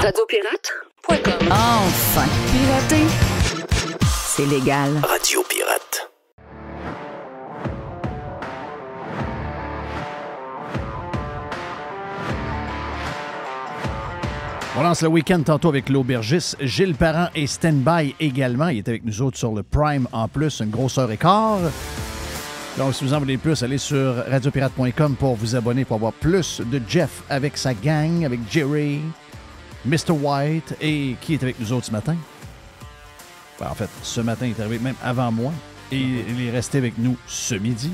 Radiopirate.com. Enfin, pirater, c'est légal. Radio Pirate. On lance le week-end tantôt avec l'aubergiste. Gilles Parent est stand-by également. Il est avec nous autres sur le Prime en plus, une grosse heure et quart. Donc, si vous en voulez plus, allez sur radiopirate.com pour vous abonner, pour avoir plus de Jeff avec sa gang, avec Jerry, Mr. White, et qui est avec nous autres ce matin? Ben, en fait, ce matin, il est arrivé même avant moi, et il est resté avec nous ce midi.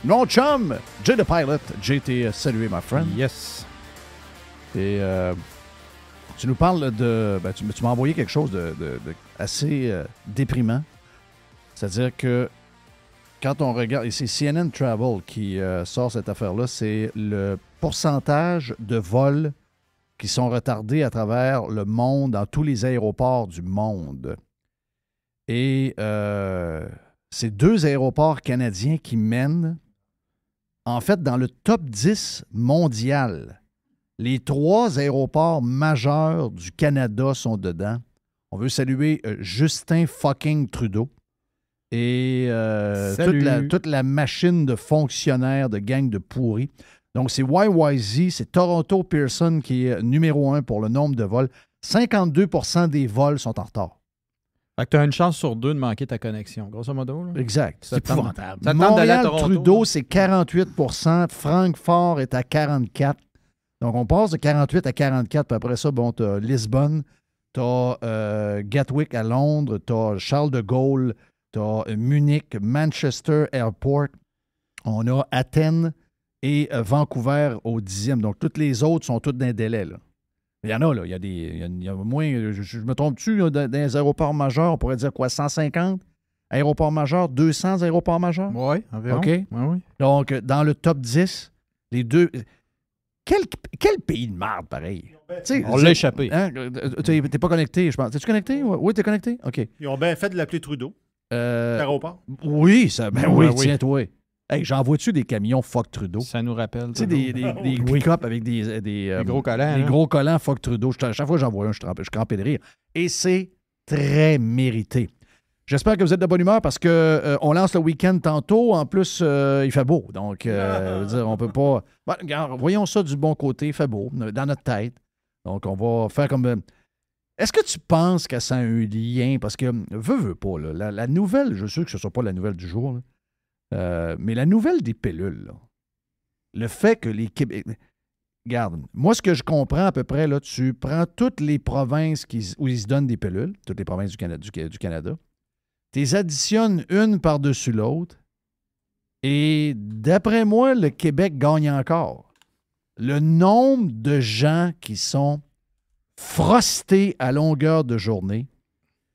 Mon chum, Jay the Pilot. Jay, t'es salué, my friend. Yes. Et tu nous parles de... Ben, tu m'as envoyé quelque chose de assez déprimant. C'est-à-dire que quand on regarde... Et c'est CNN Travel qui sort cette affaire-là. C'est le pourcentage de vols qui sont retardés à travers le monde, dans tous les aéroports du monde. Et c'est 2 aéroports canadiens qui mènent, en fait, dans le top 10 mondial. Les 3 aéroports majeurs du Canada sont dedans. On veut saluer Justin fucking Trudeau et toute la machine de fonctionnaires, de gang de pourris. Donc, c'est YYZ, c'est Toronto Pearson qui est numéro 1 pour le nombre de vols. 52% des vols sont en retard. Fait que tu as une chance sur 2 de manquer ta connexion, grosso modo. Là. Exact. C'est épouvantable. Ça te tente d'aller à Toronto. Trudeau, c'est 48%. Francfort est à 44%. Donc, on passe de 48 à 44, puis après ça, bon, tu as Lisbonne, tu as Gatwick à Londres, tu as Charles de Gaulle, tu as Munich, Manchester Airport, on a Athènes et Vancouver au 10e. Donc, toutes les autres sont toutes d'un délai, là. Il y en a, là. Il y a moins, je me trompe-tu, dans les aéroports majeurs, on pourrait dire quoi, 150 aéroports majeurs, 200 aéroports majeurs? Oui, environ. OK. Oui. Donc, dans le top 10, les deux... Quel pays de merde, pareil. On l'a échappé. Hein? T'es pas connecté, je pense. T'es-tu connecté? Oui, t'es connecté? OK. Ils ont bien fait de l'appeler Trudeau. L'aéroport. Oui, oui, oui. tiens-toi. Hey, j'en vois-tu des camions fuck Trudeau? Ça nous rappelle. Tu sais, des pick-up avec des gros collants. Des gros collants fuck Trudeau. À chaque fois que j'en vois un, je suis crampé de rire. Et c'est très mérité. J'espère que vous êtes de bonne humeur parce qu'on lance le week-end tantôt. En plus, il fait beau. Donc, je veux dire, on peut pas... Bon, regarde, voyons ça du bon côté. Il fait beau dans notre tête. Donc, on va faire comme... Est-ce que tu penses que ça a un lien? Parce que, veux pas, là, la nouvelle, je suis sûr que ce ne soit pas la nouvelle du jour, mais la nouvelle des pilules, là, le fait que les Québécois... Regarde, moi, ce que je comprends à peu près, là, tu prends toutes les provinces où ils se donnent des pilules, toutes les provinces du Canada, tu les additionnes une par-dessus l'autre, et d'après moi, le Québec gagne encore. Le nombre de gens qui sont frostés à longueur de journée.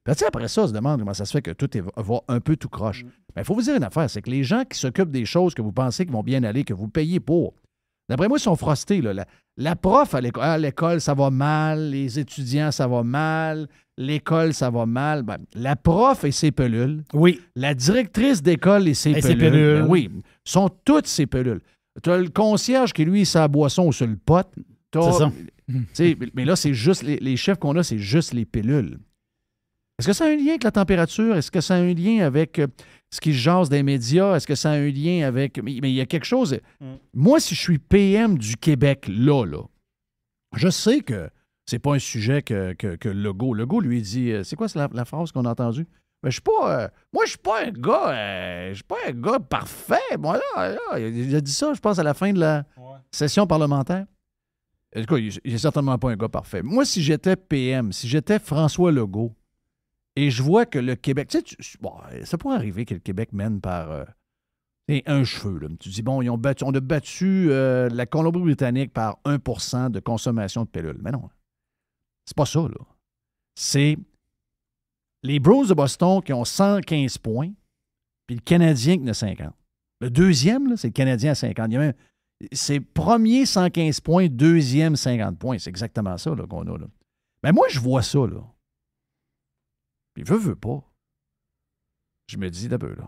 Ben, après ça, on se demande comment ça se fait que tout va un peu tout croche. Mais il faut vous dire une affaire, c'est que les gens qui s'occupent des choses que vous pensez qui vont bien aller, que vous payez pour, d'après moi, ils sont frostés. Là. La prof à l'école, ça va mal. Les étudiants, ça va mal. L'école, ça va mal. Ben, la prof et ses pelules. Oui. La directrice d'école et ses pelules. Ben oui, sont toutes ses pelules. Tu as le concierge qui, lui, sa boisson sur le pot. C'est ça. Mais là, c'est juste les chefs qu'on a, c'est juste les pilules. Est-ce que ça a un lien avec la température? Est-ce que ça a un lien avec ce qui se jase des médias? Est-ce que ça a un lien avec... Mais il y a quelque chose... Moi, si je suis PM du Québec, là, je sais que c'est pas un sujet que Legault... Legault lui dit... c'est quoi la phrase qu'on a entendue? Mais je suis pas... moi, je suis pas un gars... je suis pas un gars parfait. Moi, là, il a dit ça, je pense, à la fin de la session parlementaire. En tout cas, il n'est certainement pas un gars parfait. Moi, si j'étais PM, si j'étais François Legault, et je vois que le Québec... Tu sais, ça pourrait arriver que le Québec mène par un cheveu. Là. Tu dis, bon, on a battu la Colombie-Britannique par 1% de consommation de pilules. Mais non, c'est pas ça, là. C'est les Bruins de Boston qui ont 115 points, puis le Canadien qui en a 50. Le deuxième, là, c'est le Canadien à 50. C'est premier 115 points, deuxième 50 points. C'est exactement ça là, qu'on a. Là. Mais moi, je vois ça, là. Puis veut pas. Je me dis d'abord, là,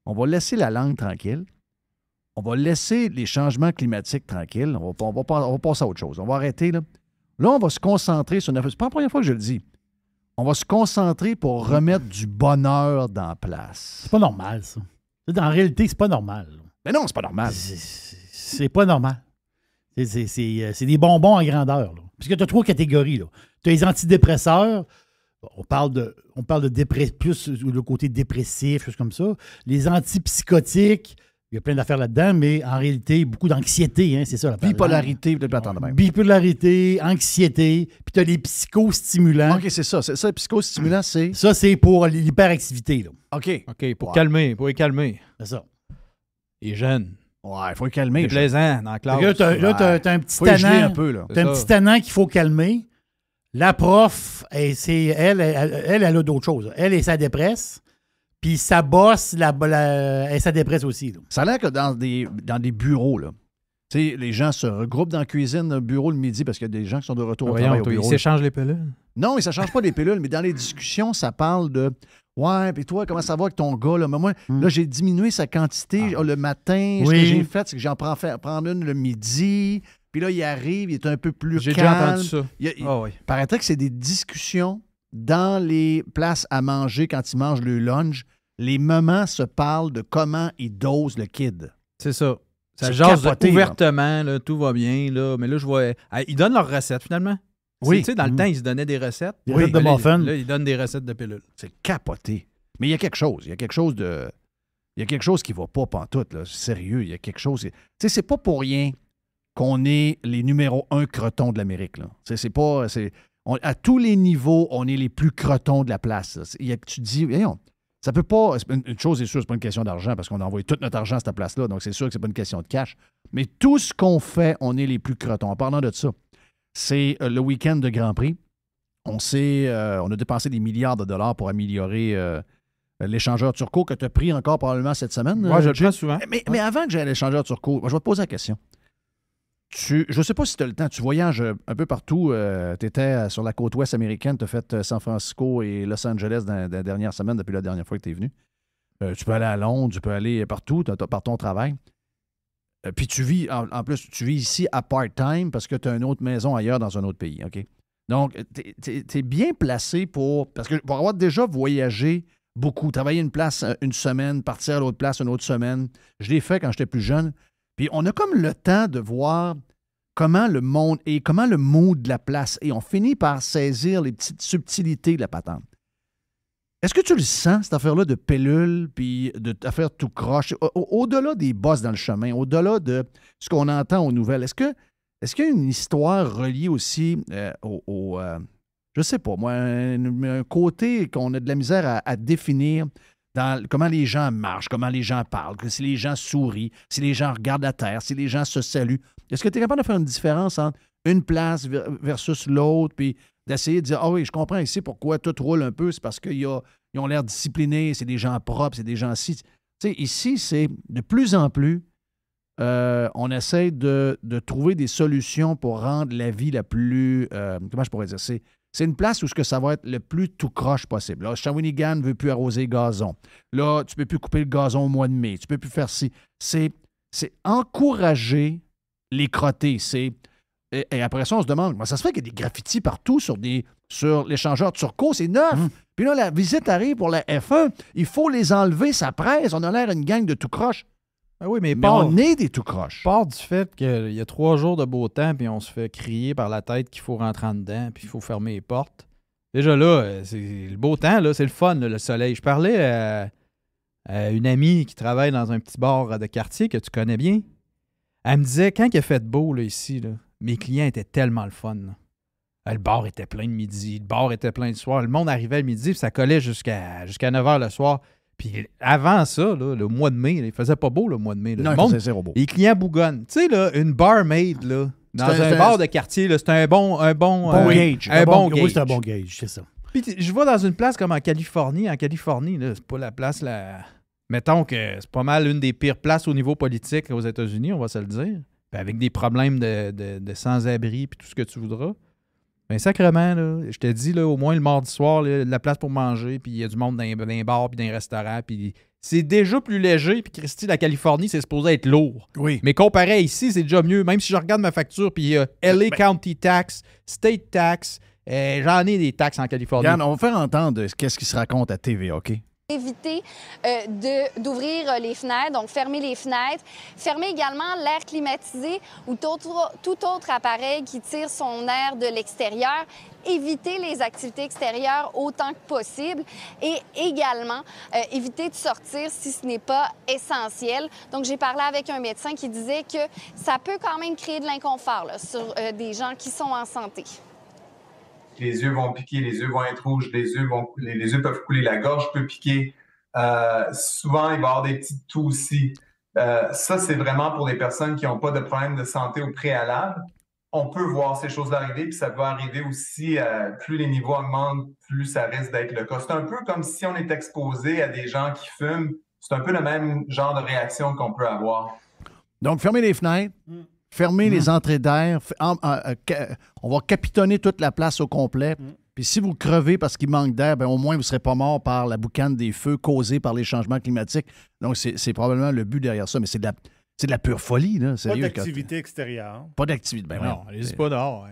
on va laisser la langue tranquille. On va laisser les changements climatiques tranquilles. On va passer à autre chose. On va arrêter, là. Là, on va se concentrer sur... C'est pas la première fois que je le dis. On va se concentrer pour remettre du bonheur dans la place. C'est pas normal, ça. En réalité, c'est pas normal. Mais non, c'est pas normal. C'est pas normal. C'est des bonbons en grandeur. Là. Parce que tu as 3 catégories. Tu as les antidépresseurs. On parle de plus le côté dépressif, choses comme ça. Les antipsychotiques, il y a plein d'affaires là-dedans, mais en réalité, beaucoup d'anxiété, hein, c'est ça. Bipolarité, peut-être pas attendre même. Bipolarité, anxiété, puis tu as les psychostimulants. OK, c'est ça. C'est ça, les psychostimulants, c'est... Ça, c'est pour l'hyperactivité. Là. OK. Pour calmer, pour les calmer. C'est ça. Les jeunes. Ouais, il faut les calmer. C'est plaisant dans la classe. Là, tu as un petit tannant. Un peu, là. Tu as un petit tannant qu'il faut calmer. La prof, elle a d'autres choses. Elle sa dépresse. Puis sa bosse, elle sa dépresse aussi. Là. Ça a l'air que dans des bureaux, là, tu sais, les gens se regroupent dans la cuisine, un bureau le midi, parce qu'il y a des gens qui sont de retour au travail au bureau. Ils s'échangent les pilules? Non, mais ça ne change pas les pilules, mais dans les discussions, ça parle de « Ouais, puis toi, comment ça va avec ton gars? » Là? Mais moi, là, j'ai diminué sa quantité le matin. Ce que j'ai fait, c'est que j'en prendre une le midi. Puis là, il arrive, il est un peu plus calme. J'ai déjà entendu ça. Il paraîtrait que c'est des discussions dans les places à manger quand ils mangent le lunch. Les mamans se parlent de comment ils dosent le kid. C'est ça. Ça jase ouvertement, là, tout va bien. Là. Mais là, je vois... Ils donnent leurs recettes, finalement. Oui. Tu sais, dans le temps, ils se donnaient des recettes. Des recettes de muffins. Là, ils donnent des recettes de pilules. C'est capoté. Mais il y a quelque chose. Il y a quelque chose qui ne va pas pantoute. Là. Sérieux, il y a quelque chose... Tu sais, c'est pas pour rien qu'on est les numéro 1 crotons de l'Amérique. Là. C'est pas... à tous les niveaux, on est les plus crotons de la place. Tu te dis, voyons, ça peut pas... Une chose est sûre, c'est pas une question d'argent parce qu'on a envoyé tout notre argent à cette place-là, donc c'est sûr que c'est pas une question de cash. Mais tout ce qu'on fait, on est les plus crotons. En parlant de ça, c'est le week-end de Grand Prix. On a dépensé des milliards de dollars pour améliorer l'échangeur Turco que tu as pris encore probablement cette semaine. Moi, je le prends souvent. Mais avant que j'aille à l'échangeur Turco, je vais te poser la question. Je ne sais pas si tu as le temps. Tu voyages un peu partout. Tu étais sur la côte ouest américaine. Tu as fait San Francisco et Los Angeles dans la dernière semaine depuis la dernière fois que tu es venu. Tu peux aller à Londres, tu peux aller partout par ton travail. Puis tu vis, en plus, tu vis ici à part-time parce que tu as une autre maison ailleurs dans un autre pays. OK? Donc, tu es bien placé pour avoir déjà voyagé beaucoup, travailler une place une semaine, partir à l'autre place une autre semaine. Je l'ai fait quand j'étais plus jeune. Puis on a comme le temps de voir comment le monde est, comment le mood de la place est. On finit par saisir les petites subtilités de la patente. Est-ce que tu le sens, cette affaire-là de pellules puis d'affaires tout croche, au-delà des bosses dans le chemin, au-delà de ce qu'on entend aux nouvelles, est-ce qu'il y a une histoire reliée aussi je sais pas, moi, un côté qu'on a de la misère à définir dans comment les gens marchent, comment les gens parlent, si les gens sourient, si les gens regardent la terre, si les gens se saluent. Est-ce que tu es capable de faire une différence entre une place versus l'autre, puis d'essayer de dire « Ah oui, je comprends ici pourquoi tout roule un peu, c'est parce qu'ils ont l'air disciplinés, c'est des gens propres, c'est des gens ci. » Tu sais, ici, c'est de plus en plus, on essaie de trouver des solutions pour rendre la vie la plus... comment je pourrais dire? C'est une place où ça va être le plus tout croche possible. Là, Shawinigan ne veut plus arroser le gazon. Là, tu ne peux plus couper le gazon au mois de mai. Tu ne peux plus faire ci. C'est encourager les crottés. Et après ça, on se demande, comment ça se fait qu'il y a des graffitis partout sur l'échangeur Turco? C'est neuf. Puis là, la visite arrive pour la F1. Il faut les enlever, ça presse. On a l'air une gang de tout croche. Ah oui, mais on est des tout croches. Part du fait qu'il y a 3 jours de beau temps, puis on se fait crier par la tête qu'il faut rentrer en dedans, puis il faut fermer les portes. Déjà là, c'est le beau temps, là, c'est le fun, là, le soleil. Je parlais à une amie qui travaille dans un petit bar de quartier que tu connais bien. Elle me disait, quand il a fait beau là, ici, là, mes clients étaient tellement le fun. Là. Le bar était plein de midi, le bar était plein de soir. Le monde arrivait le midi, puis ça collait jusqu'à 9 h le soir. Puis avant ça, là, le mois de mai, là, il faisait pas beau le mois de mai. Là. Non, le monde, il faisait zéro beau. Les clients bougonnent. Tu sais, là, une barmaid, là, dans un bar de quartier, là, c'est un bon gauge. Un bon gauge. Oui, c'est un bon gauge, c'est ça. Puis je vais dans une place comme en Californie. En Californie, là, c'est pas la place, là. Mettons que c'est pas mal une des pires places au niveau politique aux États-Unis, on va se le dire. Puis avec des problèmes de sans-abri puis tout ce que tu voudras. Ben sacrément, là, je te dis, là, au moins le mardi soir, là, la place pour manger, puis il y a du monde dans les bars puis dans les restaurants, puis c'est déjà plus léger. Puis Christy, la Californie, c'est supposé être lourd. Oui. Mais comparé à ici, c'est déjà mieux. Même si je regarde ma facture, puis LA County Tax, State Tax, j'en ai des taxes en Californie. Regarde, on va faire entendre qu'est-ce qui se raconte à TVA, OK? Éviter d'ouvrir les fenêtres, donc fermer les fenêtres. Fermer également l'air climatisé ou tout autre appareil qui tire son air de l'extérieur. Éviter les activités extérieures autant que possible et également éviter de sortir si ce n'est pas essentiel. Donc, j'ai parlé avec un médecin qui disait que ça peut quand même créer de l'inconfort là, sur des gens qui sont en santé. Les yeux vont piquer, les yeux vont être rouges, les yeux peuvent couler, la gorge peut piquer. Souvent, il va y avoir des petites toux aussi. Ça, c'est vraiment pour les personnes qui n'ont pas de problème de santé au préalable. On peut voir ces choses-là arriver, puis ça peut arriver aussi, plus les niveaux augmentent, plus ça risque d'être le cas. C'est un peu comme si on est exposé à des gens qui fument. C'est un peu le même genre de réaction qu'on peut avoir. Donc, fermez les fenêtres. Fermez les entrées d'air. On va capitonner toute la place au complet. Puis si vous crevez parce qu'il manque d'air, ben au moins vous ne serez pas mort par la boucane des feux causés par les changements climatiques. Donc, c'est probablement le but derrière ça. Mais c'est de la pure folie, là. Pas d'activité extérieure. Pas d'activité. Ben non, allez-y pas dehors.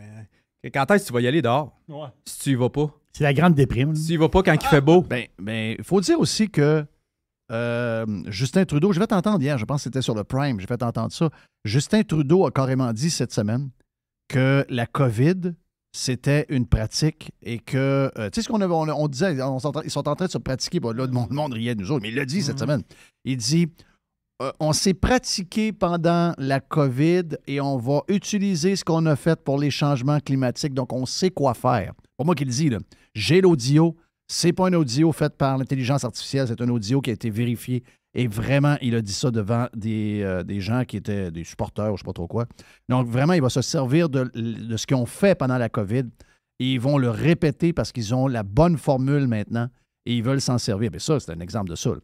Quand est-ce que tu vas y aller dehors? Ouais. Si tu y vas pas. C'est la grande déprime. Si tu y vas pas quand il fait beau. Ben, il faut dire aussi que Justin Trudeau, je vais t'entendre hier, je pense que c'était sur le Prime, je vais t'entendre ça. Justin Trudeau a carrément dit cette semaine que la COVID, c'était une pratique et que, tu sais ce qu'on avait, on disait, ils sont en train de se pratiquer, bon, là, le monde riait de nous autres, mais il l'a dit cette semaine. Il dit, on s'est pratiqué pendant la COVID et on va utiliser ce qu'on a fait pour les changements climatiques, donc on sait quoi faire. Pour moi qui le dis, là, j'ai l'audio. C'est pas un audio fait par l'intelligence artificielle, c'est un audio qui a été vérifié. Et vraiment, il a dit ça devant des gens qui étaient des supporters, je ne sais pas trop quoi. Donc, vraiment, il va se servir de ce qu'ils ont fait pendant la COVID et ils vont le répéter parce qu'ils ont la bonne formule maintenant et ils veulent s'en servir. Bien, ça, c'est un exemple de ça. Là.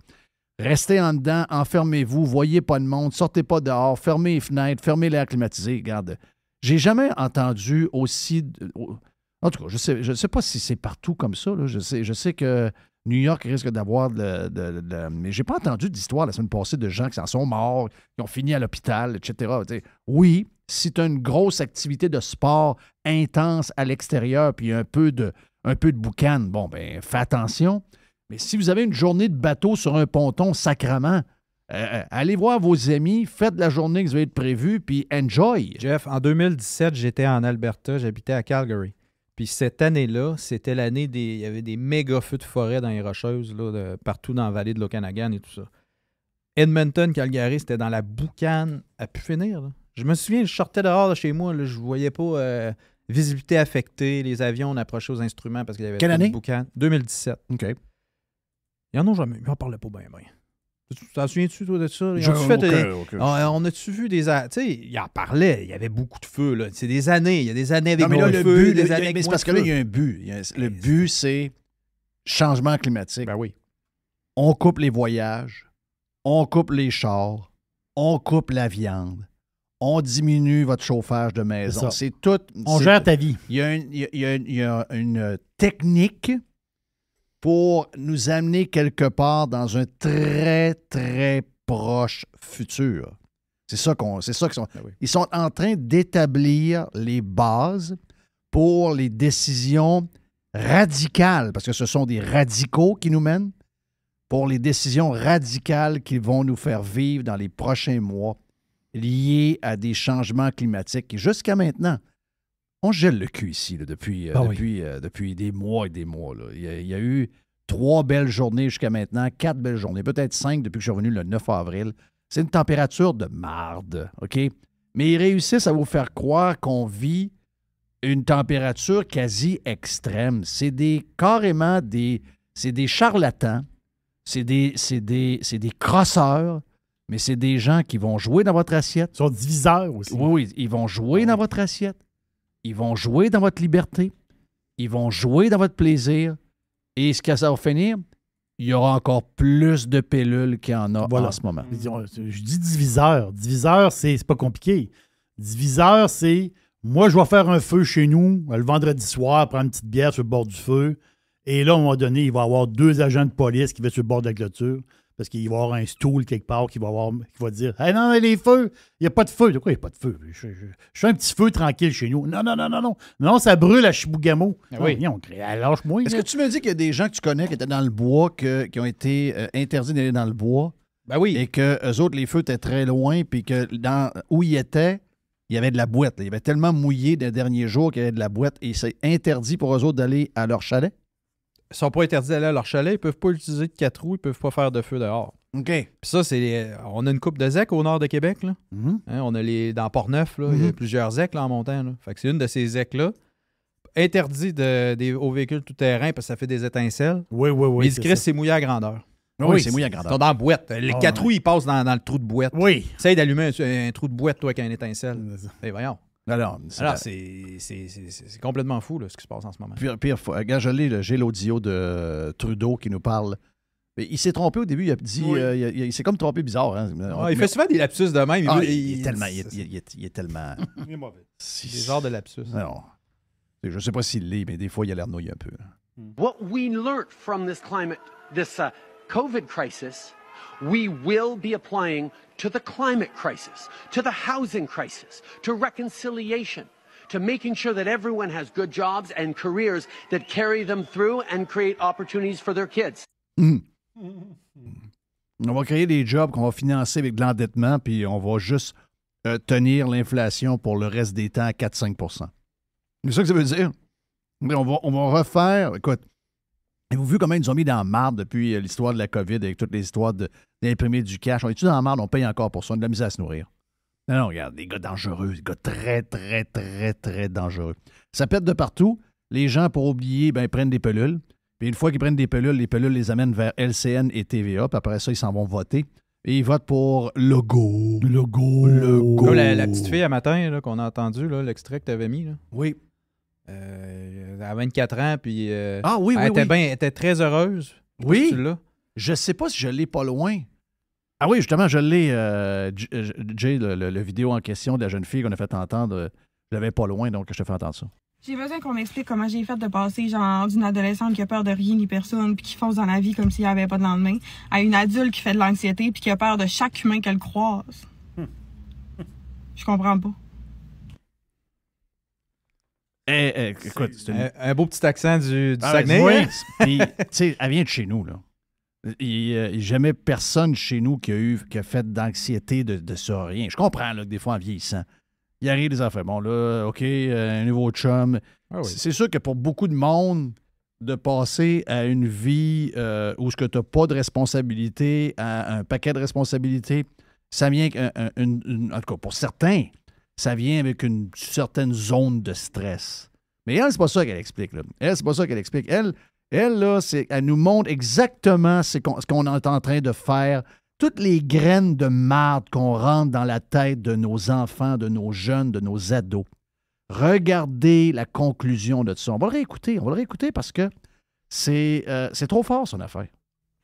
Restez en dedans, enfermez-vous, voyez pas de monde, sortez pas dehors, fermez les fenêtres, fermez l'air climatisé. Regarde, j'ai jamais entendu aussi... En tout cas, je ne sais pas si c'est partout comme ça. Là. Je sais que New York risque d'avoir mais j'ai pas entendu d'histoire la semaine passée de gens qui s'en sont morts, qui ont fini à l'hôpital, etc. T'sais, oui, si tu as une grosse activité de sport intense à l'extérieur puis un peu de boucan, bon, ben fais attention. Mais si vous avez une journée de bateau sur un ponton sacrement, allez voir vos amis, faites la journée que vous avez prévue, puis enjoy. Jeff, en 2017, j'étais en Alberta, j'habitais à Calgary. Puis cette année-là, c'était l'année il y avait des méga feux de forêt dans les Rocheuses, là, partout dans la vallée de l'Okanagan et tout ça. Edmonton, Calgary, c'était dans la boucane à pu finir. Là. Je me souviens, je sortais dehors de chez moi, là, je voyais pas visibilité affectée, les avions, on approchait aux instruments parce qu'il y avait Quelle année? de boucan. 2017. OK. Il y en a jamais. Ils en parlaient pas bien. T'en souviens-tu, toi, de ça? On a-tu vu des... Tu sais, ils en parlaient. Il y avait beaucoup de feux, là. C'est des années. Il y a des années avec non, mais moins là, de feux, des années avec mais c'est moins parce de que là, feux. il y a un but. Le but, c'est changement climatique. Ben oui. On coupe les voyages. On coupe les chars. On coupe la viande. On diminue votre chauffage de maison. C'est tout. On gère ta vie. Il y a une technique pour nous amener quelque part dans un très, très proche futur. C'est ça qu'ils sont. Ben oui. Ils sont en train d'établir les bases pour les décisions radicales, parce que ce sont des radicaux qui nous mènent, pour les décisions radicales qui vont nous faire vivre dans les prochains mois liées à des changements climatiques. Et jusqu'à maintenant, on gèle le cul ici là, depuis des mois et des mois. Là. Il y a eu 3 belles journées jusqu'à maintenant, 4 belles journées, peut-être 5 depuis que je suis revenu le 9 avril. C'est une température de marde, OK? Mais ils réussissent à vous faire croire qu'on vit une température quasi extrême. C'est carrément des charlatans, c'est des crosseurs, mais c'est des gens qui vont jouer dans votre assiette. Ils sont diviseurs aussi. Oui, ils vont jouer dans votre assiette. Ils vont jouer dans votre liberté. Ils vont jouer dans votre plaisir. Et ce que ça va finir, il y aura encore plus de pilules qu'il y en a en ce moment. Je dis diviseur. Diviseur, c'est pas compliqué. Diviseur, c'est moi, je vais faire un feu chez nous le vendredi soir, prendre une petite bière sur le bord du feu. Et là, à un moment donné, il va y avoir 2 agents de police qui vont sur le bord de la clôture. Parce qu'il va y avoir un stool quelque part qui va dire hey, non, les feux, il n'y a pas de feu. De quoi il n'y a pas de feu? Je fais un petit feu tranquille chez nous. Non. Non, ça brûle à Chibougamau. Oui. Lâche-moi. Est-ce que tu me dis qu'il y a des gens que tu connais qui étaient dans le bois, qui ont été interdits d'aller dans le bois? Ben oui. Et que eux autres, les feux étaient très loin, puis que où ils étaient, il y avait de la boîte. Là. Il y avait tellement mouillé des derniers jours qu'il y avait de la boîte et c'est interdit pour eux autres d'aller à leur chalet? Ils sont pas interdits d'aller à leur chalet, ils peuvent pas utiliser de 4 roues, ils peuvent pas faire de feu dehors. OK. Puis ça, on a une coupe de zec au nord de Québec, là. Mhm. Hein, on a dans Port-Neuf, là, il y a plusieurs zecs là, en montant. Là. Fait que c'est une de ces zecs-là. Interdit aux véhicules tout-terrain parce que ça fait des étincelles. Oui. Mais il dit Chris, c'est mouillé à grandeur. Oui, c'est mouillé à Ils grandeur. sont dans la boîte. Les 4 ouais. roues, ils passent dans le trou de boîte. Oui. Essaye d'allumer un trou de boîte, toi, avec un étincelle. Et voyons. Alors, C'est complètement fou, là, ce qui se passe en ce moment. pire fois. Regarde, j'ai l'audio de Trudeau qui nous parle. Mais il s'est trompé au début, il a dit. Il s'est comme trompé bizarre. Hein. Il fait souvent des lapsus de même. Il est tellement. Il est tellement. Il est mauvais. Des genres de lapsus. Non. Je ne sais pas s'il l'est, mais des fois, il a l'air nouillé un peu. What we learned from this COVID crisis, we will be applying to the climate crisis, to the housing crisis, to reconciliation, to making sure that everyone has good jobs and careers that carry them through and create opportunities for their kids. On va créer des jobs qu'on va financer avec de l'endettement, puis on va juste tenir l'inflation pour le reste des temps à 4-5 %. C'est ça que ça veut dire. Mais on va refaire. Écoute, avez-vous vu comment ils nous ont mis dans la marde depuis l'histoire de la COVID avec toutes les histoires d'imprimer du cash? On est-tu dans la marde? On paye encore pour ça. On a de la misère à se nourrir. Non, regarde, des gars dangereux, des gars très, très, très, très dangereux. Ça pète de partout. Les gens, pour oublier, ils prennent des pilules. Puis une fois qu'ils prennent des pilules, les pilules les amènent vers LCN et TVA. Puis après ça, ils s'en vont voter. Et ils votent pour Legault. Comme la petite fille à matin là, qu'on a entendu, là, l'extrait que tu avais mis. Là. Oui. Elle a 24 ans, puis oui, elle était très heureuse. Oui. Tu l'as. Je sais pas si je l'ai pas loin. Ah oui, justement, je l'ai. Jay, le vidéo en question de la jeune fille qu'on a fait entendre, je l'avais pas loin, donc je te fais entendre ça. J'ai besoin qu'on m'explique comment j'ai fait de passer genre d'une adolescente qui a peur de rien ni personne puis qui fonce dans la vie comme s'il n'y avait pas de lendemain à une adulte qui fait de l'anxiété puis qui a peur de chaque humain qu'elle croise. Je comprends pas. Écoute, c'est un beau petit accent du Saguenay. Oui, hein? puis, tu sais, elle vient de chez nous, là. Il n'y a jamais personne chez nous qui a fait d'anxiété de ça, rien. Je comprends là, que des fois, en vieillissant, il arrive des affaires. Bon, là, OK, un nouveau chum. Ah oui. C'est sûr que pour beaucoup de monde, de passer à une vie où ce que tu n'as pas de responsabilité, à un paquet de responsabilités, ça vient en tout cas, pour certains, ça vient avec une certaine zone de stress. Mais elle, c'est pas ça qu'elle explique. Là. Elle, c'est pas ça qu'elle explique. Elle là, elle nous montre exactement ce qu'on est en train de faire. Toutes les graines de marde qu'on rentre dans la tête de nos enfants, de nos jeunes, de nos ados. Regardez la conclusion de tout ça. On va le réécouter parce que c'est trop fort, son affaire.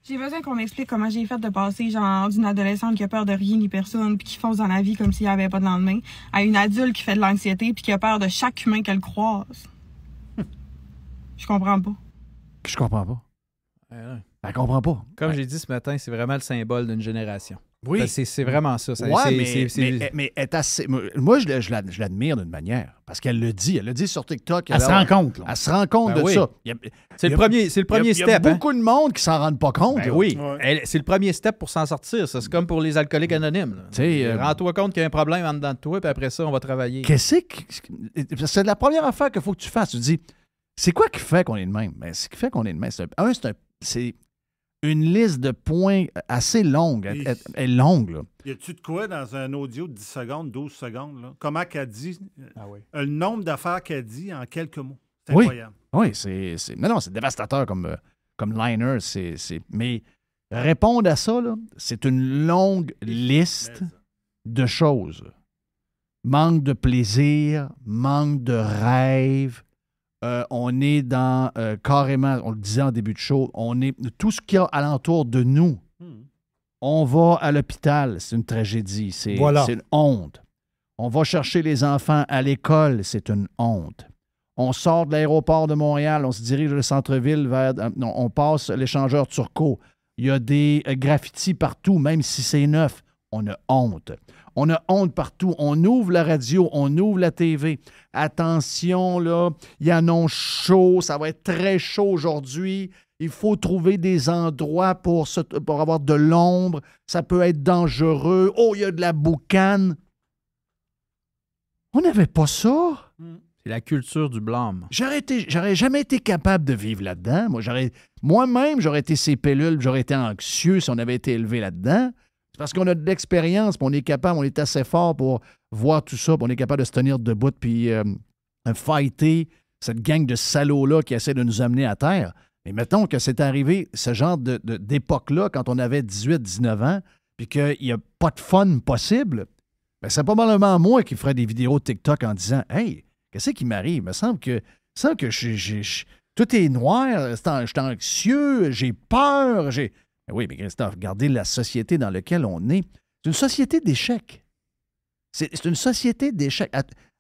J'ai besoin qu'on m'explique comment j'ai fait de passer genre d'une adolescente qui a peur de rien ni personne puis qui fonce dans la vie comme s'il n'y avait pas de lendemain à une adulte qui fait de l'anxiété puis qui a peur de chaque humain qu'elle croise. Je comprends pas. Je comprends pas. Elle comprend pas. Comme j'ai dit ce matin, c'est vraiment le symbole d'une génération. Oui. Ben, c'est vraiment ça. Mais elle est assez... Moi, je l'admire d'une manière. Parce qu'elle le dit. Elle le dit sur TikTok. Elle se rend compte. Là. Elle se rend compte Ben de oui. ça. C'est le premier step. Il y a beaucoup de monde qui s'en rendent pas compte. Ben là. oui. Ouais. C'est le premier step pour s'en sortir. Ça, c'est comme pour les alcooliques anonymes. Rends-toi compte qu'il y a un problème en dedans de toi, puis après ça, on va travailler. C'est la première affaire qu'il faut que tu fasses. Tu dis, c'est quoi qui fait qu'on est de même? Ben, ce qui fait qu'on est de même, c'est une liste de points assez longue. Elle est longue, là. Y a-tu de quoi dans un audio de 10 secondes, 12 secondes? Là? Comment qu'elle dit, le nombre d'affaires qu'elle dit en quelques mots? C'est incroyable. Oui, c'est dévastateur comme liner. Mais répondre à ça, là, c'est une longue liste de choses. Manque de plaisir, manque de rêve. On est dans, carrément, on le disait en début de show, on est tout ce qu'il y a alentour de nous. On va à l'hôpital, c'est une tragédie, c'est une honte. On va chercher les enfants à l'école, c'est une honte. On sort de l'aéroport de Montréal, on se dirige le centre-ville on passe l'échangeur Turcot. Il y a des graffitis partout, même si c'est neuf. On a honte. On a honte partout. On ouvre la radio, on ouvre la TV. Attention, là, il annonce chaud. Ça va être très chaud aujourd'hui. Il faut trouver des endroits pour avoir de l'ombre. Ça peut être dangereux. Oh, il y a de la boucane. On n'avait pas ça. C'est la culture du blâme. J'aurais jamais été capable de vivre là-dedans. Moi-même, j'aurais été ces pilules, j'aurais été anxieux si on avait été élevé là-dedans. C'est parce qu'on a de l'expérience, puis on est capable, on est assez fort pour voir tout ça, puis on est capable de se tenir debout, puis fighter cette gang de salauds-là qui essaie de nous amener à terre. Mais mettons que c'est arrivé, ce genre d'époque-là, quand on avait 18, 19 ans, puis qu'il n'y a pas de fun possible, bien, c'est probablement moi qui ferais des vidéos TikTok en disant « Hey, qu'est-ce qui m'arrive? Il me semble que tout est noir, je suis anxieux, j'ai peur, j'ai... » Oui, mais Christophe, regardez la société dans laquelle on est. C'est une société d'échecs. C'est une société d'échecs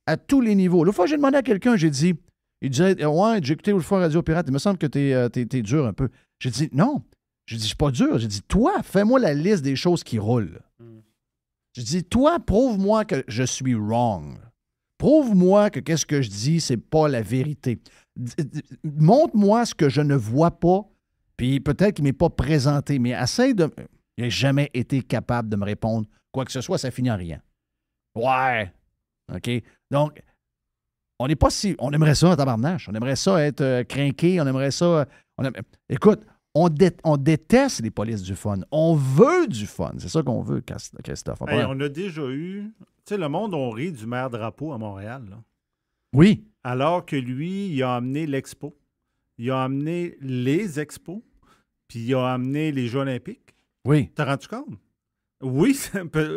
à tous les niveaux. L'autre fois, j'ai demandé à quelqu'un, il disait « Ouais, j'ai écouté l'autre fois Radio Pirate, il me semble que t'es dur un peu. » J'ai dit « Non. » J'ai dit « Je suis pas dur. » J'ai dit « Toi, fais-moi la liste des choses qui roulent. » J'ai dit « Toi, prouve-moi que je suis wrong. Prouve-moi que qu'est-ce que je dis, c'est pas la vérité. Montre-moi ce que je ne vois pas, puis peut-être qu'il ne m'est pas présenté, mais essaye de... Il n'a jamais été capable de me répondre. Quoi que ce soit, ça finit en rien. Ouais. OK? Donc, on n'est pas si... On aimerait ça en tabarnache. On aimerait ça être crinqué. On aimerait ça... Écoute, on déteste les polices du fun. On veut du fun. C'est ça qu'on veut, Christophe. Hey, on a déjà eu... Tu sais, le monde, on rit du maire Drapeau à Montréal. Là. Oui. Alors que lui, il a amené l'expo. Il a amené les expos. Puis il a amené les Jeux olympiques. Oui. T'as rendu compte? Oui,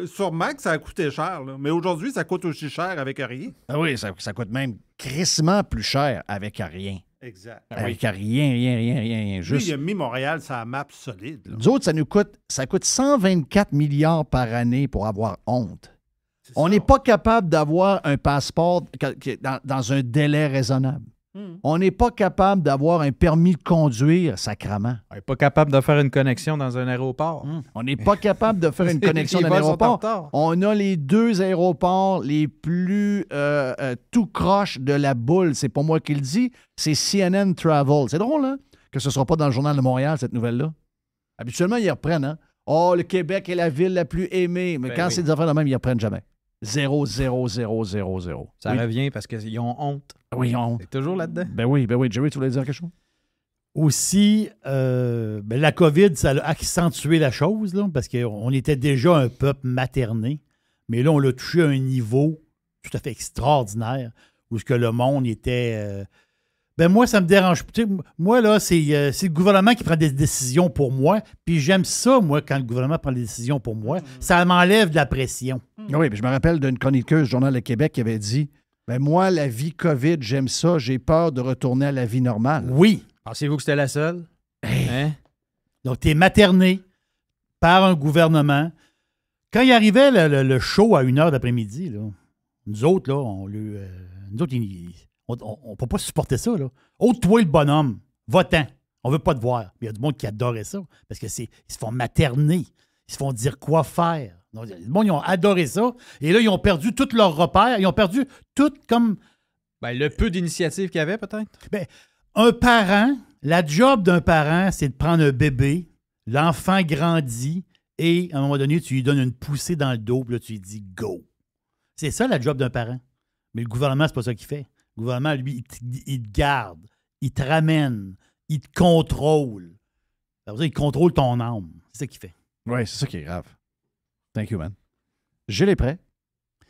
sûrement que ça a coûté cher. Là. Mais aujourd'hui, ça coûte aussi cher avec rien. Ah oui, ça coûte même crissement plus cher avec rien. Exact. Avec rien. Juste... Lui, il a mis Montréal sur la map solide. Là. Nous autres, ça coûte 124 milliards par année pour avoir honte. On n'est pas capable d'avoir un passeport dans un délai raisonnable. On n'est pas capable d'avoir un permis de conduire, sacrement. On n'est pas capable de faire une connexion dans un aéroport. On n'est pas capable de faire une connexion dans un aéroport. On a les 2 aéroports les plus tout croche de la boule. C'est pas moi qui le dis, c'est CNN Travel. C'est drôle, hein, que ce ne sera pas dans le Journal de Montréal, cette nouvelle-là. Habituellement, ils reprennent, hein? Oh, le Québec est la ville la plus aimée. Mais quand c'est des affaires de même, ils reprennent jamais. 0, 0, 0, 0, 0. Ça revient parce qu'ils ont honte. Oui, ils ont honte. C'est toujours là-dedans. Ben oui. Jerry, tu voulais dire quelque chose? Aussi, la COVID, ça a accentué la chose, là, parce qu'on était déjà un peuple materné, mais là, on l'a touché à un niveau tout à fait extraordinaire, où ce que le monde était... moi, ça me dérange. Moi, là, c'est le gouvernement qui prend des décisions pour moi, puis j'aime ça, moi, quand le gouvernement prend des décisions pour moi. Ça m'enlève de la pression. Oui, puis je me rappelle d'une chroniqueuse du Journal de Québec qui avait dit moi, la vie COVID, j'aime ça, j'ai peur de retourner à la vie normale. Oui. Pensez-vous que c'était la seule? Hein? Donc, tu es materné par un gouvernement. Quand il arrivait le show à 1h d'après-midi, là, nous autres, là, on ne peut pas supporter ça. Là. Ôte-toi le bonhomme, va-t'en. On ne veut pas te voir. Il y a du monde qui adorait ça parce qu'ils se font materner. Ils se font dire quoi faire. Donc, le monde, ils ont adoré ça. Et là, ils ont perdu tous leurs repères. Ils ont perdu tout comme... Le peu d'initiatives qu'il y avait, peut-être? Un parent, la job d'un parent, c'est de prendre un bébé, l'enfant grandit et, à un moment donné, tu lui donnes une poussée dans le dos, puis là, tu lui dis « go ». C'est ça, la job d'un parent. Mais le gouvernement, c'est pas ça qu'il fait. Le gouvernement, lui, il te garde, il te ramène, il te contrôle. Ça veut dire qu'il contrôle ton âme. C'est ça qu'il fait. Oui, c'est ça qui est grave. Thank you, man. Gilles est prêt.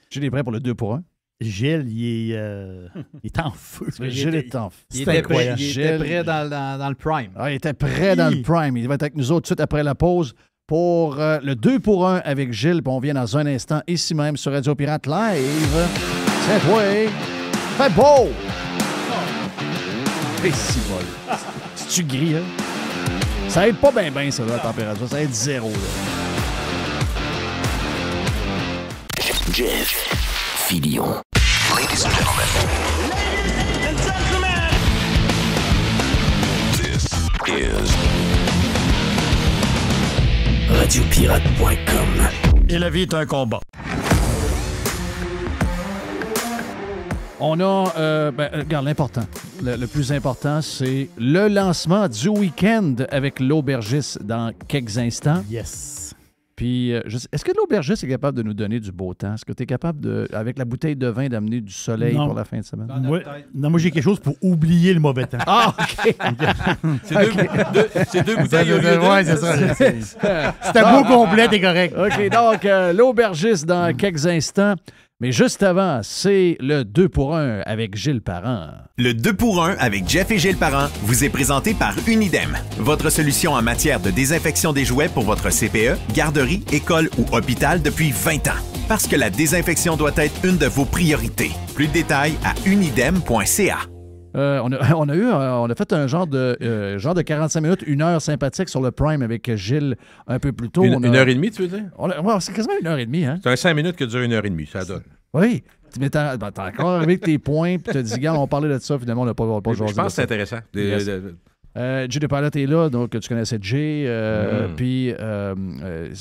Gilles est prêt pour le 2 pour 1. Gilles, il est en feu. Gilles est en feu. Il était prêt dans le prime. Il était prêt dans le prime. Il va être avec nous autres tout de suite après la pause pour le 2 pour 1 avec Gilles. Puis on vient dans un instant ici même sur Radio Pirate Live. C'est toi. Fait beau! Et si vol. C'est-tu gris, hein? Ça aide pas bien, ça, là, la température. Ça aide 0, là. Jeff Fillion. Ladies and gentlemen. This is radiopirate.com. Et la vie est un combat. On a, regarde, l'important. Le plus important, c'est le lancement du week-end avec l'aubergiste dans quelques instants. Yes. Puis, est-ce que l'aubergiste est capable de nous donner du beau temps? Est-ce que tu es capable, avec la bouteille de vin, d'amener du soleil pour la fin de semaine? Moi, j'ai quelque chose pour oublier le mauvais temps. Ah, OK! C'est deux bouteilles au lieu de... Ouais, c'est ça. C'est un beau complet, t'es correct. OK, donc, l'aubergiste dans quelques instants. Mais juste avant, c'est le 2 pour 1 avec Gilles Parent. Le 2 pour 1 avec Jeff et Gilles Parent vous est présenté par Unidem, votre solution en matière de désinfection des jouets pour votre CPE, garderie, école ou hôpital depuis 20 ans. Parce que la désinfection doit être une de vos priorités. Plus de détails à unidem.ca. On a fait un genre de 45 minutes, 1 heure sympathique sur le Prime avec Gilles un peu plus tôt. Une heure et demie, tu veux dire? C'est quasiment 1 heure et demie. Hein? C'est un 5 minutes qui dure 1 heure et demie, ça donne. Oui. Mais t'as encore avec tes points, puis t'as dit, gars, on parlait de ça, finalement, on n'a pas Je pense que c'est intéressant. Jay Despalat est là, donc tu connaissais Jay. Puis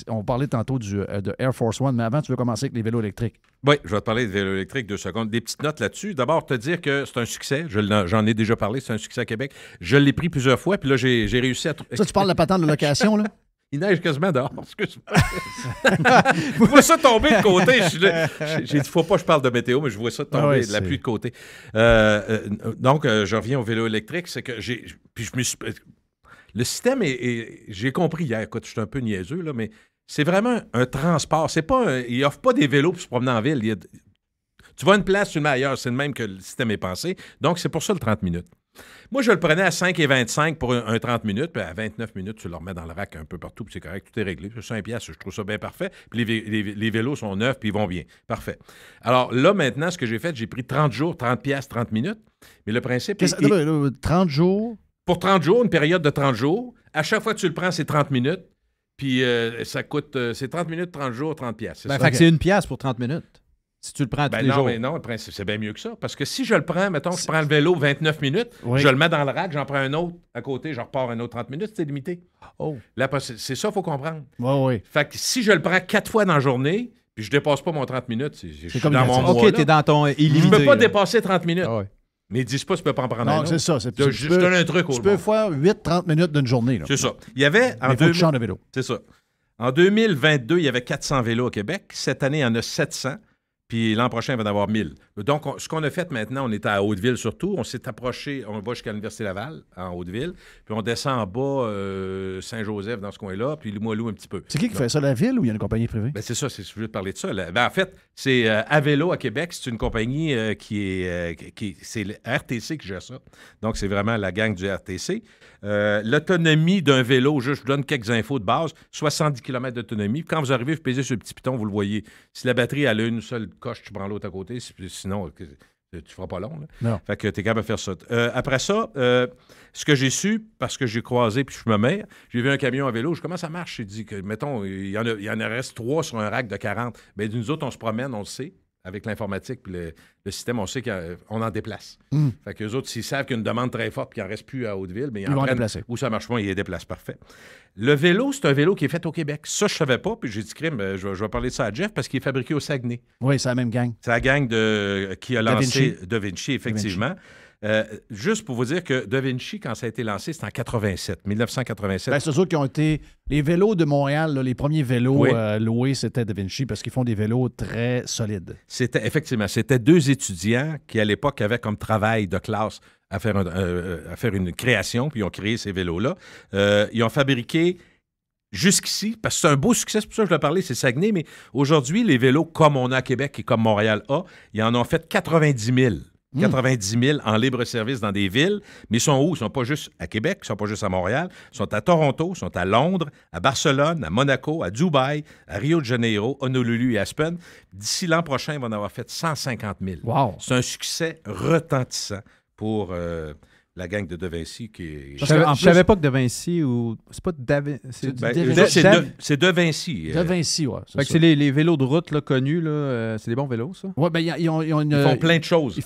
on parlait tantôt de Air Force One, mais avant, tu veux commencer avec les vélos électriques. Oui, je vais te parler de vélos électriques 2 secondes. Des petites notes là-dessus. D'abord, te dire que c'est un succès. J'en ai déjà parlé, c'est un succès à Québec. Je l'ai pris plusieurs fois, puis là, j'ai réussi à... Ça, tu parles de la patente de location, là? Il neige quasiment dehors. Excuse-moi. Je vois ça tomber de côté. J'ai dit, faut pas que je parle de météo, mais je vois ça tomber, de la pluie de côté. Donc, je reviens au vélo électrique. C'est que puis je me suis... Le système j'ai compris hier, écoute, je suis un peu niaiseux, là, mais c'est vraiment un transport. C'est pas il offre pas des vélos pour se promener en ville. Tu vas à une place, tu le mets ailleurs. C'est le même que le système est pensé. Donc, c'est pour ça le 30 minutes. Moi, je le prenais à 5,25 pour un 30 minutes, puis à 29 minutes, tu le remets dans le rack un peu partout, puis c'est correct, tout est réglé. C'est 5 piastres, je trouve ça bien parfait. Puis les vélos sont neufs, puis ils vont bien. Parfait. Alors là, maintenant, ce que j'ai fait, j'ai pris 30 jours, 30 piastres, 30 minutes. Mais le principe... 30 jours? Pour 30 jours, une période de 30 jours. À chaque fois que tu le prends, c'est 30 minutes. Puis ça coûte... c'est 30 minutes, 30 jours, 30 piastres. Fait que c'est 1 piastre pour 30 minutes. Si tu le prends tous les jours. Mais non, le principe, c'est bien mieux que ça. Parce que si je le prends, mettons, je prends le vélo 29 minutes, je le mets dans le rack, j'en prends un autre à côté, je repars un autre 30 minutes, c'est limité. Oh. Là, c'est ça, il faut comprendre. Oui. Fait que si je le prends 4 fois dans la journée, puis je dépasse pas mon 30 minutes, je suis comme dans mon mois. OK, t'es dans ton illimité. Je ne peux pas dépasser 30 minutes. Ah ouais. Mais dis pas, tu peux pas en prendre un autre. Non, c'est ça. Je donne un truc au Tu peux faire 8-30 minutes d'une journée. Là. C'est ça. Il y avait... de vélo. C'est ça. En 2022, il y avait 400 vélos au Québec. Cette année, il y en a 700. Puis l'an prochain, il va y en avoir 1000. Donc, ce qu'on a fait maintenant, on est à Haute-Ville surtout. On s'est approché, on va jusqu'à l'Université Laval, en Haute-Ville. Puis on descend en bas, Saint-Joseph, dans ce coin-là, puis Limoilou un petit peu. C'est qui fait ça, la ville, ou il y a une compagnie privée? Ben c'est ça, je voulais te parler de ça. En fait, c'est Avélo à Québec. C'est une compagnie c'est le RTC qui gère ça. Donc, c'est vraiment la gang du RTC. L'autonomie d'un vélo, je vous donne quelques infos de base, 70 km d'autonomie. Quand vous arrivez, vous pesez sur le petit piton, vous le voyez. Si la batterie elle a une seule coche, tu prends l'autre à côté. Sinon, tu ne feras pas long. Là. Non. Fait que tu es capable de faire ça. Après ça, ce que j'ai su, parce que j'ai croisé, puis je me mets, j'ai vu un camion à vélo. Comment ça marche? J'ai dit que, mettons, il y en reste 3 sur un rack de 40. Bien, nous autres, on se promène, on le sait. Avec l'informatique puis le système, on sait qu'on en déplace. Fait qu'eux autres, s'ils savent qu'il y a une demande très forte et qu'il n'en reste plus à Haute-Ville, mais ils vont en déplacer. Où ça marche pas, ils les déplacent. Parfait. Le vélo, c'est un vélo qui est fait au Québec. Ça, je ne savais pas, puis j'ai dit, crime, je vais parler de ça à Jeff parce qu'il est fabriqué au Saguenay. Oui, c'est la même gang. C'est la gang qui a lancé Da Vinci, effectivement. Juste pour vous dire que Da Vinci, quand ça a été lancé, c'était en 1987. Ben, c'est sûr qu'ils ont été... Les vélos de Montréal, là, les premiers vélos loués, c'était Da Vinci parce qu'ils font des vélos très solides. C'était 2 étudiants qui, à l'époque, avaient comme travail de classe à faire une création, puis ils ont créé ces vélos-là. Ils ont fabriqué jusqu'ici, parce que c'est un beau succès, c'est pour ça que je l'ai parlé, c'est Saguenay, mais aujourd'hui, les vélos comme on a à Québec et comme Montréal a, ils en ont fait 90 000. 90 000 en libre service dans des villes, mais ils sont où? Ils ne sont pas juste à Québec, ils ne sont pas juste à Montréal, ils sont à Toronto, ils sont à Londres, à Barcelone, à Monaco, à Dubaï, à Rio de Janeiro, Honolulu et Aspen. D'ici l'an prochain, ils vont en avoir fait 150 000. Wow. C'est un succès retentissant pour la gang de Vinci qui est... Je savais pas que De Vinci ou... C'est pas c'est De Vinci. De Vinci, oui. C'est les vélos de route là, connus. Là, c'est des bons vélos, ça? Oui, bien, ils font plein de choses.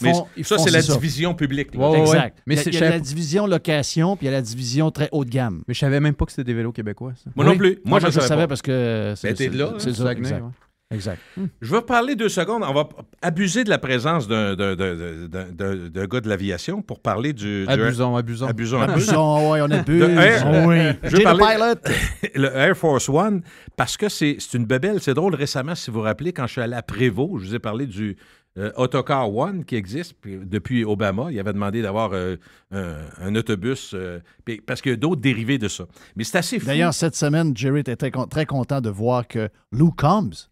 Ça, c'est la division publique. Ouais, exact. Mais il y a la division location, puis il y a la division très haut de gamme. Mais je savais même pas que c'était des vélos québécois, ça. Moi non plus. Moi, je le savais parce que... t'es de là. C'est ça, exact. Exact. Je vais parler 2 secondes. On va abuser de la présence d'un gars de l'aviation pour parler du... Abusons, oui, on abuse. Je vais parler le Air Force One parce que c'est une bebelle. C'est drôle, récemment, si vous vous rappelez, quand je suis allé à Prévost, je vous ai parlé du Autocar One qui existe depuis Obama. Il avait demandé d'avoir un autobus parce qu'il y a d'autres dérivés de ça. Mais c'est assez fou. D'ailleurs, cette semaine, Jerry était très content de voir que Lou Combs,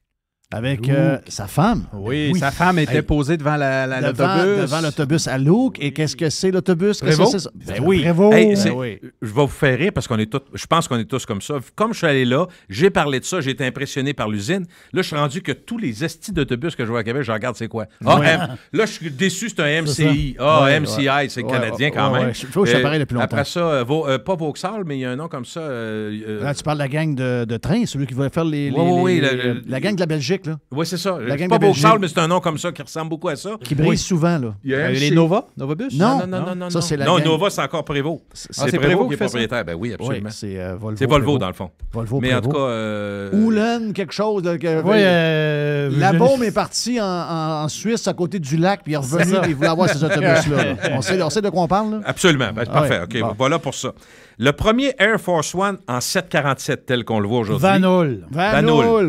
avec sa femme. Oui, sa femme était posée devant l'autobus. Devant l'autobus à Luke. Et qu'est-ce que c'est l'autobus? Prévost? Ben oui. Je vais vous faire rire parce je pense qu'on est tous comme ça. Comme je suis allé là, j'ai parlé de ça, j'ai été impressionné par l'usine. Là, je suis rendu que tous les estis d'autobus que je vois à Québec, je regarde c'est quoi. Là, je suis déçu, c'est un MCI. MCI, c'est canadien quand même. Il faut que ça paraisse depuis longtemps. Après ça, pas Vauxhall, mais il y a un nom comme ça. Là, tu parles de la gang de train, celui qui va faire la gang de la Belgique. Oui, c'est ça. C'est pas Vauxhall, mais c'est un nom comme ça qui ressemble beaucoup à ça. Qui brille souvent, là. Les Nova? Novabus? Non. Ça, c'est la non, gang... Nova, c'est encore Prévost. C'est Prévost qui est propriétaire. Ben oui, absolument. C'est Volvo. C'est Volvo, dans le fond. Volvo, mais en tout cas... Oulen, quelque chose. La bombe est partie en Suisse, à côté du lac, puis il est revenu, et il voulait avoir ces autobus-là. On sait de quoi on parle, là? Absolument. Parfait. OK, voilà pour ça. Le premier Air Force One en 747, tel qu'on le voit aujourd'hui. Vanoul, voilà.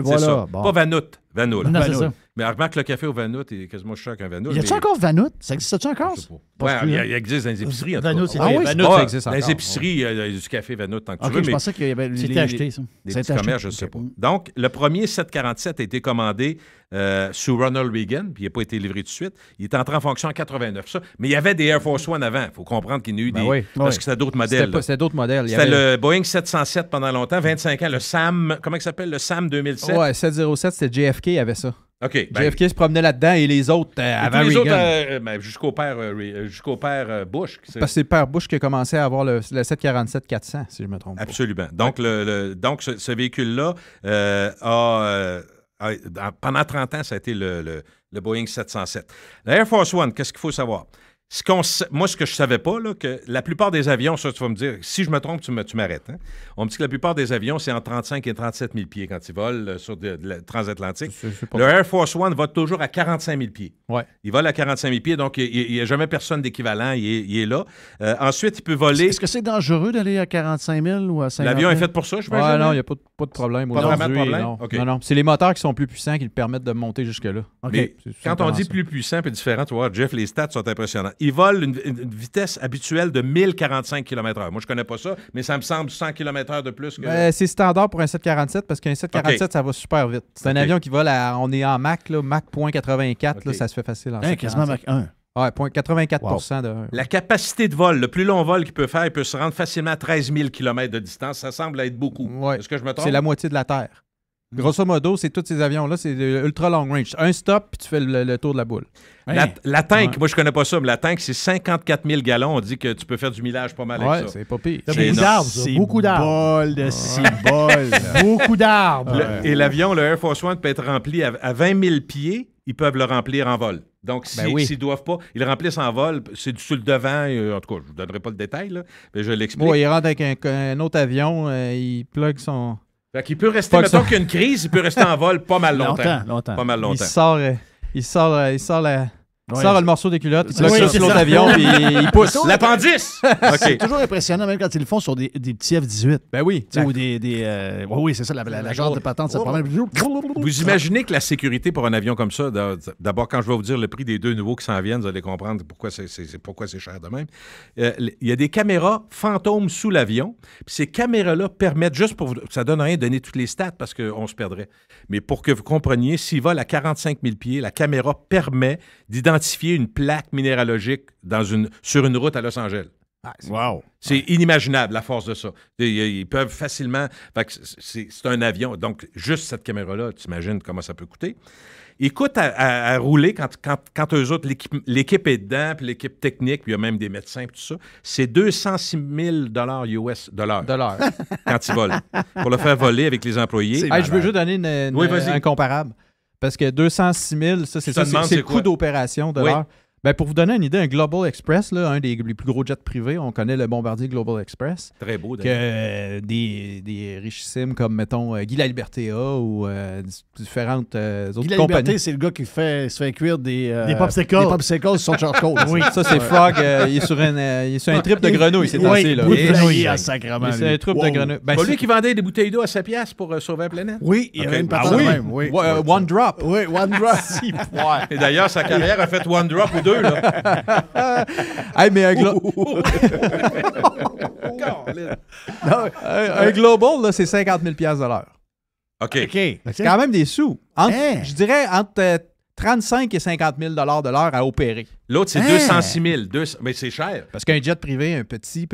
C'est ça. Bon. Pas Vanout. Vanoul. Non, c'est ça. Mais remarque, le café au Vanout est quasiment cher qu'un Vanout. Y a-tu encore Vanout? Ça existe-tu encore? Oui, il existe dans les épiceries. Vanout, c'est Vanout, ça existe encore. Dans les épiceries, il y a du café Vanout tant que tu veux. Je pensais qu'il y avait... C'était acheté, ça. Des petits commerces, je ne sais pas. Donc, le premier 747 a été commandé sous Ronald Reagan, puis il n'a pas été livré tout de suite. Il est entré en fonction en 89. Ça. Mais il y avait des Air Force One avant. Il faut comprendre qu'il y en a eu des... Parce que c'était d'autres modèles. C'était d'autres modèles. C'était le Boeing 707 pendant longtemps, 25 ans. Le SAM, comment il s'appelle? Le SAM 2007? Ouais, 707, c'était JFK, il avait ça. OK. JFK se promenait là-dedans et les autres avant les Reagan. Autres, jusqu'au père Bush. Parce que c'est le père Bush qui a commencé à avoir le 747-400, si je ne me trompe pas. Absolument. Donc, ce véhicule-là pendant 30 ans, ça a été le Boeing 707. L'Air Force One, qu'est-ce qu'il faut savoir? Moi, ce que je ne savais pas, là, que la plupart des avions, ça, tu vas me dire, si je me trompe, tu m'arrêtes. Hein? On me dit que la plupart des avions, c'est entre 35 et 37 000 pieds quand ils volent sur de la transatlantique. Le Air Force One va toujours à 45 000 pieds. Ouais. Il vole à 45 000 pieds, donc il n'y a jamais personne d'équivalent. Il est là. Ensuite, il peut voler... Est-ce que c'est dangereux d'aller à 45 000 ou à 50 000? L'avion est fait pour ça, je pense. Non, il n'y a pas de problème. Pas vraiment de problème? Non. Okay. Non. C'est les moteurs qui sont plus puissants qui le permettent de monter jusque-là. Okay. Mais quand on dit plus puissant et différent, tu vois, Jeff, les stats sont impressionnants. Il vole une vitesse habituelle de 1045 km/h. Moi, je connais pas ça, mais ça me semble 100 km/h de plus que... c'est standard pour un 747 parce qu'un 747, ça va super vite. C'est un avion qui vole on est en Mach, là, Mach 0.84, là, ça se fait facile en 747. Quasiment Mach 1. Ouais, 84% de... La capacité de vol, le plus long vol qu'il peut faire, il peut se rendre facilement à 13 000 km de distance. Ça semble être beaucoup. Ouais. Est-ce que je me trompe? C'est la moitié de la Terre. Grosso modo, c'est tous ces avions-là, c'est ultra long range. Un stop, puis tu fais le tour de la boule. La tank, moi je connais pas ça, mais la tank, c'est 54 000 gallons. On dit que tu peux faire du millage pas mal avec ça. C'est pas pire. C'est beaucoup d'arbres. Beaucoup d'arbres. Et l'avion, le Air Force One, peut être rempli à 20 000 pieds. Ils peuvent le remplir en vol. Donc, s'ils ne doivent pas, ils le remplissent en vol. C'est sur le devant. En tout cas, je ne vous donnerai pas le détail, là, mais je l'explique. Il rentre avec un autre avion, il plug son... Fait qu'il peut rester, mettons qu'il y a une crise, il peut rester en vol pas mal longtemps. Pas mal longtemps. Il sort le morceau des culottes, il plug sur l'autre avion, puis il pousse. L'appendice! C'est toujours impressionnant, même quand ils le font sur des petits F-18. Ben oui. Ou oui, c'est ça, la genre de patente, ça permet... Vous imaginez que la sécurité pour un avion comme ça, d'abord, quand je vais vous dire le prix des 2 nouveaux qui s'en viennent, vous allez comprendre pourquoi c'est cher de même. Il y a des caméras fantômes sous l'avion, puis ces caméras-là permettent, juste pour vous... Ça donne rien de donner toutes les stats parce qu'on se perdrait. Mais pour que vous compreniez, s'il vole à 45 000 pieds, la caméra permet d'identifier une plaque minéralogique sur une route à Los Angeles. Wow. C'est inimaginable, la force de ça. Ils peuvent facilement... C'est un avion. Donc, juste cette caméra-là, tu imagines comment ça peut coûter. Il coûte à rouler quand eux autres, l'équipe est dedans, puis l'équipe technique, puis il y a même des médecins, puis tout ça. C'est 206 000 US de l'heure. Quand ils volent. Pour le faire voler avec les employés. Je veux juste donner un comparable. Parce que 206 000, ça, c'est le coût d'opération de l'heure. Ben, pour vous donner une idée, un Global Express, là, un des plus gros jets privés, on connaît le Bombardier Global Express. Très beau, d'ailleurs. Que des richissimes comme, mettons, Guy Laliberté ou différentes autres compagnies. Guy Laliberté, c'est le gars qui se fait cuire des popsicles. Des popsicles sur son charcoal. Oui, ça, c'est Frog. Il est sur un trip de grenouille, c'est passé. Là. Il est sacrément. C'est un trip de grenouille. Ben, c'est lui qui vendait des bouteilles d'eau à 7$ pour sauver la planète? Oui, il y a une partie même. Oui. One Drop. Oui, One Drop. Et d'ailleurs, sa carrière a fait One Drop ou deux. Là. Mais un Global, là, c'est 50 000 $. OK. C'est quand même des sous. Je dirais entre 35 et 50 000 $ de l'heure à opérer. L'autre, c'est 206 000. Mais c'est cher. Parce qu'un jet privé, un petit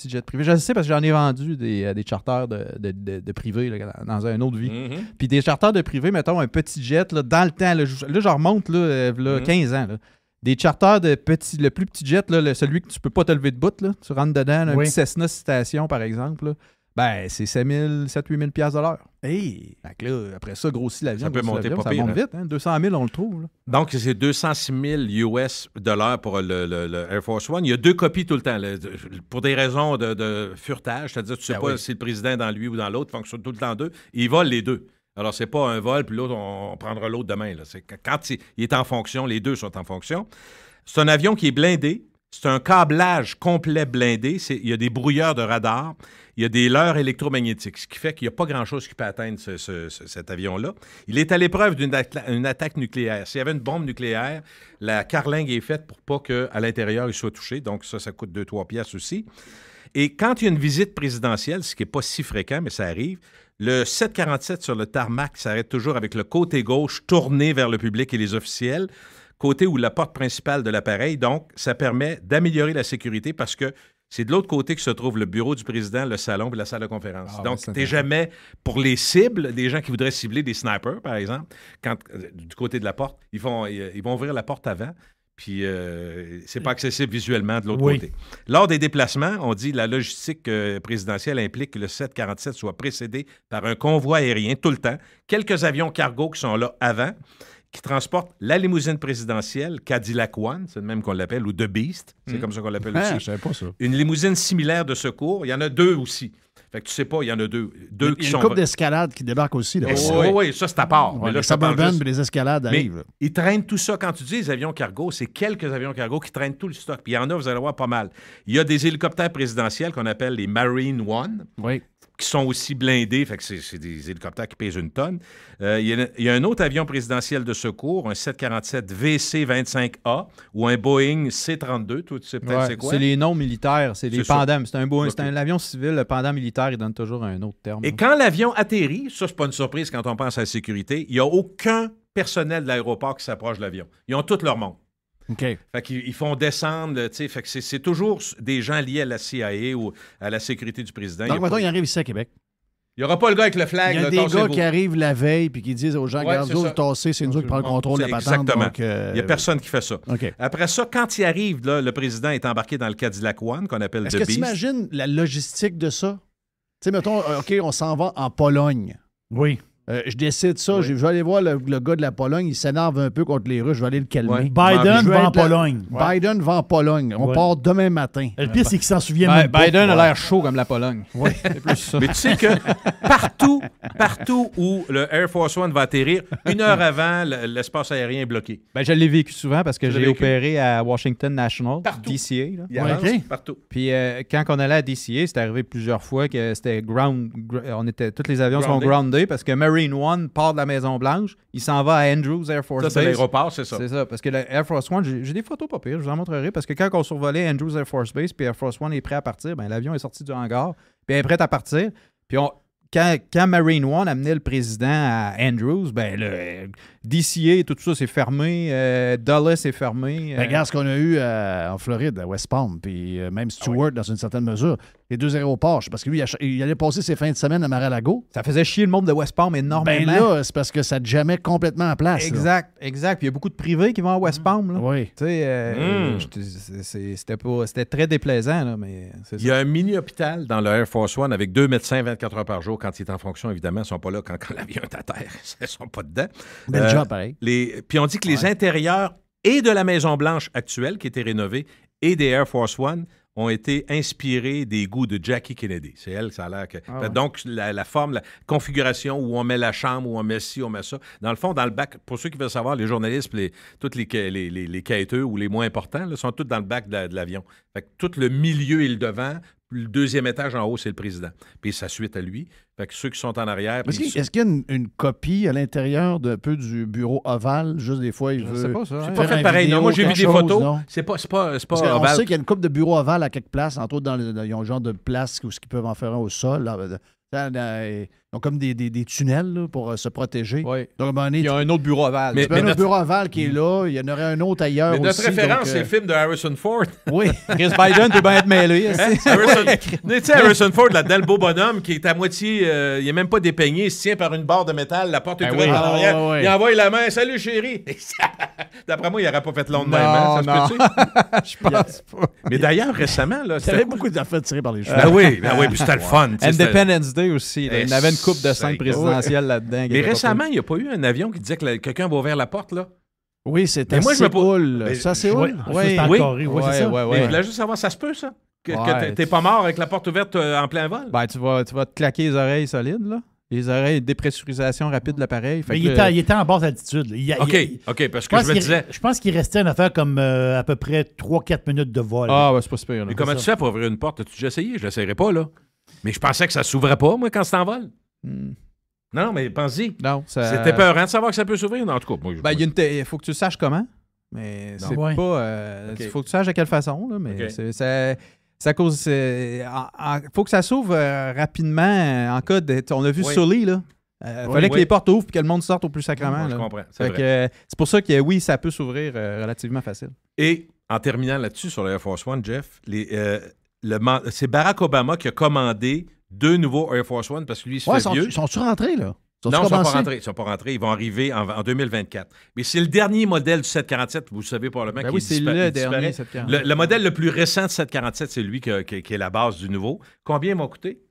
jet privé, je le sais parce que j'en ai vendu des charters de privé là, dans une autre vie. Puis des charters de privé, mettons, un petit jet, là, dans le temps, là, je remonte là, 15 ans. Là. Des charters le plus petit jet, là, celui que tu peux pas te lever de bout, là, tu rentres dedans, un petit Cessna Citation, par exemple, là, ben, c'est 7 000 8 000 $ de l'heure. Hey. Fait que là, après ça, grossit l'avion. Ça peut monter pas ça pire. monte vite, hein? 200 000, on le trouve. Là. Donc, c'est 206 000 US $ pour le Air Force One. Il y a 2 copies tout le temps. Là, pour des raisons de furetage, c'est-à-dire tu sais pas si le président est dans lui ou dans l'autre, il fonctionne tout le temps deux. Ils volent les deux. Alors, c'est pas un vol, puis l'autre, on prendra l'autre demain. Là. C'est quand il est en fonction, les deux sont en fonction. C'est un avion qui est blindé. C'est un câblage complet blindé. Il y a des brouilleurs de radar. Il y a des leurres électromagnétiques, ce qui fait qu'il n'y a pas grand-chose qui peut atteindre cet avion-là. Il est à l'épreuve d'une attaque nucléaire. S'il y avait une bombe nucléaire, la carlingue est faite pour pas qu'à l'intérieur, il soit touché. Donc, ça coûte 2-3 piastres aussi. Et quand il y a une visite présidentielle, ce qui n'est pas si fréquent, mais ça arrive, le 747 sur le tarmac s'arrête toujours avec le côté gauche tourné vers le public et les officiels, côté où la porte principale de l'appareil. Donc, ça permet d'améliorer la sécurité parce que c'est de l'autre côté que se trouve le bureau du président, le salon et la salle de conférence. Donc, tu n'es jamais, pour les cibles, des gens qui voudraient cibler des snipers, par exemple, du côté de la porte, ils vont ouvrir la porte avant. Puis, c'est pas accessible visuellement de l'autre côté. Lors des déplacements, on dit que la logistique présidentielle implique que le 747 soit précédé par un convoi aérien tout le temps. Quelques avions cargo qui sont là avant, qui transportent la limousine présidentielle, Cadillac One, c'est le même qu'on l'appelle, ou The Beast, c'est comme ça qu'on l'appelle aussi. Je savais pas ça. Une limousine similaire de secours. Il y en a 2 aussi. Fait que tu sais pas, il y en a 2. Il y a une couple d'escalades qui débarquent aussi. Oui, ça, c'est à part. Ouais, mais là, les Suburban et les escalades arrivent. Mais ils traînent tout ça. Quand tu dis les avions cargo, c'est quelques avions cargo qui traînent tout le stock. Puis il y en a, vous allez voir, pas mal. Il y a des hélicoptères présidentiels qu'on appelle les Marine One. Oui. Qui sont aussi blindés, fait que c'est des hélicoptères qui pèsent une tonne. Il y a un autre avion présidentiel de secours, un 747 VC-25A ou un Boeing C-32. Toi, tu sais peut-être c'est quoi? C'est les noms militaires, c'est les pendants. C'est un avion civil, le pendant militaire, il donne toujours un autre terme. Et quand l'avion atterrit, ça, c'est pas une surprise quand on pense à la sécurité, il n'y a aucun personnel de l'aéroport qui s'approche de l'avion. Ils ont tout leur monde. OK. Fait qu'ils font descendre, tu sais, fait que c'est toujours des gens liés à la CIA ou à la sécurité du président. Donc, maintenant, il arrive ici à Québec. Il n'y aura pas le gars avec le flag. Il y a des gars qui arrivent la veille puis qui disent aux gens, regardez, vous tassez, c'est nous qui prenons le contrôle de la patente. Exactement. Donc, il n'y a personne qui fait ça. Okay. Après ça, quand il arrive, là, le président est embarqué dans le Cadillac One, qu'on appelle The Beast. Est-ce que tu imagines la logistique de ça? Tu sais, mettons, OK, on s'en va en Pologne. Oui. Je décide ça. Je vais aller voir le gars de la Pologne. Il s'énerve un peu contre les Russes. Je vais aller le calmer. Ouais. Biden va en Pologne. Biden va en Pologne. On part demain matin. Le pire, c'est qu'il s'en souvient même pas. Biden a l'air chaud comme la Pologne. Oui. C'est plus ça. Mais tu sais que partout où le Air Force One va atterrir, 1 heure avant, l'espace aérien est bloqué. Ben, je l'ai vécu souvent parce que j'ai opéré à Washington National, DCA. Là. Il avance partout. Puis quand on allait à DCA, c'est arrivé plusieurs fois que c'était tous les avions sont groundés parce que Marine One part de la Maison-Blanche, il s'en va à Andrews Air Force Base. Ça, c'est l'aéroport, c'est ça. C'est ça, parce que le Air Force One, j'ai des photos pas pires, je vous en montrerai, parce que quand on survolait Andrews Air Force Base, puis Air Force One est prêt à partir, ben l'avion est sorti du hangar, puis elle est prête à partir, puis quand Marine One amenait le président à Andrews, ben le DCA, tout ça, c'est fermé. Dulles est fermé. Regarde ce qu'on a eu en Floride, à West Palm, puis même Stewart, dans une certaine mesure. Les 2 aéroports, parce que lui, il allait passer ses fins de semaine à Mar-a-Lago. Ça faisait chier le monde de West Palm énormément. Ben là, c'est parce que ça te jamais complètement en place. Exact. Puis il y a beaucoup de privés qui vont à West Palm. Là. Oui. Tu sais, c'était très déplaisant, là, mais c'est ça. Il y a un mini-hôpital dans le Air Force One avec 2 médecins 24 heures par jour quand il est en fonction, évidemment. Ils ne sont pas là quand l'avion est à terre. Ils ne sont pas dedans. Bel job, pareil. Puis on dit que les intérieurs et de la Maison-Blanche actuelle, qui était rénovée, et des Air Force One, ont été inspirés des goûts de Jackie Kennedy. C'est elle, ça a l'air que... Donc, la forme, la configuration où on met la chambre, où on met ci, on met ça. Dans le fond, dans le bac, pour ceux qui veulent savoir, les journalistes, tous les quêteux ou les moins importants, là, sont tous dans le bac de l'avion. Fait que tout le milieu et le devant, le 2e étage en haut, c'est le président. Puis sa suite à lui. Fait que ceux qui sont en arrière... Est-ce qu'il y a une copie à l'intérieur d'un peu du bureau ovale? Juste des fois, il veut... C'est pas ça. C'est pas fait pareil. Non, moi, j'ai vu des photos. C'est pas on sait qu'il y a une coupe de bureaux ovales à quelques places. Entre autres, ils ont un genre de place où ils peuvent en faire un au sol. Ils ont comme des tunnels là, pour se protéger. Oui. Donc, à un moment donné, il y a un autre bureau ovale. Mais un autre bureau ovale qui est là. Il y en aurait un autre ailleurs mais aussi. Notre référence, c'est le film de Harrison Ford. Oui. Chris Biden peut bien être mêlé. Tu sais, Harrison Ford, là-dedans, le beau bonhomme qui est à moitié... il n'est même pas dépeigné. Il se tient par une barre de métal. La porte est ouverte en arrière. Il envoie la main. « Salut, chérie! » D'après moi, il n'aurait pas fait long de même. Hein? Ça se peut-tu? Je pense pas. Mais d'ailleurs, récemment... Il y avait beaucoup d'affaires tirées par les cheveux. Ben oui, puis c'était le fun. Independence Day aussi. Il y avait une coupe de scènes présidentielles là-dedans. Mais récemment, il n'y a pas eu un avion qui disait que quelqu'un va ouvrir la porte, là? Oui, c'était Séoul. Ça, c'est Séoul? Oui, c'est ça. Mais je voulais juste savoir, ça se peut, ça? Que t'es pas mort avec la porte ouverte en plein vol? Ben, tu vas te claquer les oreilles solides, là. Les oreilles, dépressurisation rapide de l'appareil. Mais il était en basse altitude. OK, parce que je me disais... Je pense qu'il restait une affaire comme à peu près 3-4 minutes de vol. Ah, ouais, c'est pas super. Mais comment tu fais pour ouvrir une porte? As-tu déjà essayé? Je l'essayerai pas, là. Mais je pensais que ça s'ouvrait pas, moi, quand c'était en vol. Non, mais pense-y. Non, c'était peurant de savoir que ça peut s'ouvrir. En tout cas, moi, il faut que tu saches comment. Mais c'est pas... Il faut que tu saches de quelle façon, là, mais ça cause... faut que ça s'ouvre rapidement en cas de... On a vu Sully, là. Fallait que les portes ouvrent et que le monde sorte au plus sacrement. Je comprends. C'est pour ça que oui, ça peut s'ouvrir relativement facile. Et en terminant là-dessus sur le Air Force One, Jeff, c'est Barack Obama qui a commandé 2 nouveaux Air Force One parce que lui, il se fait vieux. Sont-ils rentrés, là? Non, ils ne sont pas rentrés. Ils vont arriver en 2024. Mais c'est le dernier modèle du 747, vous savez probablement, qui c'est le dernier 747. Le modèle le plus récent de 747, c'est lui qui est la base du nouveau. Combien ils vont coûter?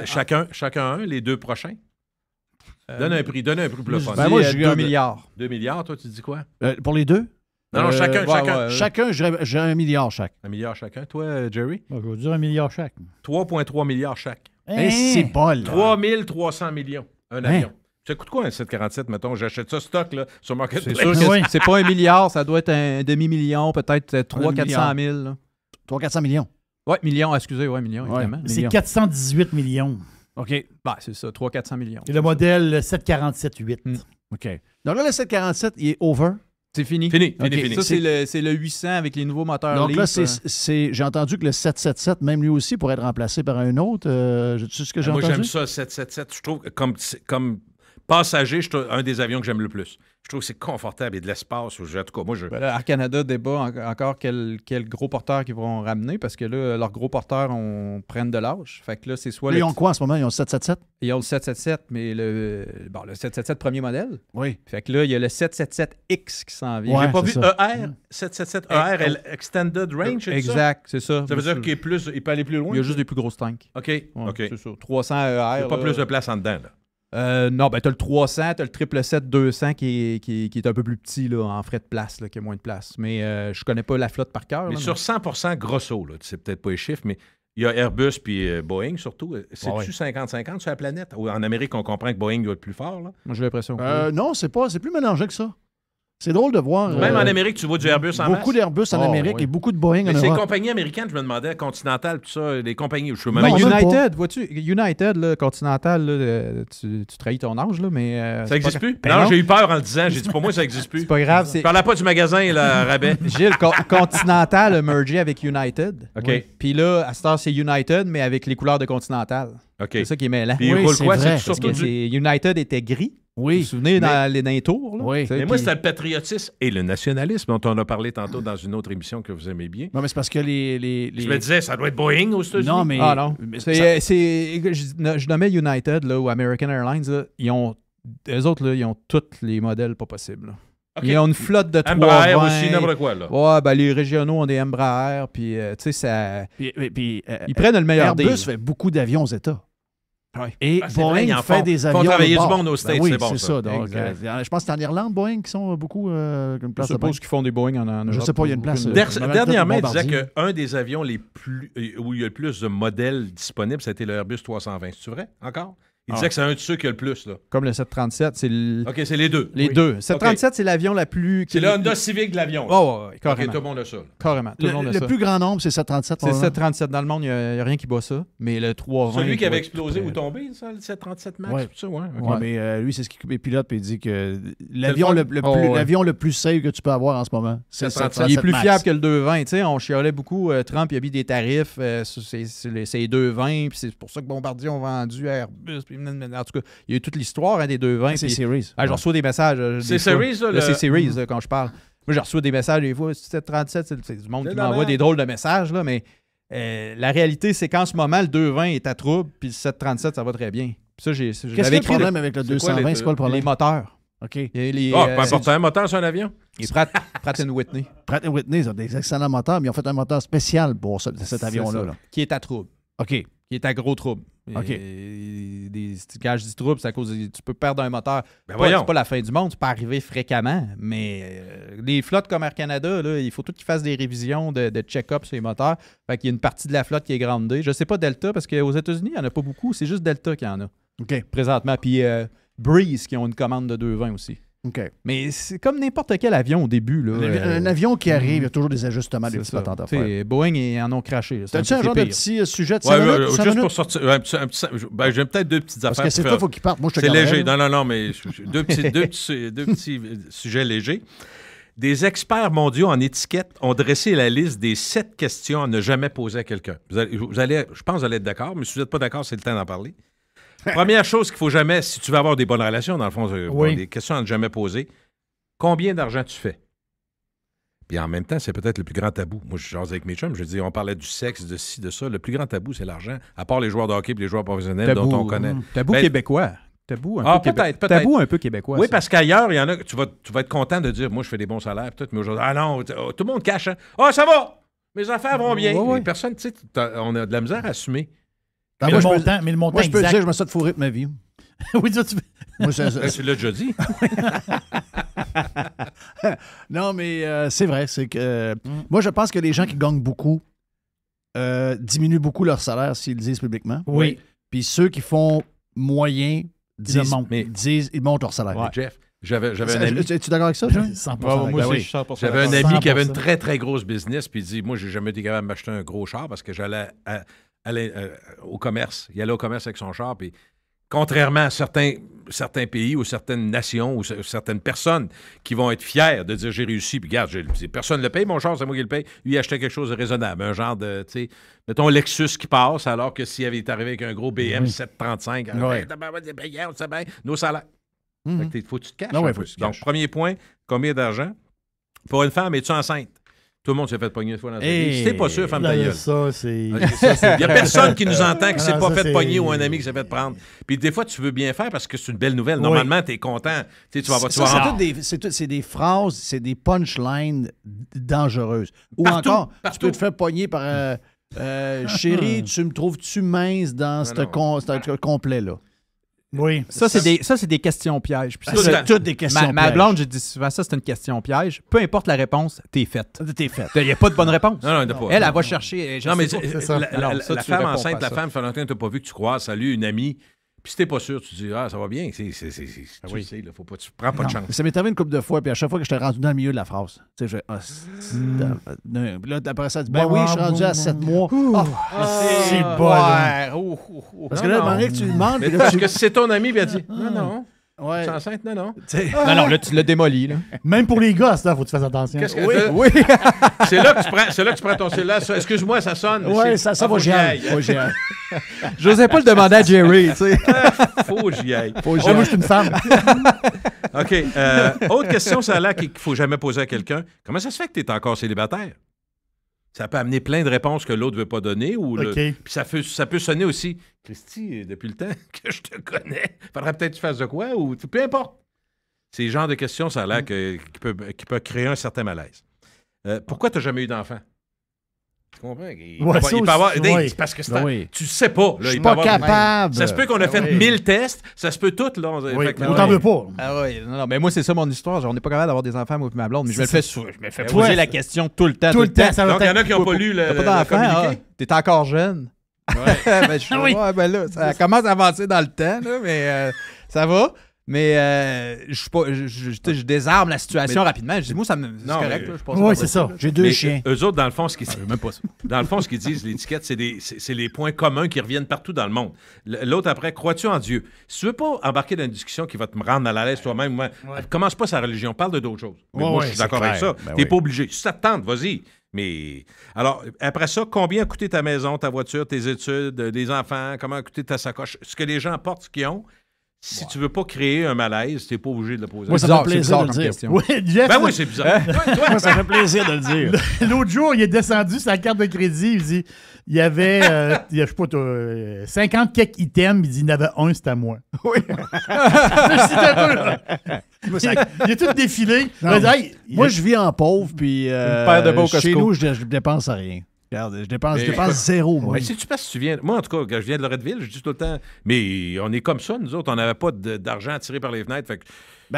Chacun un, les 2 prochains? Donne un prix pour le fun. Moi, j'ai 2 milliards. 2 milliards, toi, tu dis quoi? Pour les 2? Non, chacun. Chacun, j'ai 1 milliard chaque. 1 milliard chacun. Toi, Jerry? Je vais dire 1 milliard chaque. 3,3 milliards chaque. C'est pas là. 3300 millions, un avion. Ça coûte quoi un 747, mettons? J'achète ça stock là, sur Marketplace. C'est sûr que c'est pas 1 milliard, ça doit être un demi-million, peut-être 300-400 000. 300-400 millions. Oui, millions, excusez, millions, évidemment. C'est 418 millions. OK. Ben, c'est ça, 300-400 millions. Et le modèle 747-8. OK. Donc là, le 747, il est over. C'est fini. Fini. Ça, c'est le 800 avec les nouveaux moteurs. Donc là, j'ai entendu que le 777, même lui aussi, pourrait être remplacé par un autre. Tu sais ce que j'ai entendu? Moi, j'aime ça, 777. Je trouve que comme passager, c'est un des avions que j'aime le plus. Je trouve que c'est confortable et de l'espace. En tout cas, moi, Air Canada débat encore quel gros porteur qu'ils vont ramener parce que là, leurs gros porteurs prennent de l'âge. Fait que là, c'est soit ils ont quoi en ce moment? Ils ont le 777? Ils ont le 777, mais le 777 premier modèle. Oui. Fait que là, il y a le 777X qui s'en vient. J'ai pas vu ER. 777 ER, Extended Range, c'est exact, c'est ça. Ça veut dire qu'il peut aller plus loin? Il y a juste des plus grosses tanks. OK. C'est ça. 300 ER. Il n'y a pas plus de place en dedans, là. Non, ben t'as le 300, t'as le 777-200 qui est un peu plus petit là, en frais de place, là, qui a moins de place. Mais je connais pas la flotte par cœur. Mais là, sur 100% grosso, là, tu sais peut-être pas les chiffres, mais il y a Airbus puis Boeing surtout. C'est-tu 50-50 sur la planète? En Amérique, on comprend que Boeing doit être plus fort. Là. Moi, j'ai l'impression que non, c'est plus mélangé que ça. C'est drôle de voir. Même en Amérique, tu vois du Airbus en masse. Beaucoup d'Airbus en Amérique et beaucoup de Boeing en Europe. Mais ces compagnies américaines, je me demandais, Continental, tout ça, les compagnies... Je même United, vois-tu, United, là, Continental, là, tu trahis ton âge, là, mais... ça n'existe plus? Ben non, j'ai eu peur en le disant. J'ai dit, pour moi, ça n'existe plus. C'est pas grave. Je parlais pas du magasin, là, rabais. Gilles, Continental a mergé avec United. OK. Puis là, à cette heure, c'est United, mais avec les couleurs de Continental. OK. C'est ça qui est mêlant. Puis il roule quoi? C'est surtout United était gris. Oui. Vous vous souvenez dans les tours? Là? Oui. Mais moi, c'était le patriotisme et le nationalisme dont on a parlé tantôt dans une autre émission que vous aimez bien. Non, mais c'est parce que les... Je me disais, ça doit être Boeing aux États-Unis. Non, mais... Ah non. Je nommais United là, ou American Airlines. Là, eux autres, là, ils ont tous les modèles pas possibles. Là. Okay. Ils ont une flotte de 320. Embraer aussi, n'importe quoi. Là. Ouais, ben les régionaux ont des Embraer. Puis, tu sais, ça... ils prennent le meilleur des. Airbus fait beaucoup d'avions aux États. Ouais. Et Boeing fait des avions. Ils font travailler du monde aux States, oui, c'est bon. C'est ça. Donc, je pense que c'est en Irlande, Boeing, qui sont beaucoup une place je suppose qu'ils font des Boeing en Europe. Je sais pas, il y a une place. Dernièrement, il disait qu'un des avions les plus où il y a le plus de modèles disponibles, c'était le Airbus 320. C'est vrai, encore? Il disait que c'est un de ceux qui a le plus. Là. Comme le 737, c'est le... OK, c'est les deux. Les deux. 737, c'est l'avion la plus... C'est le Honda Civic de l'avion. Oh, ouais, carrément. Okay, tout le monde a ça. Là. Carrément, tout le monde a ça. Le plus grand nombre, c'est 737. C'est 737 dans le monde, il n'y a rien qui bat ça. Mais le 320... Celui qui avait explosé ou tombé, ça, le 737 MAX, ouais. tout ça, ouais. Okay. Ouais, mais lui, c'est ce qu'il pilote, puis il dit que l'avion le plus safe que tu peux avoir en ce moment, c'est le 737 Il est plus Max. fiable que le 220. Tu sais, on chialait beaucoup. Trump, il a mis des tarifs sur ces 220, puis c'est pour ça que Bombardier ont vendu à Airbus. Puis, en tout cas, il y a eu toute l'histoire des 220. C'est Series. Je reçois des messages. C'est Series, là? C'est Series, quand je parle. Moi, je reçois des messages des fois. 737, c'est du monde qui m'envoie des drôles de messages, là, mais la réalité, c'est qu'en ce moment, le 220 est à trouble, puis le 737, ça va très bien. Puis ça, qu'est-ce qu'il y a le problème avec le 220? C'est quoi le problème? Les moteurs. OK. Pas important, un moteur sur un avion? Pratt & Whitney. Pratt & Whitney, ils ont des excellents moteurs, mais ils ont fait un moteur spécial pour cet avion-là. Qui est à trouble. OK. Qui est à gros trouble. OK. Quand je dis trouble, c'est à cause tu peux perdre un moteur. Ben c'est pas la fin du monde, ça peut arriver fréquemment, mais les flottes comme Air Canada, là, il faut tout qu'ils fassent des révisions de check-up sur les moteurs. Fait qu'il y a une partie de la flotte qui est grandée. Je sais pas Delta, parce qu'aux États-Unis, il n'y en a pas beaucoup. C'est juste Delta qui en a. OK. Présentement. Puis Breeze qui ont une commande de 220 aussi. OK. Mais c'est comme n'importe quel avion au début. Là, un avion qui arrive, il y a toujours des ajustements, des petites patentes à faire. Boeing, ils en ont craché. T'as-tu un genre de petit sujet de 5 minutes? Juste pour sortir. j'ai peut-être deux petites affaires. Parce que c'est toi, il faut qu'il parte. Moi, je te C'est léger. Non, mais deux petits sujets légers. Des experts mondiaux en étiquette ont dressé la liste des 7 questions à ne jamais poser à quelqu'un. Vous allez, je pense que vous allez être d'accord, mais si vous n'êtes pas d'accord, c'est le temps d'en parler. Première chose qu'il ne faut jamais, si tu veux avoir des bonnes relations, dans le fond, des questions à ne jamais poser, combien d'argent tu fais? Puis en même temps, c'est peut-être le plus grand tabou. Moi, je jase avec mes chums, je dis, on parlait du sexe, de ci, de ça. Le plus grand tabou, c'est l'argent, à part les joueurs de hockey et les joueurs professionnels dont on connaît. Tabou québécois. Tabou un peu peut-être. Tabou un peu québécois. Oui, ça. Parce qu'ailleurs, il y en a tu vas être content de dire, moi, je fais des bons salaires, tout, mais aujourd'hui, non, tout le monde cache. Ça va! Mes affaires vont bien. Les personnes, tu sais, on a de la misère à assumer. Mais le montant moi, je peux exact. dire, je me suis de fourrer de ma vie. Oui, ça, tu tu l'as déjà dit. Non, mais c'est vrai. C'est que moi, je pense que les gens qui gagnent beaucoup diminuent beaucoup leur salaire s'ils le disent publiquement. Oui. Puis ceux qui font moyen ils montent leur salaire. Ouais. Jeff, j'avais un ami. Es-tu d'accord avec ça, Jean? 100%. Moi aussi, je suis 100%. J'avais un ami qui avait une très, très grosse business, puis il dit, moi, j'ai jamais été capable de m'acheter un gros char parce que j'allais au commerce. Il allait au commerce avec son char, puis contrairement à certains pays ou certaines nations ou certaines personnes qui vont être fiers de dire j'ai réussi, puis regarde, personne ne le paye, mon char, c'est moi qui le paye. Lui, il achetait quelque chose de raisonnable, un genre de, tu sais, mettons Lexus qui passe, alors que s'il avait été arrivé avec un gros BM 735, nos salaires. Fait que faut que tu te caches. Donc, premier point, combien d'argent? Pour une femme, es-tu enceinte? Tout le monde s'est fait pogner une fois dans sa vie. Si t'es pas sûr, femme ta gueule. Il n'y a personne qui nous entend qui s'est pas fait pogner ou un ami qui s'est fait prendre. Puis des fois, tu veux bien faire parce que c'est une belle nouvelle. Normalement, tu es content. C'est des phrases, c'est des punchlines dangereuses. Ou encore, tu peux te faire pogner par chérie, tu me trouves-tu mince dans ce complet-là? Oui. Ça, c'est des questions pièges. C'est toutes des questions pièges. Ma blonde, je dis souvent, ça, c'est une question piège. Peu importe la réponse, t'es faite. Il n'y a pas de bonne réponse. Non, elle va chercher. Non, mais la femme enceinte, la femme, fait longtemps que tu n'as pas vu que tu croises. Salut, une amie. Puis si t'es pas sûr, tu dis, ça va bien. Tu sais, là, tu prends pas de chance. Ça m'est arrivé une couple de fois, puis à chaque fois que j'étais rendu dans le milieu de la phrase, tu sais, là, après ça, tu dis, oui, je suis rendu à 7 mois. C'est bon. Parce que là, à que tu le demandes. Parce que c'est ton ami, puis elle dit, non. Ouais. Tu es enceinte? Non. Non, là, tu l'as démoli. Là. Même pour les gars, il faut que tu fasses attention. Oui. C'est là que tu prends ton cellulaire. Excuse-moi, ça sonne. Oui, ça va, j'y aille. J'osais pas le demander à Jerry, tu sais. Faut que j'y aille. Moi, je suis une femme. OK. Autre question, ça a l'air qu'il ne faut jamais poser à quelqu'un. Comment ça se fait que tu es encore célibataire? Ça peut amener plein de réponses que l'autre ne veut pas donner. Puis ça peut sonner aussi. Christy, depuis le temps que je te connais, faudrait peut-être que tu fasses de quoi ou peu importe. C'est le genre de questions, ça a l'air qui peut créer un certain malaise. Pourquoi tu n'as jamais eu d'enfant? Tu comprends? Il peut avoir. Parce que tu sais pas. Je suis pas capable. Ça se peut qu'on a fait 1000 tests. Ça se peut tout. Là. Mais t'en veux pas. Ah oui, non, mais moi, c'est ça mon histoire. On n'est pas capable d'avoir des enfants, moi et ma blonde. Mais je me fais poser la question tout le temps. Tout le temps. Donc, il y en a qui n'ont pas lu le communiqué. T'es encore jeune. Là, ça commence à avancer dans le temps, là, mais ça va. Mais je désarme la situation rapidement. Je dis, moi, c'est correct. Oui, c'est ça. J'ai 2 chiens. Eux autres, dans le fond, ce qu'ils disent, l'étiquette, c'est les points communs qui reviennent partout dans le monde. L'autre, après, crois-tu en Dieu? Si tu veux pas embarquer dans une discussion qui va te rendre mal à l'aise toi-même, commence pas sa religion, parle de d'autres choses. Mais moi, je suis d'accord avec ça. T'es pas obligé. Si ça te tente, vas-y. Mais alors, après ça, combien a coûté ta maison, ta voiture, tes études, les enfants, comment a coûté ta sacoche? Ce que les gens apportent, ce qu'ils ont. Si tu veux pas créer un malaise, t'es pas obligé de le poser. Moi, ça fait plaisir de le dire. Oui, Jeff, oui, c'est bizarre. Moi, ça fait plaisir de le dire. L'autre jour, il est descendu sa carte de crédit. Il dit, il y avait, je sais pas, 50 quelques items. Il dit, il y en avait un, c'était à moi. Oui. Il est tout défilé. Moi, je vis en pauvre, puis chez nous, je dépense à rien. Regarde, je dépense zéro, moi. Mais si tu passes, tu viens... Moi, en tout cas, quand je viens de Loretteville, je dis tout le temps, mais on est comme ça, nous autres, on n'avait pas d'argent à tirer par les fenêtres. Fait que...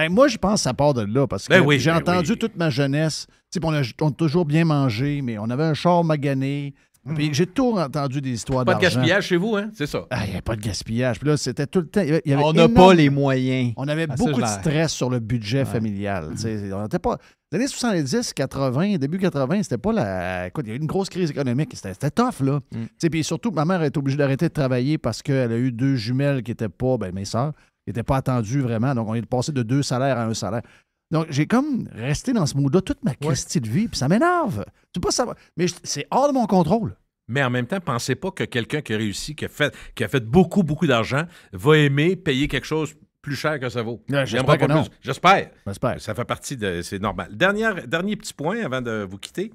moi, je pense que ça part de là, parce que j'ai entendu toute ma jeunesse, on a toujours bien mangé, mais on avait un char magané, puis j'ai toujours entendu des histoires d'argent. Pas de gaspillage chez vous, hein? C'est ça. Il n'y a pas de gaspillage. Puis là, c'était tout le temps... on n'a pas les moyens. On avait beaucoup de stress sur le budget familial. On n'était pas... Les années 70, 80, début 80, c'était pas la... Écoute, il y a eu une grosse crise économique. C'était tough, là. Puis surtout, ma mère était obligée d'arrêter de travailler parce qu'elle a eu 2 jumelles qui n'étaient pas... mes sœurs, qui n'étaient pas attendues vraiment. Donc, on est passé de 2 salaires à 1 salaire. Donc, j'ai comme resté dans ce mood-là toute ma Christie de vie, puis ça m'énerve. Tu peux pas savoir. Mais c'est hors de mon contrôle. Mais en même temps, pensez pas que quelqu'un qui a réussi, qui a fait beaucoup, beaucoup d'argent, va aimer payer quelque chose plus cher que ça vaut. J'espère que non. J'espère. Ça fait partie de... C'est normal. Dernier petit point avant de vous quitter.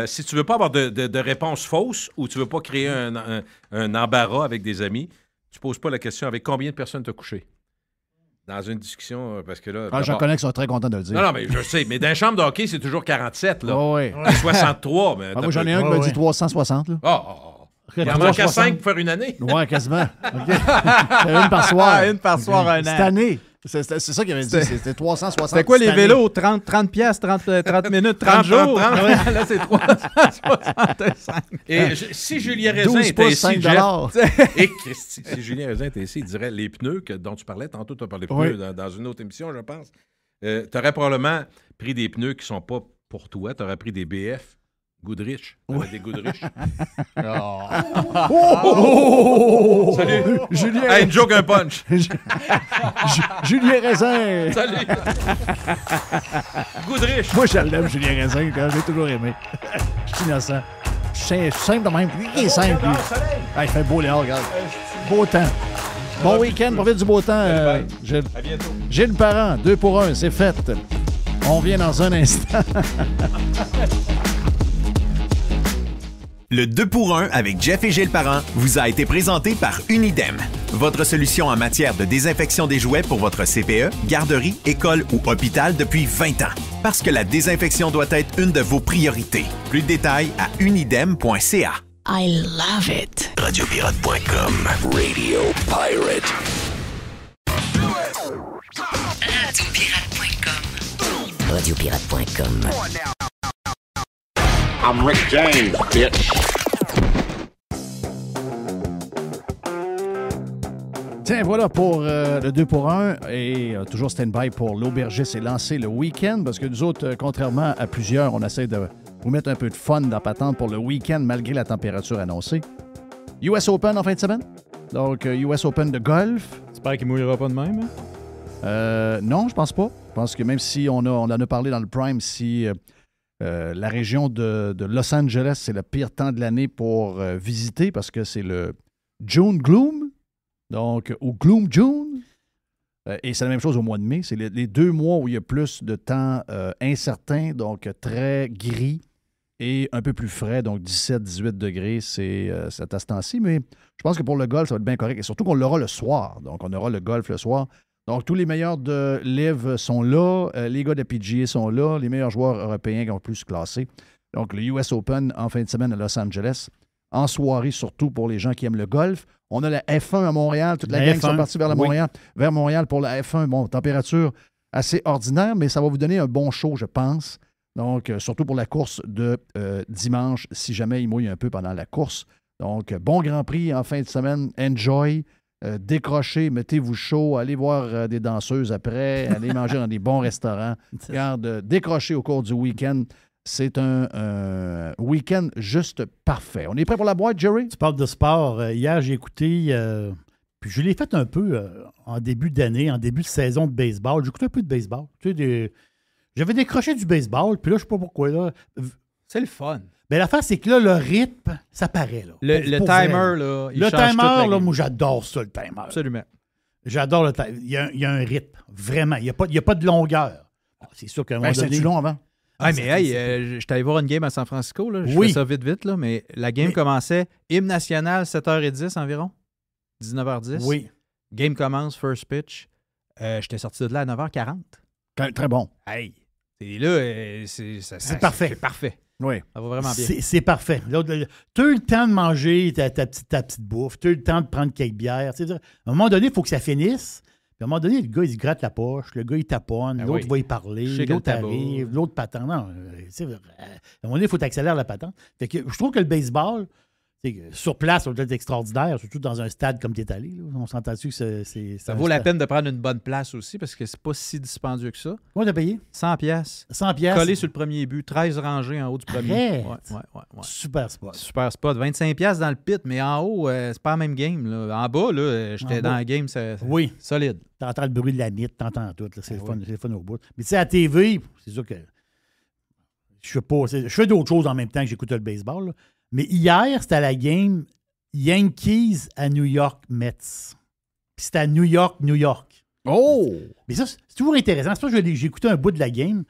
Si tu veux pas avoir de réponse fausse ou tu veux pas créer un embarras avec des amis, tu poses pas la question avec combien de personnes tu as couché. Dans une discussion, parce que là... j'en connais qui sont très contents de le dire. Non, mais je sais. Mais dans une chambre de hockey, c'est toujours 47, là. Oh, oui. 63. Mais moi, j'en ai un qui m'a dit 360, là. Il en manque à 5 pour faire une année. Oui, quasiment. Une par soir. Une par soir, un an. Cette année. C'est ça qu'il avait dit. C'était 360. C'était quoi les vélos? 30 piastres, 30 minutes, 30 jours? Là, c'est 365. Et si Julien Raisin était ici, si Julien Raisin était ici, il dirait les pneus dont tu parlais. Tantôt, tu as parlé de pneus dans une autre émission, je pense. Tu aurais probablement pris des pneus qui ne sont pas pour toi. Tu aurais pris des BF. Goodrich. Des Goodrich. Salut. Julien. Hey, une joke, un punch. Julien Raisin. Salut. Goodrich. Moi, je l'aime, Julien Raisin. J'ai toujours aimé. Je suis innocent. Je suis simple de même. Il est simple. Il fait beau, Léon, regarde. Beau temps. Bon week-end, profite du beau temps. Gilles. À bientôt. Gilles Parent, 2 pour 1, c'est fait. On vient dans un instant. Le 2 pour 1 avec Jeff et Gilles Parent vous a été présenté par Unidem, votre solution en matière de désinfection des jouets pour votre CPE, garderie, école ou hôpital depuis 20 ans. Parce que la désinfection doit être une de vos priorités. Plus de détails à unidem.ca. I love it. Radiopirate.com. Radio Pirate. Radiopirate.com. Radiopirate.com. I'm Rick James, bitch. Tiens, voilà pour le 2 pour 1 et toujours stand-by pour l'aubergiste et lancer le week-end parce que nous autres, contrairement à plusieurs, on essaie de vous mettre un peu de fun dans la patente pour le week-end malgré la température annoncée. US Open en fin de semaine. Donc, US Open de golf. J'espère qu'il ne mouillera pas de même. Hein? Non, je pense pas. Je pense que même si on en a parlé dans le Prime, si la région de Los Angeles, c'est le pire temps de l'année pour visiter parce que c'est le June Gloom. Donc, au Gloom June, et c'est la même chose au mois de mai, c'est les 2 mois où il y a plus de temps incertain, donc très gris et un peu plus frais, donc 17-18 degrés, c'est à ce temps-ci. Mais je pense que pour le golf, ça va être bien correct, et surtout qu'on l'aura le soir. Donc, on aura le golf le soir. Donc, tous les meilleurs de LIV sont là, les gars de PGA sont là, les meilleurs joueurs européens qui ont plus classé. Donc, le US Open en fin de semaine à Los Angeles. En soirée, surtout pour les gens qui aiment le golf. On a la F1 à Montréal. Toute la gang sont partis vers Montréal pour la F1. Bon, température assez ordinaire, mais ça va vous donner un bon show, je pense. Donc, surtout pour la course de dimanche, si jamais il mouille un peu pendant la course. Donc, bon Grand Prix en fin de semaine. Enjoy. Décrochez, mettez-vous chaud. Allez voir des danseuses après. Allez manger dans des bons restaurants. Regarde, décrochez au cours du week-end. C'est un week-end juste parfait. On est prêt pour la boîte, Jerry? Tu parles de sport. Hier, j'ai écouté, puis je l'ai fait un peu en début d'année, en début de saison de baseball. J'ai écouté un peu de baseball. Tu sais, j'avais décroché du baseball, puis là, je ne sais pas pourquoi. Là. C'est le fun. Mais l'affaire, c'est que là, le rythme, ça paraît. Là. Le timer, là, il change toute la timer, là, game. moi, j'adore ça, le timer. Absolument. J'adore le timer. Il y a un rythme, vraiment. Il n'y a pas de longueur. C'est sûr qu'à un moment donné... C'est-tu long avant? Ah, mais hey, j'étais allé voir une game à San Francisco. Là. Je fais ça vite, là, mais la game commençait, hymne national, 7h10 environ, 19h10. Oui. Game commence, first pitch. J'étais sorti de là à 9h40. Très bon. Hey, et là, c'est parfait. C'est parfait. Oui. Ça va vraiment bien. C'est parfait. Tu as eu le temps de manger ta petite bouffe. Tu as eu le temps de prendre quelques bières. À un moment donné, il faut que ça finisse. Puis à un moment donné, le gars, il se gratte la poche. Le gars, il taponne. L'autre va y parler. L'autre arrive. L'autre patente. Non, à un moment donné, il faut t'accélérer la patente. Fait que je trouve que le baseball, sur place, ça va être extraordinaire, surtout dans un stade comme tu es allé. Là. On s'entend-tu que ça vaut la peine de prendre une bonne place aussi parce que c'est pas si dispendieux que ça. Combien t'as payé? 100$. 100$. Collé sur le premier but, 13 rangées en haut du premier. Ouais. Super spot. Super spot. 25$ dans le pit, mais en haut, c'est pas la même game. Là. En bas, là, j'étais dans la game, c'est solide. T'entends le bruit de la mythe, t'entends tout. Là. C'est le fun au bout. Mais tu sais, à la TV, c'est sûr que je fais d'autres choses en même temps que j'écoute le baseball. Là. Mais hier, c'était à la game Yankees à New York Mets. Puis c'était à New York. Oh! Mais ça, c'est toujours intéressant. C'est pour ça que j'ai écouté un bout de la game,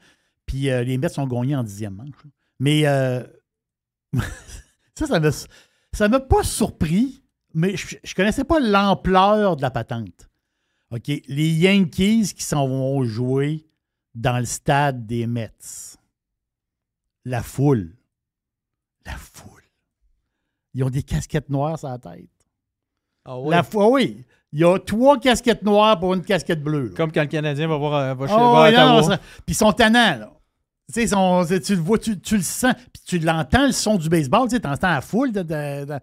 puis les Mets ont gagné en 10e manche. Mais ça m'a pas surpris, mais je connaissais pas l'ampleur de la patente. OK? Les Yankees qui s'en vont jouer dans le stade des Mets. La foule. Ils ont des casquettes noires sur la tête. Ah oui? Oui. Il y a 3 casquettes noires pour une casquette bleue. Là. Comme quand le Canadien va voir Ottawa. Puis ils sont tannants, là. Tu sais, tu le vois, tu le sens, puis tu l'entends, le son du baseball, tu entends la foule. Là,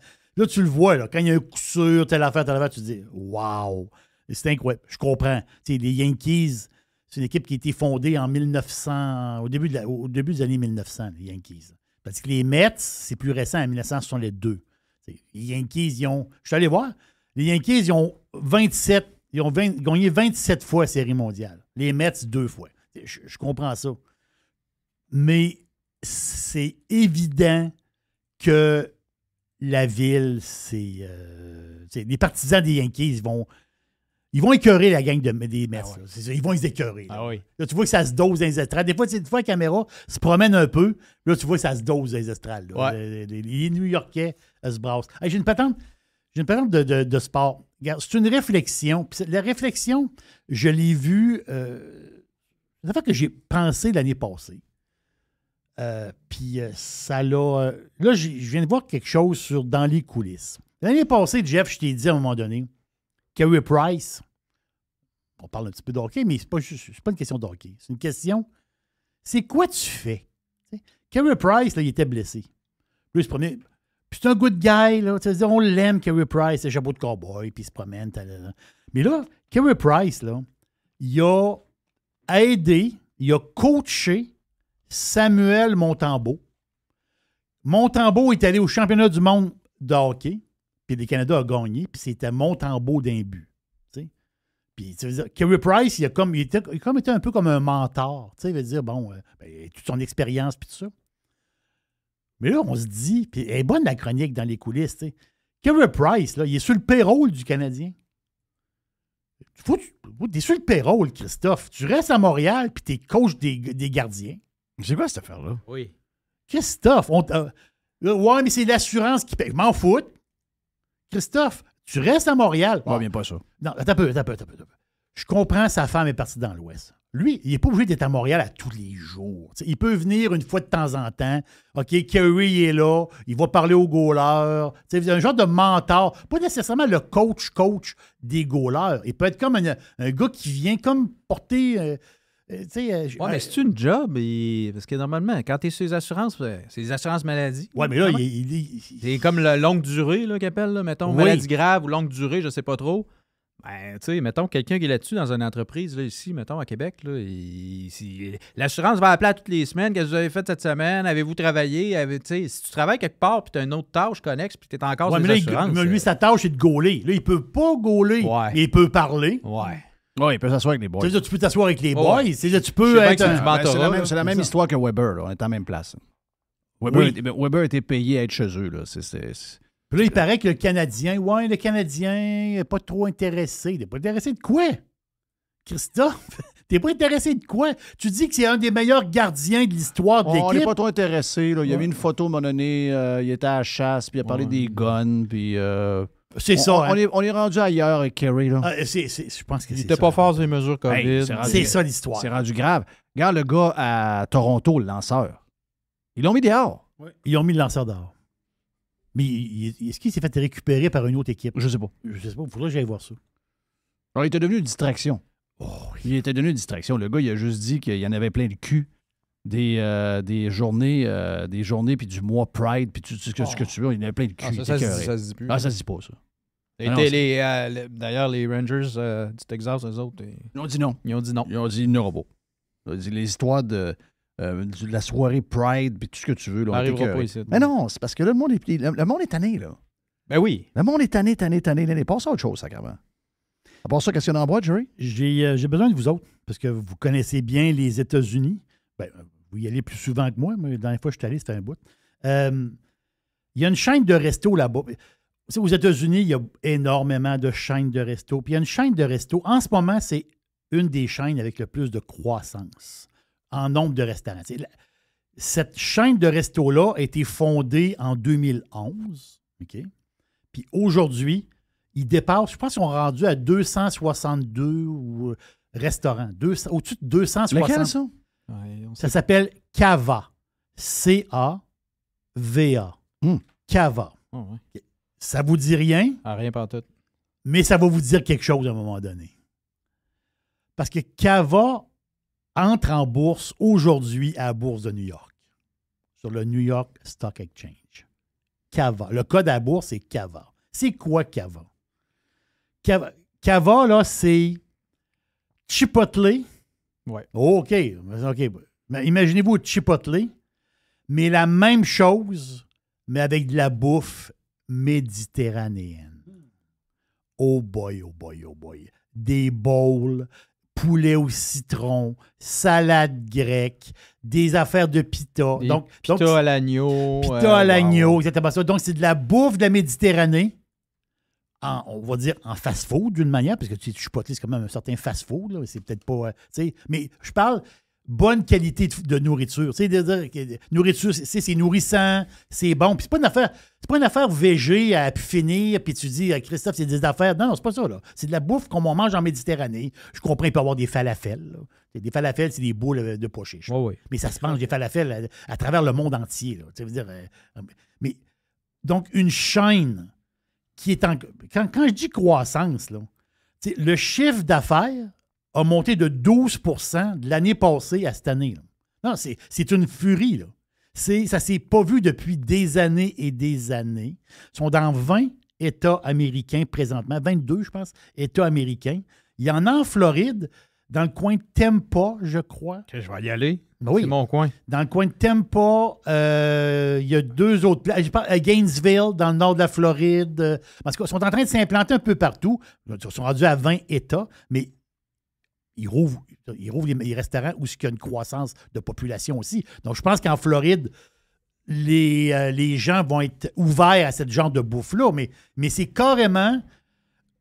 tu le vois, là. Quand il y a un coup sûr, telle affaire, tu te dis « Wow! » C'est incroyable. Je comprends. Tu sais, les Yankees, c'est une équipe qui a été fondée en 1900, au début des années 1900, les Yankees. Parce que les Mets, c'est plus récent, en 1962. Les Yankees, je suis allé voir, les Yankees, ils ont gagné 27 fois la Série mondiale. Les Mets, 2 fois. Je comprends ça. Mais c'est évident que la ville, les partisans des Yankees, ils vont écœurer la gang des Mets. Ah ouais. Ils vont les écœurer. Là. Ah oui. Là, tu vois que ça se dose dans les estrades. Des fois, la caméra se promène un peu. Là, tu vois que ça se dose dans les estrades. Ouais. Les New-Yorkais se brassent. Hey, j'ai une patente de sport. Regarde, c'est une réflexion. Puis la réflexion, je l'ai vue. C'est une fois que j'ai pensé l'année passée. Puis ça l'a... là, je viens de voir quelque chose dans les coulisses. L'année passée, Jeff, je t'ai dit à un moment donné, Carey Price, on parle un petit peu de hockey, mais c'est pas une question de hockey. C'est une question, c'est quoi tu fais? Carey Price, là, il était blessé. Lui, il se promenait. Puis c'est un good guy, là. On l'aime, Carey Price, c'est chapeau de cowboy, puis il se promène. Mais là, Carey Price, là, il a aidé, il a coaché Samuel Montembeault. Montembeault est allé au championnat du monde de hockey, puis le Canada a gagné, puis c'était Montembeault d'un but. Puis, tu veux dire, Carey Price, il a comme été un peu comme un mentor. Tu sais, il veut dire, bon, toute son expérience, puis tout ça. Mais là, on se dit, puis elle est bonne la chronique dans les coulisses, tu sais. Carey Price, là, il est sur le payroll du Canadien. T'es sur le payroll, Christophe. Tu restes à Montréal, puis t'es coach des gardiens. C'est quoi cette affaire-là? Oui. Christophe, ouais, mais c'est l'assurance qui paye. Je m'en fous. Christophe, tu restes à Montréal. Ouais, bien pas ça. Non, attends un peu. Je comprends, sa femme est partie dans l'Ouest. Lui, il n'est pas obligé d'être à Montréal à tous les jours. T'sais, il peut venir une fois de temps en temps. OK, Carey est là, il va parler aux goalers. C'est un genre de mentor. Pas nécessairement le coach des goalers. Il peut être comme un gars qui vient comme porter... mais c'est une job. Parce que normalement, quand tu es sur les assurances, c'est les assurances maladie. Oui, mais là, c'est comme la longue durée qu'ils appellent, là, mettons, maladie grave ou longue durée, je ne sais pas trop. Ben, tu sais, mettons, quelqu'un qui est là-dessus dans une entreprise, là, ici, mettons, à Québec, là, l'assurance va appeler à toutes les semaines. Qu'est-ce que vous avez fait cette semaine? Avez-vous travaillé? Si tu travailles quelque part puis tu as une autre tâche connexe puis tu es encore sur les assurances... Mais lui, sa tâche, c'est de gauler. Là, il peut pas gauler, mais il peut parler. Ouais. Oui, il peut s'asseoir avec les boys. Tu peux t'asseoir avec les boys. Tu peux être c'est la même histoire que Weber. Là. On est à la même place. Weber était payé à être chez eux. Là. Puis là, il paraît que le Canadien n'est pas trop intéressé. Il n'est pas intéressé de quoi? Christophe, t'es pas intéressé de quoi? Tu dis que c'est un des meilleurs gardiens de l'histoire de l'équipe. On n'est pas trop intéressé. Là. Il y avait une photo à un moment donné, il était à la chasse, puis il a parlé des guns, puis... c'est ça. On est rendu ailleurs avec Carey. Là. Je pense que il n'était pas fort sur les mesures COVID. C'est ça l'histoire. C'est rendu grave. Regarde le gars à Toronto, le lanceur. Ils l'ont mis dehors. Ouais. Ils ont mis le lanceur dehors. Mais est-ce qu'il s'est fait récupérer par une autre équipe? Je sais pas. Il faudrait que j'aille voir ça. Alors, il était devenu une distraction. Il était devenu une distraction. Le gars, il a juste dit qu'il y en avait plein le cul des journées puis du mois Pride, puis tout ce que tu veux. Il y en avait plein le cul. Ça se dit plus. Ah, ça se dit pas, ça. D'ailleurs, les Rangers du Texas, eux autres... Ils ont dit non. Ils ont dit non. Ils ont dit non. Les histoires de la soirée Pride, puis tout ce que tu veux. Là, n'arrivera pas ici. Mais non, c'est parce que là, le monde est tanné, là. Ben oui. Le monde est tanné. Passe à autre chose, sacrément. À part ça, qu'est-ce qu'il y a dans le boîte, Jerry? J'ai besoin de vous autres, parce que vous connaissez bien les États-Unis. Ben, vous y allez plus souvent que moi, mais la dernière fois que je suis allé, c'était un bout. Il y a une chaîne de resto là-bas. Aux États-Unis, il y a énormément de chaînes de resto. Puis il y a une chaîne de resto. En ce moment, c'est une des chaînes avec le plus de croissance en nombre de restaurants. Cette chaîne de resto-là a été fondée en 2011. OK? Puis aujourd'hui, ils dépassent, je pense qu'ils sont rendus à 262 restaurants. Au-dessus de 260. Lequel, ça? Ça s'appelle Cava. C-A-V-A. Cava. Oh, ouais. Ça vous dit rien? Rien par tout. Mais ça va vous dire quelque chose à un moment donné. Parce que Cava entre en bourse aujourd'hui à la bourse de New York, sur le New York Stock Exchange. Cava. Le code à la bourse, c'est Cava. C'est quoi Cava? Cava, là, c'est Chipotle. Ouais. OK. Mais imaginez-vous Chipotle, mais la même chose, mais avec de la bouffe méditerranéenne. Oh boy. Des bowls, poulet au citron, salade grecque, des affaires de pita. Pita à l'agneau. Pita à l'agneau, exactement ça. Donc, c'est de la bouffe de la Méditerranée, on va dire en fast-food d'une manière, parce que tu sais, Chipotle, c'est quand même un certain fast-food. Là, c'est peut-être pas... mais je parle bonne qualité de nourriture. Tu sais, nourriture, c'est nourrissant, c'est bon. Puis c'est pas une affaire végé à finir, puis tu dis, Christophe, c'est des affaires... Non, c'est pas ça, là. C'est de la bouffe comme on mange en Méditerranée. Je comprends, il peut y avoir des falafels, là. Des falafels, c'est des boules de pois chiches. Oui. Mais ça se mange des falafels à travers le monde entier, là. Tu veux dire... mais donc, une chaîne qui est en... Quand je dis croissance, là, le chiffre d'affaires a monté de 12 % de l'année passée à cette année. Là. Non, c'est une furie. Là. Ça ne s'est pas vu depuis des années et des années. Ils sont dans 20 États américains présentement, 22, je pense, États américains. Il y en a en Floride, dans le coin de Tampa, je crois. Je vais y aller. Ben oui. C'est mon coin. Dans le coin de Tampa, il y a 2 autres places. Je parle à Gainesville, dans le nord de la Floride. Parce qu'ils sont en train de s'implanter un peu partout. Ils sont rendus à 20 États, mais ils rouvrent les restaurants où il y a une croissance de population aussi. Donc, je pense qu'en Floride, les gens vont être ouverts à ce genre de bouffe-là, mais c'est carrément...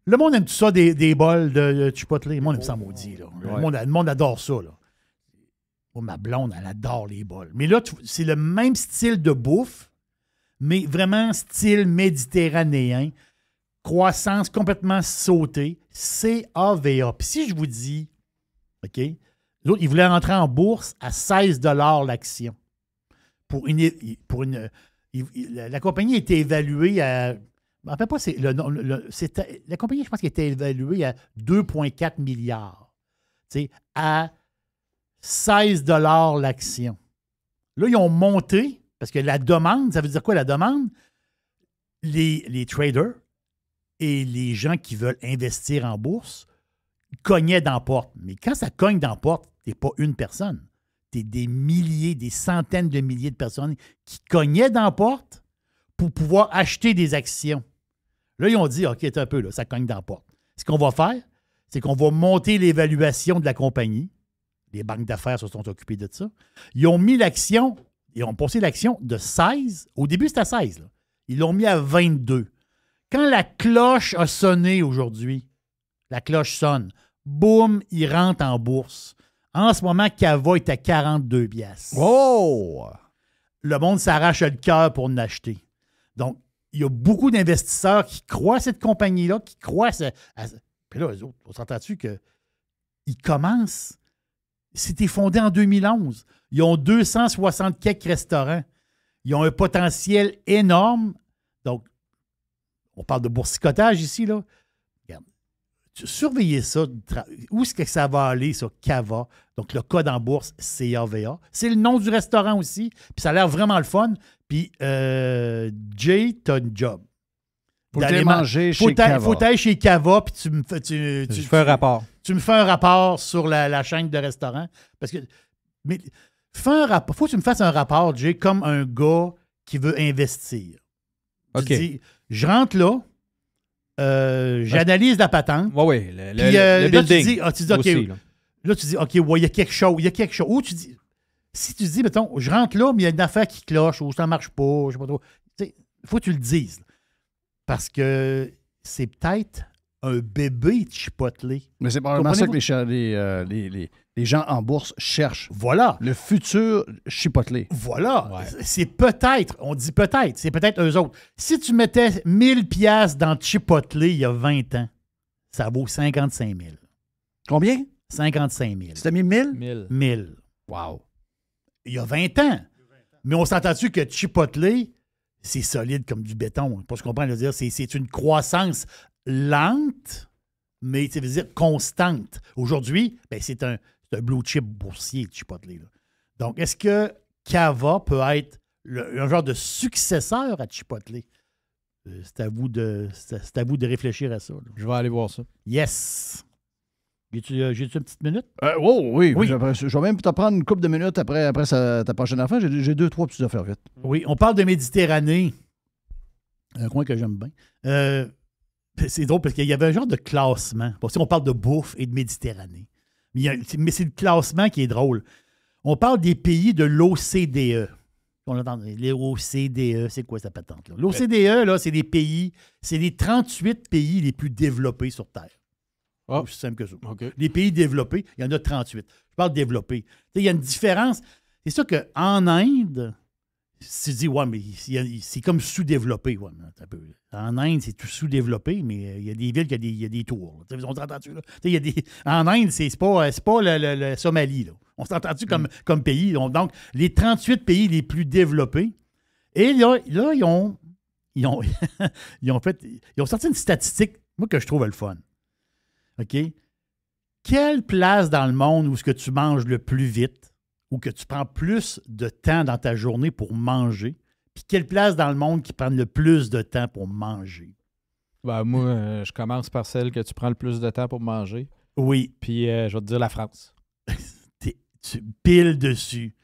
Le monde aime tout ça, des bols de Chipotle. Le monde aime ça maudit. Là. Le monde adore ça. Là. Oh, ma blonde, elle adore les bols. Mais là, c'est le même style de bouffe, mais vraiment style méditerranéen. Croissance complètement sautée. CAVA. Puis si je vous dis, OK, les autres, ils voulaient rentrer en bourse à 16 $ l'action. La compagnie était évaluée à... En fait, pas, la compagnie, je pense qu'elle était évaluée à 2,4 milliards. À 16 $ l'action. Là, ils ont monté, parce que la demande, ça veut dire quoi la demande? Les traders et les gens qui veulent investir en bourse cognaient dans la porte. Mais quand ça cogne dans la porte, tu n'es pas une personne. Tu es des milliers, des centaines de milliers de personnes qui cognaient dans la porte pour pouvoir acheter des actions. Là, ils ont dit, OK, un peu, là, ça cogne dans la porte. Ce qu'on va faire, c'est qu'on va monter l'évaluation de la compagnie. Les banques d'affaires se sont occupées de ça. Ils ont mis l'action, ils ont passé l'action de 16. Au début, c'était à 16. Là. Ils l'ont mis à 22. Quand la cloche a sonné aujourd'hui, la cloche sonne, boum, ils rentrent en bourse. En ce moment, Cava est à 42 $. Oh! Le monde s'arrache le cœur pour l'acheter. Donc, il y a beaucoup d'investisseurs qui croient à cette compagnie-là, qui croient à... Puis là, eux autres, on s'entend-tu qu'ils commencent... C'était fondé en 2011. Ils ont 260 quelques restaurants. Ils ont un potentiel énorme. Donc, on parle de boursicotage ici, là. Regarde. Surveillez ça. Où est-ce que ça va aller, ça, Cava? Donc, le code en bourse, CAVA. C'est le nom du restaurant aussi. Puis ça a l'air vraiment le fun. Puis, Jay, t'as une job. Faut aller manger chez Cava. Faut aller chez Cava, puis tu fais un rapport. Tu me fais un rapport sur la chaîne de restaurants. Parce que... Mais fais un rapport. Faut que tu me fasses un rapport, Jay, comme un gars qui veut investir. OK. Tu dis, je rentre là, j'analyse la patente. Oui, le building. Là, tu dis, OK, aussi, là, tu dis, OK, ouais, il y a quelque chose. Ou tu dis, si tu dis, mettons, je rentre là, mais il y a une affaire qui cloche ou ça ne marche pas, je sais pas trop. Il faut que tu le dises. Parce que c'est peut-être un bébé Chipotle. Mais c'est probablement ça que les gens en bourse cherchent. Voilà. Le futur Chipotle. Voilà. Ouais. C'est peut-être, on dit peut-être, c'est peut-être eux autres. Si tu mettais 1000 $ dans Chipotle il y a 20 ans, ça vaut 55 000. Combien? 55 000. C'était mis 1000? 1000. Wow. Il y a 20 ans. Mais on s'entend-tu que Chipotle, c'est solide comme du béton. Pour ce qu'on comprend, dire, c'est une croissance lente, mais ça veut dire constante. Aujourd'hui, ben, c'est un blue chip boursier, Chipotle. Là. Donc, est-ce que Cava peut être un genre de successeur à Chipotle? C'est à vous de réfléchir à ça. Là. Je vais aller voir ça. Yes! J'ai-tu une petite minute? Oui. Je vais même te prendre une couple de minutes après ta prochaine affaire. J'ai 2-3 petites affaires vite. Oui, on parle de Méditerranée. Un coin que j'aime bien. C'est drôle parce qu'il y avait un genre de classement. Bon, si on parle de bouffe et de Méditerranée. Mais c'est le classement qui est drôle. On parle des pays de l'OCDE. On entend l'OCDE, c'est quoi cette patente-là? L'OCDE, là, c'est des pays, c'est les 38 pays les plus développés sur Terre. Oh. C'est simple que ça. Okay. Les pays développés, il y en a 38. Je parle développés. Il y a une différence. C'est sûr qu'en Inde, si tu dis, ouais, mais c'est comme sous-développé. Ouais, en Inde, c'est tout sous-développé, mais il y a des villes qui il y a des tours. On s'entend-tu, là? En Inde, c'est pas le Somalie. Là. On s'entend-tu comme pays? Donc, les 38 pays les plus développés. Et là ils ont sorti une statistique, moi, que je trouve le fun. OK? Quelle place dans le monde où est-ce que tu manges le plus vite ou que tu prends plus de temps dans ta journée pour manger? Puis quelle place dans le monde qui prend le plus de temps pour manger? Ben, moi, je commence par celle que tu prends le plus de temps pour manger. Oui. Puis, je vais te dire la France. Tu piles dessus.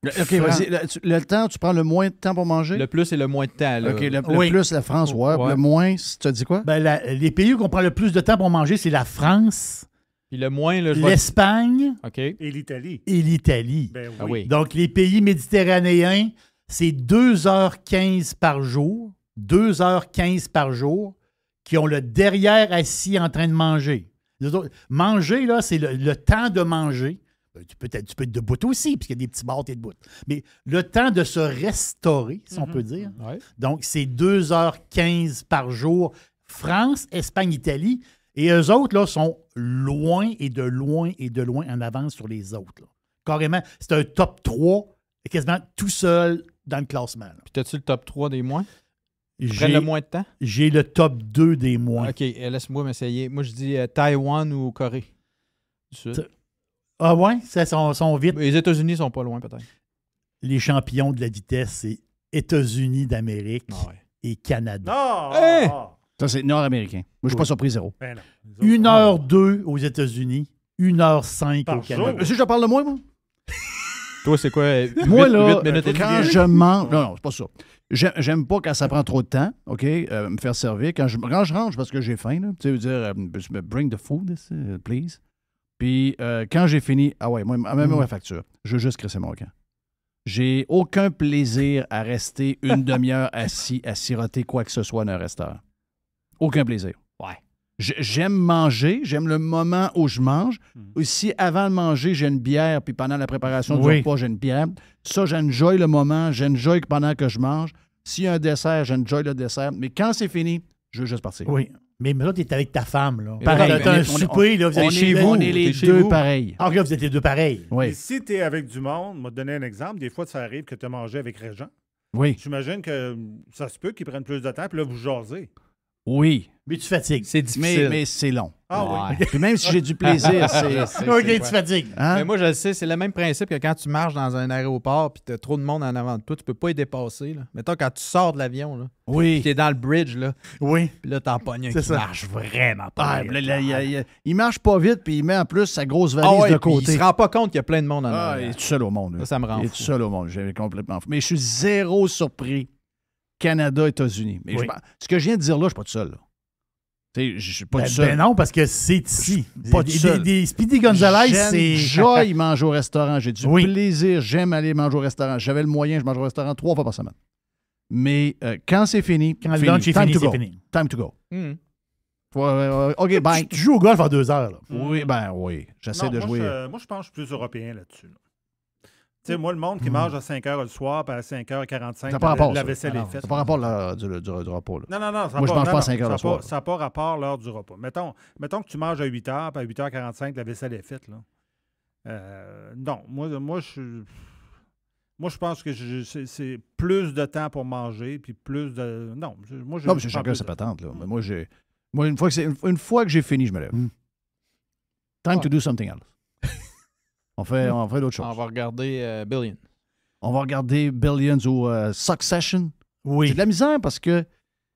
OK, vas-y. Le temps, tu prends le moins de temps pour manger? Le plus et le moins de temps. Là. OK, le plus, la France, ouais. Le moins, tu as dit quoi? Ben, les pays où on prend le plus de temps pour manger, c'est la France. Puis le moins, l'Espagne. OK. Et l'Italie. Et l'Italie. Ben oui. Ah oui. Donc, les pays méditerranéens, c'est 2h15 par jour. 2h15 par jour qui ont le derrière assis en train de manger. Manger, là, c'est le temps de manger. Tu peux être debout aussi, puisqu'il y a des petits bars, t'es debout. Mais le temps de se restaurer, si on peut dire. Ouais. Donc, c'est 2h15 par jour. France, Espagne, Italie. Et eux autres, là, sont loin et de loin et de loin en avance sur les autres. Là. Carrément, c'est un top 3 quasiment tout seul dans le classement. Là. Puis, as-tu le top 3 des moins? Prennent le moins de temps? J'ai le top 2 des moins. OK, laisse-moi m'essayer. Moi, je dis Taïwan ou Corée du Sud. Ah ouais? Ça sont vite. Les États-Unis sont pas loin, peut-être. Les champions de la vitesse, c'est États-Unis d'Amérique et Canada. Non! Hey! Ça, c'est nord-américain. Moi, je ne suis pas surpris, 0. Ben non. 1h02 aux États-Unis, 1h05 au Canada. Monsieur, je parle de moi, moi? Toi, c'est quoi? Moi, là, 8 minutes et quand demie? je mange... Non, c'est pas ça. J'aime pas quand ça prend trop de temps, OK, me faire servir. Quand je range, parce que j'ai faim, là, tu sais, dire, bring the food, please. Puis quand j'ai fini, moi, même ma facture, je veux juste crisser mon camp. J'ai aucun plaisir à rester une demi-heure assis à siroter quoi que ce soit dans un restaurant. Aucun plaisir. Ouais. J'aime manger, j'aime le moment où je mange. Si avant de manger, j'ai une bière, puis pendant la préparation du repas, j'ai une bière, ça, j'enjoy le moment, j'enjoy pendant que je mange. S'il y a un dessert, j'enjoy le dessert. Mais quand c'est fini, je veux juste partir. Oui. Mais là, tu es avec ta femme. Là. Pareil. T'as un souper, là, vous on êtes chez vous. On est les deux pareils. Ah, là, vous êtes les deux pareils. Oui. Et si tu es avec du monde, je vais te donner un exemple. Des fois, ça arrive que tu as mangé avec Régent. Oui. J'imagine que ça se peut qu'ils prennent plus de temps, puis là, vous jasez. Oui. Mais tu fatigues. C'est difficile. Mais c'est long. Ah oui. Puis même si j'ai du plaisir, OK, tu fatigues. Hein? Mais moi, je le sais, c'est le même principe que quand tu marches dans un aéroport puis tu as trop de monde en avant de toi, tu peux pas y dépasser. Là. Mettons, quand tu sors de l'avion, là, oui. tu es dans le bridge, là, oui. puis là, t'en pognes un qui ça. Marche vraiment pas vite. Il marche pas vite, puis il met en plus sa grosse valise de côté. Il se rend pas compte qu'il y a plein de monde en avant. avant. Il est tout seul au monde. Ça me rend fou. Il est tout seul au monde. J'ai complètement fou. Mais je suis zéro surpris. Canada, États-Unis. Mais ce que je viens de dire là, je suis pas tout seul. Là. Je suis pas tout seul. Ben non, parce que c'est ici. Pas tout seul. Des Speedy Gonzalez, c'est... J'aille manger au restaurant. J'ai du plaisir. J'aime aller manger au restaurant. J'avais le moyen, je mange au restaurant 3 fois par semaine. Mais quand c'est fini, quand le lunch est fini, c'est fini. Time to go. OK, bye. Tu joues au golf en 2 heures. Là. Oui, oui. J'essaie de jouer. Moi, je pense que je suis plus européen là-dessus. Là. Tu sais, moi, le monde qui mange à 5 h le soir, puis à 5h45, la vaisselle est faite. Ça n'a pas rapport à du repas. Là. Non. Moi, je ne mange pas à 5 h le soir. Ça n'a pas rapport à l'heure du repas. Mettons que tu manges à 8 h, puis à 8h45, la vaisselle est faite. Là. Non, moi, je pense que c'est plus de temps pour manger, puis plus de... Non, mais c'est chacun sa patente. Là. Mais moi, une fois que j'ai fini, je me lève. Time to do something else. On fait d'autres choses. On va regarder Billions. On va regarder Billions ou Succession. Oui. J'ai de la misère parce que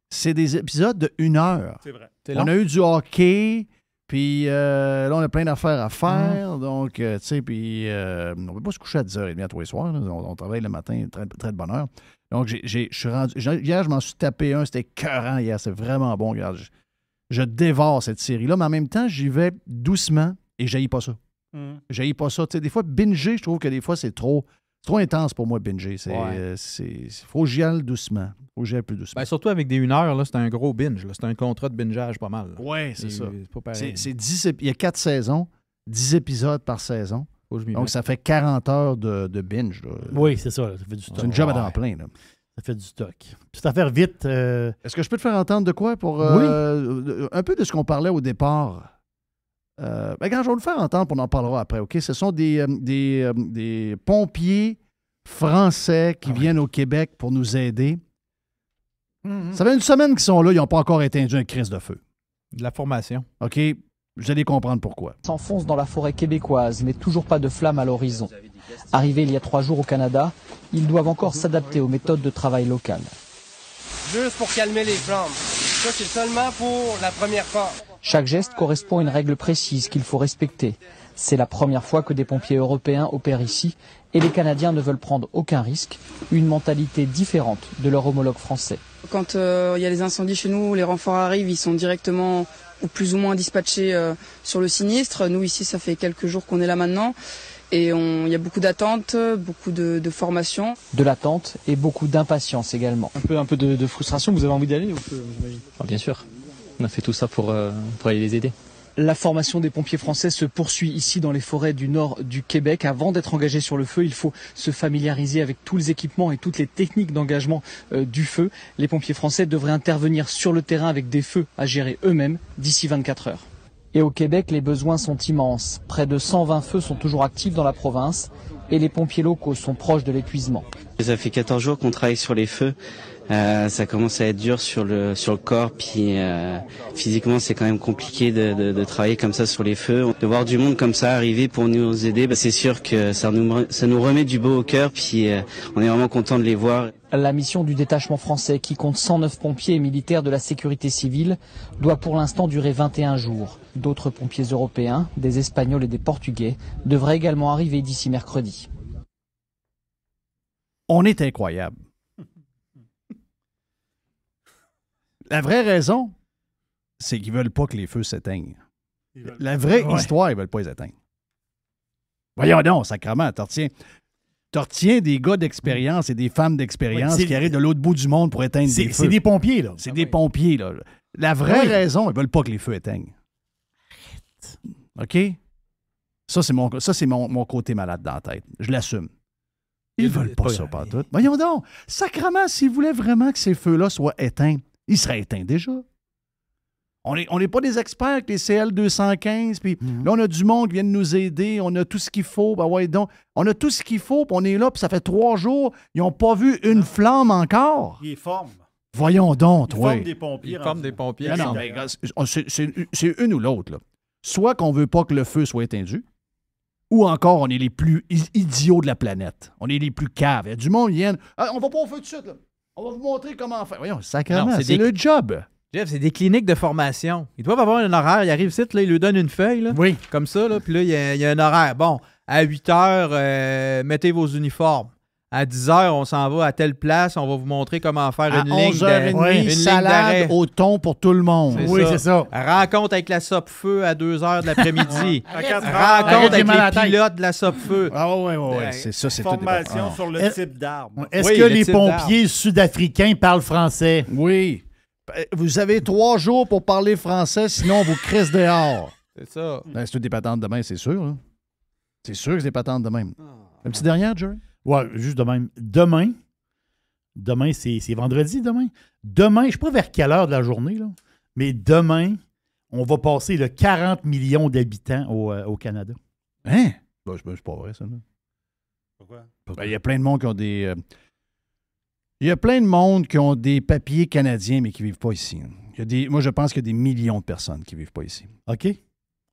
c'est des épisodes de 1 heure. C'est vrai. On a eu du hockey, puis là, on a plein d'affaires à faire. Donc, tu sais, puis on ne peut pas se coucher à 10h30 à tous les soirs. Là. On travaille le matin, très, très de bonne heure. Donc, je suis rendu... Hier, je m'en suis tapé un. C'était écœurant hier. C'est vraiment bon. Regarde, je dévore cette série-là, mais en même temps, j'y vais doucement et j'haïs pas ça. J'haïs pas ça. Tu sais, des fois, binger, je trouve que des fois, c'est trop intense pour moi, binger. Faut que j'y aille doucement. Faut que j'y aille plus doucement. Ben, surtout avec des 1 heure, là, c'est un gros binge. C'est un contrat de bingeage pas mal. Oui, c'est ça. C'est pas pareil. Il y a 4 saisons, 10 épisodes par saison. Donc, ça fait 40 heures de binge. Là. Oui, c'est ça. Ça fait du stock. C'est une job à temps plein. Là. Ça fait du stock. Petite affaire vite. Est-ce que je peux te faire entendre de quoi pour un peu de ce qu'on parlait au départ? Quand je vais le faire entendre, on en parlera après, OK? Ce sont des pompiers français qui viennent au Québec pour nous aider. Ça fait une semaine qu'ils sont là, ils n'ont pas encore éteint une crise de feu. De la formation. OK? Vous allez comprendre pourquoi. S'enfonce dans la forêt québécoise, mais toujours pas de flamme à l'horizon. Arrivés il y a 3 jours au Canada, ils doivent encore s'adapter aux méthodes de travail locales. Juste pour calmer les flammes. Ça, c'est seulement pour la première part. Chaque geste correspond à une règle précise qu'il faut respecter. C'est la première fois que des pompiers européens opèrent ici et les Canadiens ne veulent prendre aucun risque, une mentalité différente de leur homologue français. Quand il y a les incendies chez nous, les renforts arrivent, ils sont directement ou plus ou moins dispatchés sur le sinistre. Nous ici, ça fait quelques jours qu'on est là maintenant et il y a beaucoup d'attentes, beaucoup de formation. De l'attente et beaucoup d'impatience également. Un peu de frustration, vous avez envie d'aller j'imagine. Bien sûr, on a fait tout ça pour aller les aider. La formation des pompiers français se poursuit ici dans les forêts du nord du Québec. Avant d'être engagé sur le feu, il faut se familiariser avec tous les équipements et toutes les techniques d'engagement du feu. Les pompiers français devraient intervenir sur le terrain avec des feux à gérer eux-mêmes d'ici 24 heures. Et au Québec, les besoins sont immenses. Près de 120 feux sont toujours actifs dans la province et les pompiers locaux sont proches de l'épuisement. Ça fait 14 jours qu'on travaille sur les feux. Ça commence à être dur sur le corps, puis physiquement c'est quand même compliqué de travailler comme ça sur les feux. De voir du monde comme ça arriver pour nous aider, c'est sûr que ça nous remet du beau au cœur, puis on est vraiment content de les voir. La mission du détachement français, qui compte 109 pompiers et militaires de la sécurité civile, doit pour l'instant durer 21 jours. D'autres pompiers européens, des Espagnols et des Portugais, devraient également arriver d'ici mercredi. On est incroyable. La vraie raison, c'est qu'ils ne veulent pas que les feux s'éteignent. La vraie histoire, ils ne veulent pas les éteindre. Voyons donc, sacrément, t'en retiens des gars d'expérience et des femmes d'expérience qui arrivent de l'autre bout du monde pour éteindre des feux. C'est des pompiers, là. C'est des pompiers, là. La vraie raison, ils ne veulent pas que les feux éteignent. OK? Ça, c'est mon côté malade dans la tête. Je l'assume. Ils ne veulent pas ça, pas tout. Voyons donc, sacrément, s'ils voulaient vraiment que ces feux-là soient éteints, ils seraient éteints déjà. On n'est pas des experts avec les CL215, puis là, on a du monde qui vient de nous aider, on a tout ce qu'il faut. Ben ouais, donc, on a tout ce qu'il faut, puis on est là, puis ça fait 3 jours, ils n'ont pas vu une flamme encore. Ils forment. Voyons donc, toi. Ils forment des pompiers. Ils forment des pompiers. Non, mais c'est une ou l'autre, là. Soit qu'on ne veut pas que le feu soit éteindu, ou encore, on est les plus idiots de la planète. On est les plus caves. Il y a du monde qui vient. Ah, on va pas au feu tout de suite, là. On va vous montrer comment faire. Voyons, sacrément, c'est le job. Jeff, c'est des cliniques de formation. Ils doivent avoir un horaire. Ils arrivent ici, là, ils lui donnent une feuille. Là, comme ça, là, puis là, il y a un horaire. Bon, à 8 heures, mettez vos uniformes. À 10 heures, on s'en va à telle place. On va vous montrer comment faire une ligne une salade au thon pour tout le monde. C'est ça. Rencontre avec la SOP-Feu à 2 heures de l'après-midi. Rencontre avec les pilotes de la SOP-Feu. Ah oui. C'est ça, c'est tout. Formation sur le type d'arme. Est-ce que les pompiers sud-africains parlent français? Oui. Vous avez 3 jours pour parler français, sinon on vous crisse dehors. C'est ça. C'est tout des patentes de même, c'est sûr. Hein? C'est sûr que c'est des patentes de même. Un petit dernière, Jerry? Oui, juste de même. Demain, c'est vendredi, demain. Demain, je ne sais pas vers quelle heure de la journée, là, mais demain, on va passer le 40 millions d'habitants au Canada. Hein? Ben, c'est pas vrai, ça. Là. Pourquoi? Il y a plein de monde qui ont des... Il y a plein de monde qui ont des papiers canadiens, mais qui ne vivent pas ici. Moi, je pense qu'il y a des millions de personnes qui ne vivent pas ici. OK.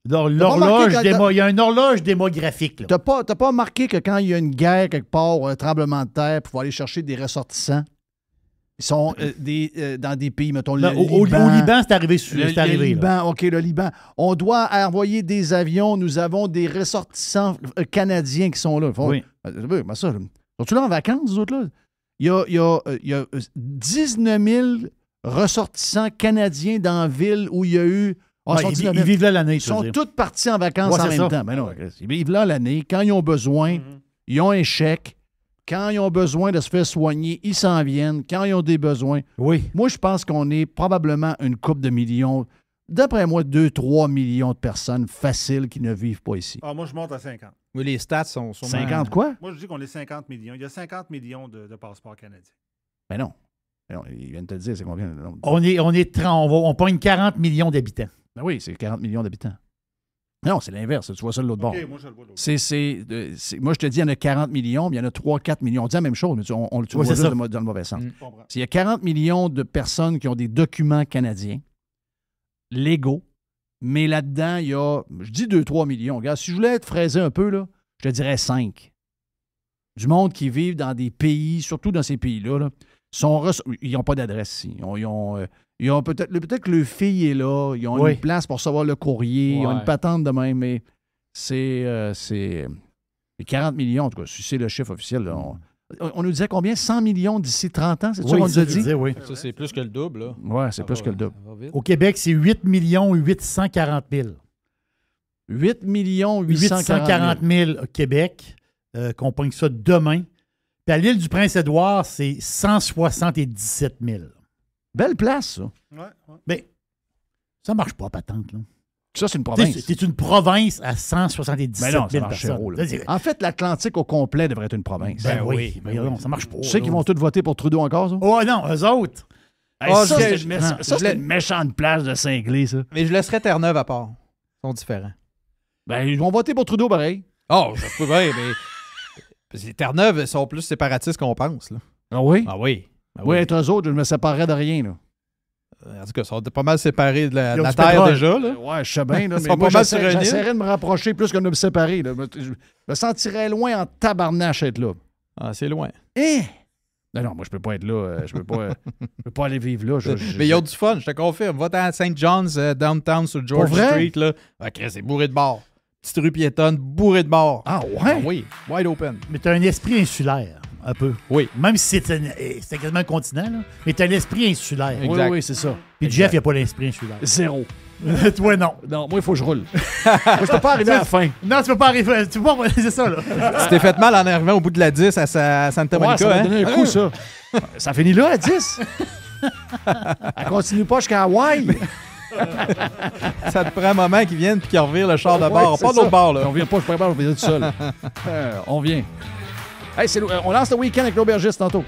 Il y a une horloge démographique. Tu n'as pas remarqué que quand il y a une guerre quelque part ou un tremblement de terre, pour aller chercher des ressortissants, ils sont dans des pays, mettons, au Liban, c'est arrivé. Le Liban, OK, le Liban. On doit envoyer des avions. Nous avons des ressortissants canadiens qui sont là. Oui. Sont-tu là en vacances, ces autres-là? Il y a 19 000 ressortissants canadiens dans la ville où il y a eu... ils vivent là l'année. Ils sont tous partis en vacances en même temps. Mais non, ils vivent là l'année. Quand ils ont besoin, ils ont un chèque. Quand ils ont besoin de se faire soigner, ils s'en viennent. Quand ils ont des besoins. Oui. Moi, je pense qu'on est probablement une couple de millions. D'après moi, 2-3 millions de personnes faciles qui ne vivent pas ici. Ah, moi, je monte à 50. Oui, les stats sont... 50 quoi? Moi, je dis qu'on est 50 millions. Il y a 50 millions de passeports canadiens. Mais non. Ils viennent te le dire, c'est combien? On pogne 40 millions d'habitants. Ben oui, c'est 40 millions d'habitants. Non, c'est l'inverse. Tu vois ça de l'autre bord. Moi, je le vois de l'autre bord. Moi, je te dis, il y en a 40 millions, mais il y en a 3-4 millions. On dit la même chose, mais tu vois juste dans le mauvais sens. Il y a 40 millions de personnes qui ont des documents canadiens légaux, mais là-dedans, il y a, je dis 2-3 millions. Regarde, si je voulais être fraisé un peu, là, je te dirais 5. Du monde qui vivent dans des pays, surtout dans ces pays-là, ils n'ont pas d'adresse ici. Ils Ils ont peut-être que le fille est là, ils ont une place pour recevoir le courrier, ils ont une patente de même, mais c'est 40 millions, en tout cas, si c'est le chiffre officiel. Là, on nous disait combien? 100 millions d'ici 30 ans, c'est ça qu'on nous a dit? Ça, c'est plus que le double. Là. Oui, c'est plus que le double. Au Québec, c'est 8 840 000. 8 840 000 au Québec, qu'on pogne ça demain. Puis à l'île du Prince-Édouard, c'est 177 000. Belle place, ça. Mais ça marche pas, patente. Là. Ça, c'est une province. C'est une province à 177 000 personnes. En fait, l'Atlantique au complet devrait être une province. Ben oui. Non, ça marche pas. Tu sais qu'ils vont tous voter pour Trudeau encore, ça? Oh non, eux autres. Ça, c'est une méchante place de cinglé, ça. Mais je laisserais Terre-Neuve à part. Ils sont différents. Ben, ils vont voter pour Trudeau, pareil. Oh, je peux bien, mais... Les Terre-Neuve sont plus séparatistes qu'on pense, là. Ah oui? Ah oui. Oui, être eux autres, je me séparerais de rien, là. En tout cas, ils sont pas mal séparés de la Terre déjà. Là. Ouais, je sais bien. Là, ils mais sont moi, pas mal sur une île. j'essaierais de me rapprocher plus que de me séparer. Là. Je me sentirais loin en tabarnache être là. Ah, c'est loin. Non, moi, je peux pas être là. Je peux pas aller vivre là. Mais ils ont du fun, je te confirme. Va à St. John's, downtown, sur George Street. Là. Okay, c'est bourré de bars. Petite rue piétonne, bourré de bars. Ah ouais? Ah, oui, wide open. Mais tu as un esprit insulaire, un peu. Oui. Même si c'est quasiment un continent, là, mais tu as un esprit insulaire. Exact. Oui, c'est ça. Puis Jeff, il n'a pas l'esprit insulaire. Zéro. Toi, non. Non, moi, il faut que je roule. Moi, je peux pas arriver à la fin. Non, tu peux pas arriver. Tu peux pas. C'est ça, là. Tu t'es fait mal en arrivant au bout de la 10 à Santa Monica. Ça m'a donné un coup, ça. Ça finit là, la 10. Elle continue pas jusqu'à Hawaï. Ça te prend un moment qu'ils viennent et qu'ils revirent le char de bord. Pas d'autre bord, là. On vient pas, je prépare, on vient tout seul. On vient. Hey, on lance le week-end avec l'aubergiste tantôt.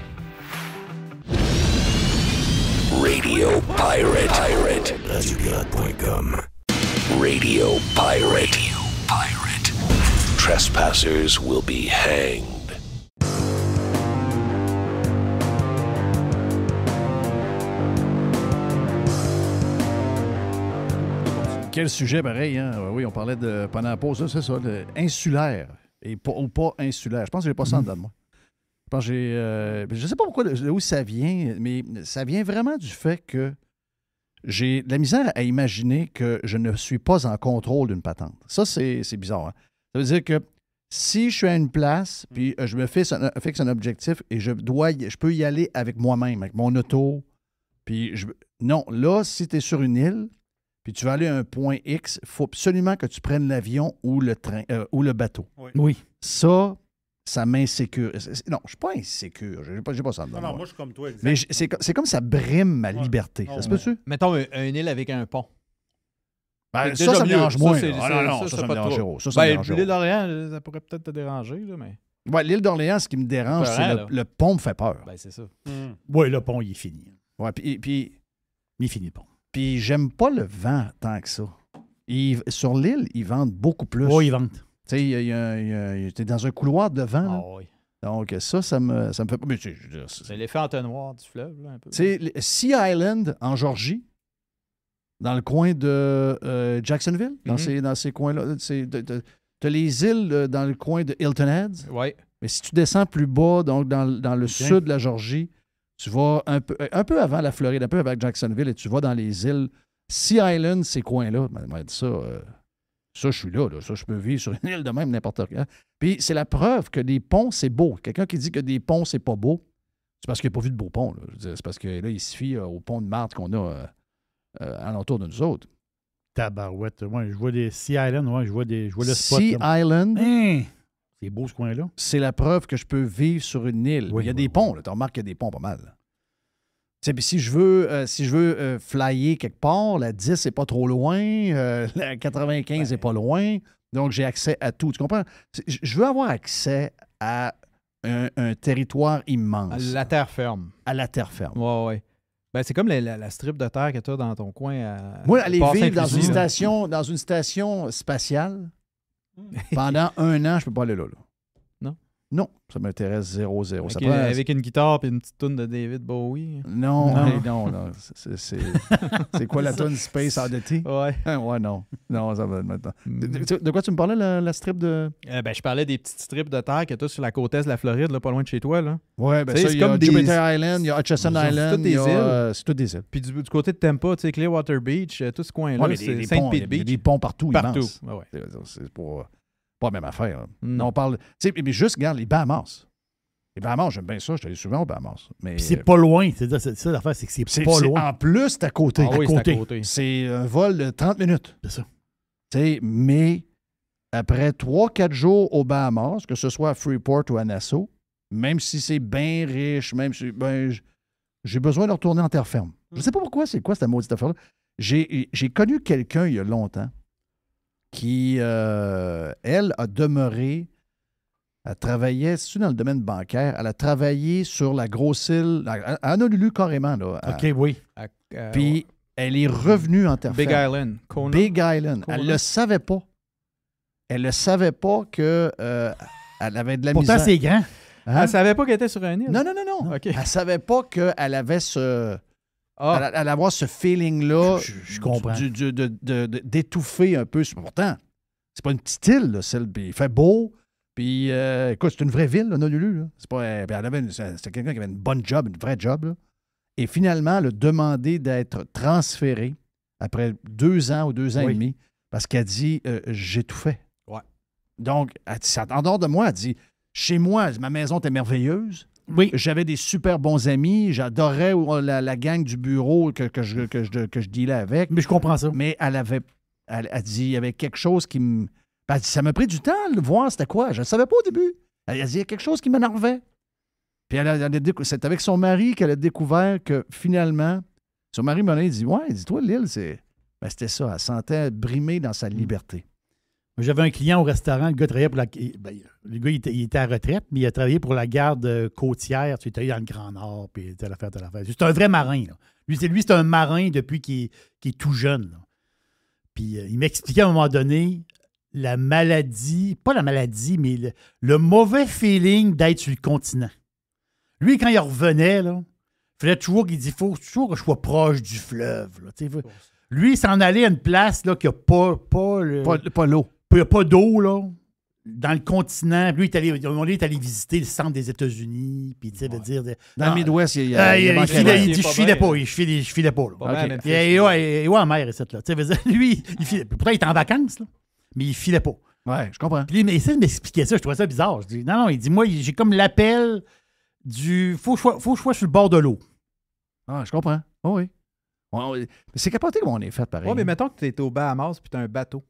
Radio Pirate. RadioPirate.com. Radio Pirate. Trespassers will be hanged. Quel sujet pareil, hein? Oui, on parlait de pendant la pause, c'est ça, insulaire ou pas insulaire. Je pense que j'ai pas ça en dedans de moi. Je pense que je sais pas pourquoi, d'où ça vient, mais ça vient vraiment du fait que j'ai de la misère à imaginer que je ne suis pas en contrôle d'une patente. Ça, c'est bizarre. Hein? Ça veut dire que si je suis à une place, puis je me fixe un objectif et je peux y aller avec moi-même, avec mon auto, puis non, là, si tu es sur une île, puis tu vas aller à un point X, il faut absolument que tu prennes l'avion ou le train ou le bateau. Oui. Ça m'insécure. Non, je ne suis pas insécure. Je n'ai pas ça dedans. Non, moi, je suis comme toi. Exact. Mais c'est comme ça brime ma liberté. Ça se peut-tu? Mettons une île avec un pont. Ben, ça me dérange moins. Ça me pas dérange trop. Ben, l'île d'Orléans, ça pourrait peut-être te déranger. Là, mais... Ouais, l'île d'Orléans, ce qui me dérange, c'est le pont me fait peur. Ben, c'est ça. Oui, le pont, il est fini. Ouais, puis il est fini, le pont. Puis j'aime pas le vent tant que ça. Sur l'île, ils vendent beaucoup plus. Oui, ils vendent. Tu sais, t'es dans un couloir de vent. Là. Oui. Donc, ça me fait pas. Mais, c'est l'effet entonnoir du fleuve, là, un peu. Tu sais, Sea Island, en Georgie, dans le coin de Jacksonville, dans ces coins-là. T'as les îles dans le coin de Hilton Head. Oui. Mais si tu descends plus bas, donc dans le sud de la Georgie, tu vas un peu avant la Floride, un peu avant Jacksonville, et tu vas dans les îles. Sea Island, ces coins-là, ça, je suis là. Ça, je peux vivre sur une île de même n'importe quand. Puis c'est la preuve que des ponts, c'est beau. Quelqu'un qui dit que des ponts, c'est pas beau, c'est parce qu'il n'a pas vu de beaux ponts. Là. Je veux dire, c'est parce que là, il se fie au pont de Marthe qu'on a alentour de nous autres. Tabarouette. Ouais, je vois des Sea Island, je vois le spot. Sea Island. C'est beau, ce coin-là. C'est la preuve que je peux vivre sur une île. Il y a des ponts. Tu remarques qu'il y a des ponts pas mal. Puis si je veux flyer quelque part, la 10 n'est pas trop loin, la 95 n'est pas loin, donc j'ai accès à tout. Tu comprends? Je veux avoir accès à un territoire immense. À la terre ferme. À la terre ferme. Oui. Ben, c'est comme la strip de terre que tu as dans ton coin. Moi, aller vivre dans une station spatiale, pendant 1 an, je ne peux pas aller là. Non, ça m'intéresse 0-0. Avec une guitare et une petite toune de David Bowie. Non. C'est quoi la toune Space Oddity? Ouais. Ouais, non. Non, ça va maintenant. De quoi tu me parlais, la strip de... Je parlais des petites strips de terre que tu as sur la côte est de la Floride, là, pas loin de chez toi. Là. Ouais, ben ça, il y a Jupiter Island, il y a Hutchison Island. C'est toutes des îles. Puis du côté de Tampa, tu sais, Clearwater Beach, tout ce coin-là, c'est Saint Pete Beach. Il y a des ponts partout. Immenses. Ouais. C'est pas la même affaire. Là. Non, on parle... Mais juste, regarde, les Bahamas. Les Bahamas, j'aime bien ça. Je suis allé souvent aux Bahamas. Mais c'est pas loin. C'est ça l'affaire, c'est que c'est pas loin. En plus, c'est à côté. Ah oui, c'est à côté. C'est un vol de 30 minutes. C'est ça. Mais après 3-4 jours aux Bahamas, que ce soit à Freeport ou à Nassau, même si c'est bien riche, même si j'ai besoin de retourner en terre ferme. Je ne sais pas pourquoi, c'est quoi cette maudite affaire-là. J'ai connu quelqu'un il y a longtemps qui, elle, a demeuré, elle travaillait, c'est dans le domaine bancaire, elle a travaillé sur la grosse île, à Honolulu carrément. Là, OK, oui. Puis elle est revenue en terre Big ferme. Island. Kona. Big Island. Kona. Elle ne le savait pas. Elle ne savait pas qu'elle avait de la Pourtant, misère. c'est grand. Elle ne savait pas qu'elle était sur un île? Non. Okay. Elle ne savait pas qu'elle avait ce... Elle allait avoir ce feeling-là. Je comprends. D'étouffer un peu. Pourtant, c'est pas une petite île, là, celle. Puis il fait beau. Puis, écoute, c'est une vraie ville, Honolulu. Là. C'est pas, c'était quelqu'un qui avait une bonne job, une vraie job. Là. Et finalement, elle a demandé d'être transférée après 2 ans ou 2 ans et demi parce qu'elle dit j'ai tout fait. Ouais. Donc, elle dit, en dehors de moi, elle dit chez moi, ma maison était merveilleuse. Oui. J'avais des super bons amis. J'adorais la gang du bureau que je dealais avec. Mais je comprends ça. Mais elle dit il y avait quelque chose qui me. Elle dit, ça m'a pris du temps de voir c'était quoi. Je ne savais pas au début. Elle a dit il y a quelque chose qui m'énervait. Puis c'est avec son mari qu'elle a découvert que finalement, son mari m'a dit ouais, dis-toi, l'île, c'était ça. Elle sentait brimée dans sa liberté. J'avais un client au restaurant, le gars travaillait pour le gars, il était à retraite, mais il a travaillé pour la garde côtière. Tu sais, il était allé dans le Grand Nord, puis telle affaire. C'est un vrai marin. Là. Lui, c'est un marin depuis qu'il est tout jeune. Là. Puis il m'expliquait à un moment donné la maladie, pas la maladie, mais le mauvais feeling d'être sur le continent. Lui, quand il revenait, là, il fallait toujours qu'il dit faut toujours que je sois proche du fleuve. Là, lui, il s'en allait à une place là, qui n'a pas l'eau. Il n'y a pas d'eau, là, dans le continent. Lui, on est allé visiter le centre des États-Unis. Puis, tu sais, dire. Dans le Midwest, il dit je filais pas. Je filais pas, là. Il est en mer, ici, là. Lui, pourtant, il était en vacances, là, mais il filait pas. Ouais, je comprends. Puis, il essaie de m'expliquer ça. Je trouvais ça bizarre. Je dis, non, il dit, moi, j'ai comme l'appel du. Faut que je sois sur le bord de l'eau. Ah, je comprends. Oh, oui. C'est capoté comme on est fait, pareil. Oui, mais mettons que tu es au Bahamas puis tu as un bateau.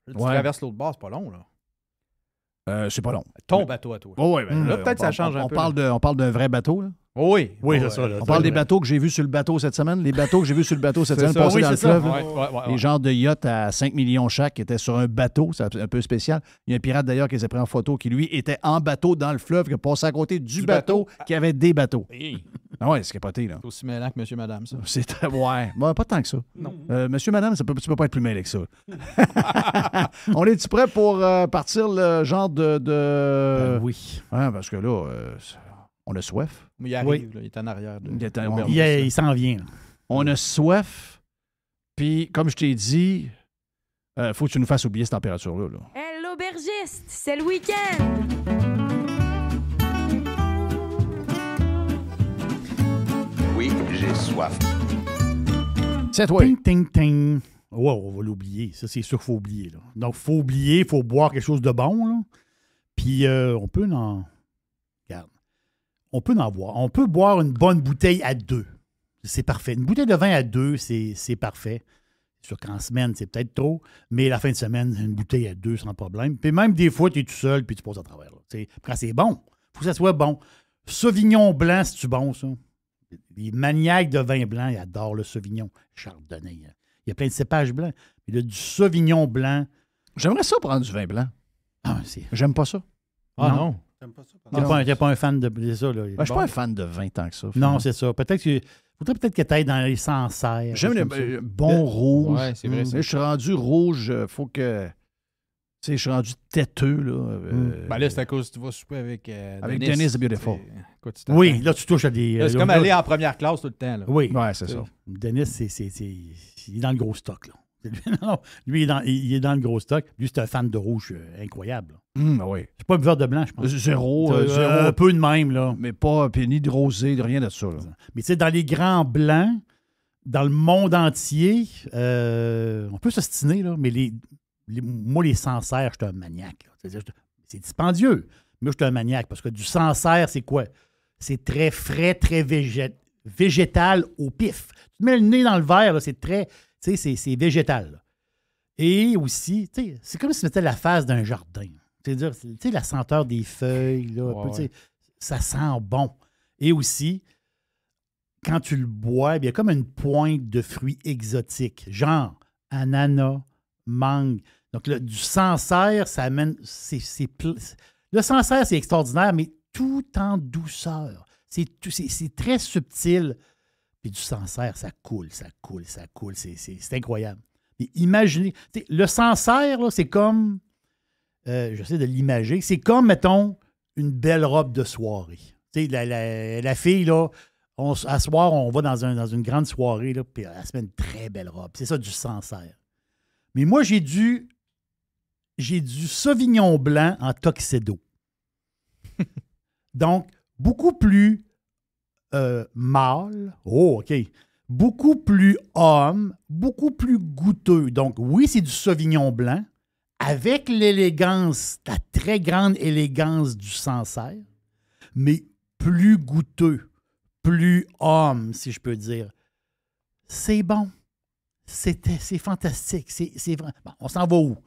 Là, tu traverses l'autre bord, c'est pas long, là. C'est pas long. Ton bateau à toi. Oh, oui, là, peut-être ça change un peu. On parle d'un vrai bateau, là. Oui, c'est ça. Là, on parle des bateaux que j'ai vus sur le bateau cette semaine. Les bateaux que j'ai vus sur le bateau cette semaine passés dans le fleuve. Les genres de yachts à 5 millions chaque qui étaient sur un bateau. C'est un peu spécial. Il y a un pirate d'ailleurs qui s'est pris en photo qui, lui, était en bateau dans le fleuve, qui a passé à côté du bateau qui avait des bateaux. Ah ouais, c'est capoté, là. C'est aussi mêlant que monsieur, madame, ça. C'est très... Ouais. Bon, pas tant que ça. Non. Monsieur, madame, tu peux pas être plus mêlé que ça. On est-tu prêt pour partir le genre de... Ben oui. Ouais, parce que là... on a soif. Il arrive, là, il est en arrière. Il s'en vient. Là. On a soif. Puis, comme je t'ai dit, faut que tu nous fasses oublier cette température-là. Là. Hey, l'aubergiste, c'est le week-end! Oui, j'ai soif. C'est toi. Ting, ting, ting. Wow, on va l'oublier. Ça, c'est sûr qu'il faut oublier. Là. Donc, il faut oublier, il faut boire quelque chose de bon. Là. Puis, on peut en... Regarde. On peut en boire. On peut boire une bonne bouteille à 2. C'est parfait. Une bouteille de vin à 2, c'est parfait. C'est sûr qu'en semaine, c'est peut-être trop, mais la fin de semaine, une bouteille à 2 sans problème. Puis même des fois, tu es tout seul, puis tu passes à travers. Là. Quand c'est bon, il faut que ça soit bon. Sauvignon blanc, c'est-tu bon, ça? Les maniaques de vin blanc, ils adorent le Sauvignon. Chardonnay. Il y a plein de cépages blancs. Il y a du Sauvignon blanc. J'aimerais ça prendre du vin blanc. Ah, j'aime pas ça. Ah non. T'aimes pas ça? T'es pas un fan de ça. Là. Je suis pas un fan de vin tant que ça. Non, c'est ça. Faudrait peut-être que tu ailles dans les Sancerre. J'aime le bon rouge. Ouais, c'est vrai. Je suis rendu rouge. Faut que... sais, je suis rendu têteux, là. Ben là, c'est à cause que tu vas souper avec Dennis the Beautiful. Quoi, Oui, là, tu touches à des... Là, c'est comme aller en première classe tout le temps. Là. Oui. Ouais, c'est ça. Dennis, il est dans le gros stock, là. Non, lui, il est dans le gros stock. Lui, c'est un fan de rouge incroyable. Oui. C'est pas un buveur de blanc, je pense. Zéro. Un peu de même, là. Mais pas, puis ni de rosé, de rien de ça. Là. Mais tu sais, dans les grands blancs, dans le monde entier, on peut s'ostiner, là, mais moi, les Sancerre, je suis un maniaque. C'est dispendieux, mais je suis un maniaque parce que du Sancerre, c'est quoi? C'est très frais, très végétal au pif. Tu mets le nez dans le verre, là, c'est très... Tu sais, c'est végétal. Là. Et aussi, tu sais, c'est comme si c'était la face d'un jardin. C'est-à-dire, tu sais, la senteur des feuilles, là, un peu, tu sais, ça sent bon. Et aussi, quand tu le bois, il y a comme une pointe de fruits exotiques, genre ananas, mangue. Donc, du Sancerre, ça amène... Le Sancerre, c'est extraordinaire, mais tout en douceur. C'est très subtil. Puis du Sancerre, ça coule. C'est incroyable. Et imaginez... Le Sancerre, là, c'est comme... j'essaie de l'imager. C'est comme, mettons, une belle robe de soirée. Tu sais, la fille, là... à soir, on va dans une grande soirée, là, puis elle se met une très belle robe. C'est ça, du Sancerre. Mais moi, j'ai du Sauvignon blanc en Tuxedo. Donc, beaucoup plus mâle. Oh, OK. Beaucoup plus homme, beaucoup plus goûteux. Donc, oui, c'est du Sauvignon blanc avec l'élégance, la très grande élégance du Sancerre, mais plus goûteux, plus homme, si je peux dire. C'est bon. C'est fantastique. C'est vrai. Bon, on s'en va où?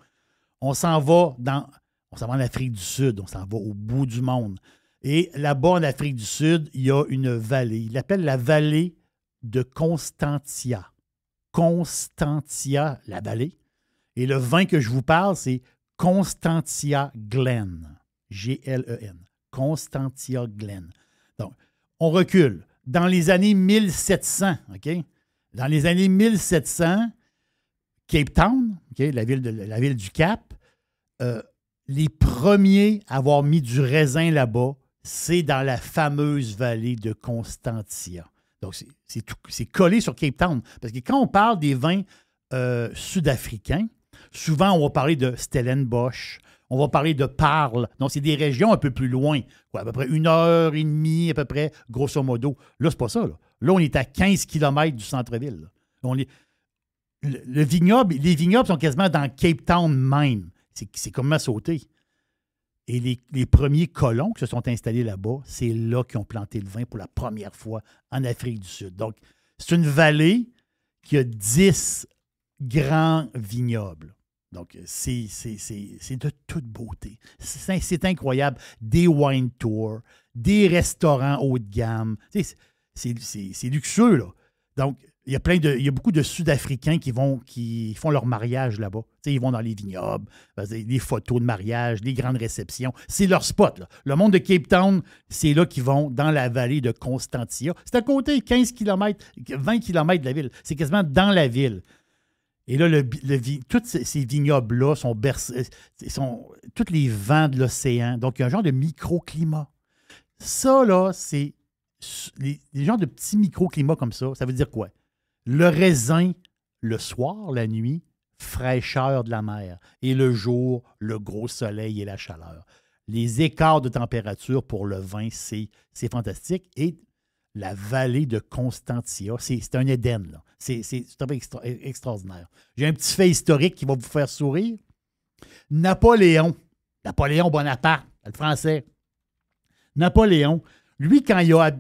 On s'en va en Afrique du Sud. On s'en va au bout du monde. Et là-bas, en Afrique du Sud, il y a une vallée. Il l'appelle la vallée de Constantia. Constantia, la vallée. Et le vin que je vous parle, c'est Constantia Glen. G-L-E-N. Constantia Glen. Donc, on recule. Dans les années 1700, OK? Dans les années 1700, Cape Town, okay, la ville du Cap, les premiers à avoir mis du raisin là-bas, c'est dans la fameuse vallée de Constantia. Donc, c'est collé sur Cape Town. Parce que quand on parle des vins sud-africains, souvent, on va parler de Stellenbosch, on va parler de Parle. Donc, c'est des régions un peu plus loin, quoi, à peu près 1h30, à peu près, grosso modo. Là, c'est pas ça. Là, on est à 15 km du centre-ville. Les vignobles sont quasiment dans Cape Town même. C'est comme à sauter. Et les premiers colons qui se sont installés là-bas, c'est là qu'ils ont planté le vin pour la première fois en Afrique du Sud. Donc, c'est une vallée qui a 10 grands vignobles. Donc, c'est de toute beauté. C'est incroyable. Des wine tours, des restaurants haut de gamme. C'est luxueux, là. Donc, il y a beaucoup de Sud-Africains qui font leur mariage là-bas. Ils vont dans les vignobles, les photos de mariage, les grandes réceptions. C'est leur spot, là. Le monde de Cape Town, c'est là qu'ils vont dans la vallée de Constantia. C'est à côté, 15 km, 20 km de la ville. C'est quasiment dans la ville. Et là, tous ces vignobles-là sont bercés, tous les vents de l'océan. Donc, il y a un genre de microclimat. Ça, là, c'est les genres de petits microclimats comme ça. Ça veut dire quoi? Le raisin, le soir, la nuit, fraîcheur de la mer. Et le jour, le gros soleil et la chaleur. Les écarts de température pour le vin, c'est fantastique. Et la vallée de Constantia, c'est un Éden, là. C'est extraordinaire. J'ai un petit fait historique qui va vous faire sourire. Napoléon Bonaparte, le français. Napoléon, lui, quand il a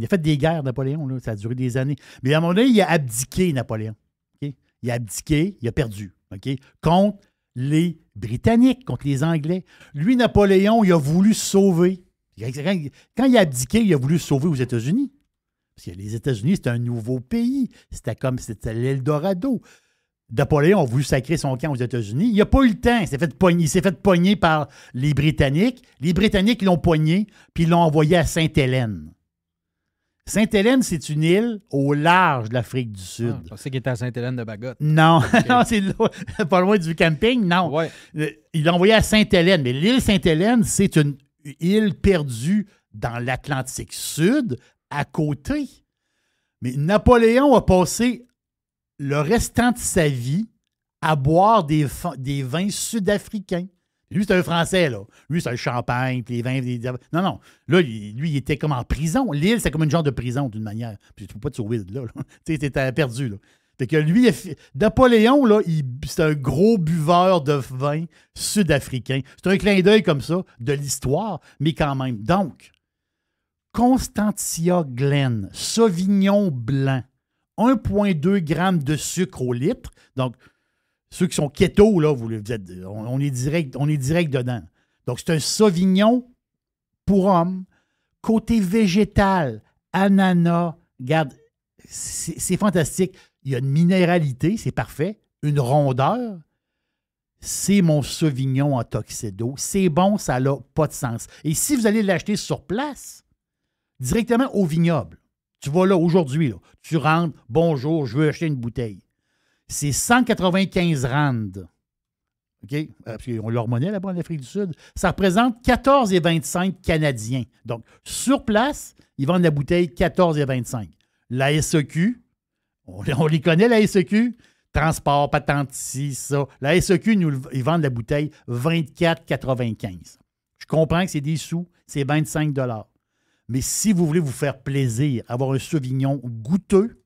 fait des guerres, Napoléon, là, ça a duré des années. Mais à un moment donné, il a abdiqué, Napoléon. Okay? Il a abdiqué, il a perdu. Okay? Contre les Britanniques, contre les Anglais. Lui, Napoléon, il a voulu se sauver. Quand il a abdiqué, il a voulu se sauver aux États-Unis. Parce que les États-Unis, c'était un nouveau pays. C'était l'Eldorado. Napoléon a voulu sacrer son camp aux États-Unis. Il n'a pas eu le temps. Il s'est fait pogner par les Britanniques. Les Britanniques l'ont pogné, puis ils l'ont envoyé à Sainte-Hélène. Sainte-Hélène, c'est une île au large de l'Afrique du Sud. Je pensais qu'il était à Sainte-Hélène-de-Bagotte. Non, non, c'est là, pas loin du camping, non. Ouais. Il l'a envoyé à Sainte-Hélène, mais l'île Sainte-Hélène, c'est une île perdue dans l'Atlantique Sud, à côté. Mais Napoléon a passé le restant de sa vie à boire des vins sud-africains. Lui, c'est un Français, là. Lui, c'est un champagne, puis les vins... Non, non. Là, lui, il était comme en prison. L'île, c'est comme une genre de prison, d'une manière. Puis tu ne peux pas te sauver de là. Tu sais, t'étais perdu, là. Fait que lui, Napoléon, là, c'est un gros buveur de vin sud-africain. C'est un clin d'œil comme ça de l'histoire, mais quand même. Donc, Constantia Glen, Sauvignon blanc, 1,2 g de sucre au litre. Donc, ceux qui sont keto, là, vous êtes, on est direct dedans. Donc, c'est un Sauvignon pour homme. Côté végétal, ananas, regarde, c'est fantastique. Il y a une minéralité, c'est parfait. Une rondeur. C'est mon Sauvignon en Tuxedo. C'est bon, ça n'a pas de sens. Et si vous allez l'acheter sur place, directement au vignoble, tu vas là aujourd'hui, là, tu rentres, bonjour, je veux acheter une bouteille. C'est 195 rand. OK? Parce qu'on leur monnaie là-bas en Afrique du Sud. Ça représente 14,25 canadiens. Donc, sur place, ils vendent la bouteille 14,25. La SEQ, on les connaît, la SEQ. Transport, patente, ci, ça. La SEQ, ils vendent la bouteille 24,95. Je comprends que c'est des sous, c'est 25 $. Mais si vous voulez vous faire plaisir, avoir un Sauvignon goûteux,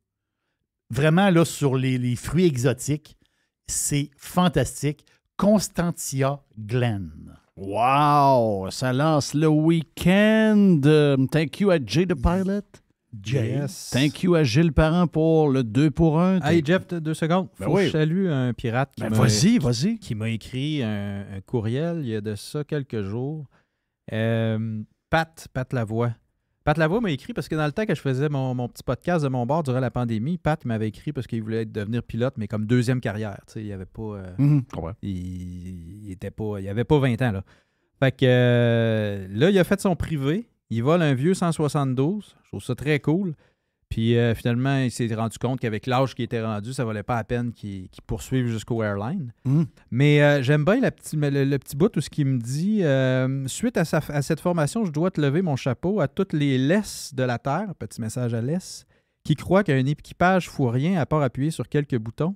vraiment, là, sur les fruits exotiques, c'est fantastique. Constantia Glen. Wow! Ça lance le week-end. Thank you à Jay the Pilot. Jay. Yes. Thank you à Gilles Parent pour le 2 pour 1. Hey, Jeff, 2 secondes. Faut que je salue un pirate qui m'a écrit un courriel il y a de ça quelques jours. Pat Lavoie. Pat Lavoie m'a écrit parce que dans le temps que je faisais mon petit podcast de mon bord durant la pandémie, Pat m'avait écrit parce qu'il voulait devenir pilote, mais comme deuxième carrière. Tu sais, il avait pas. Il avait pas 20 ans. Là. Fait que là, il a fait son privé. Il vole un vieux 172. Je trouve ça très cool. Puis finalement, il s'est rendu compte qu'avec l'âge qui était rendu, ça valait pas la peine qu'il poursuive jusqu'au airline. Mais j'aime bien le petit bout où ce qu'il me dit suite à cette formation, je dois te lever mon chapeau à toutes les laisses de la Terre, petit message à l'ess, qui croient qu'un équipage ne fout rien à part appuyer sur quelques boutons.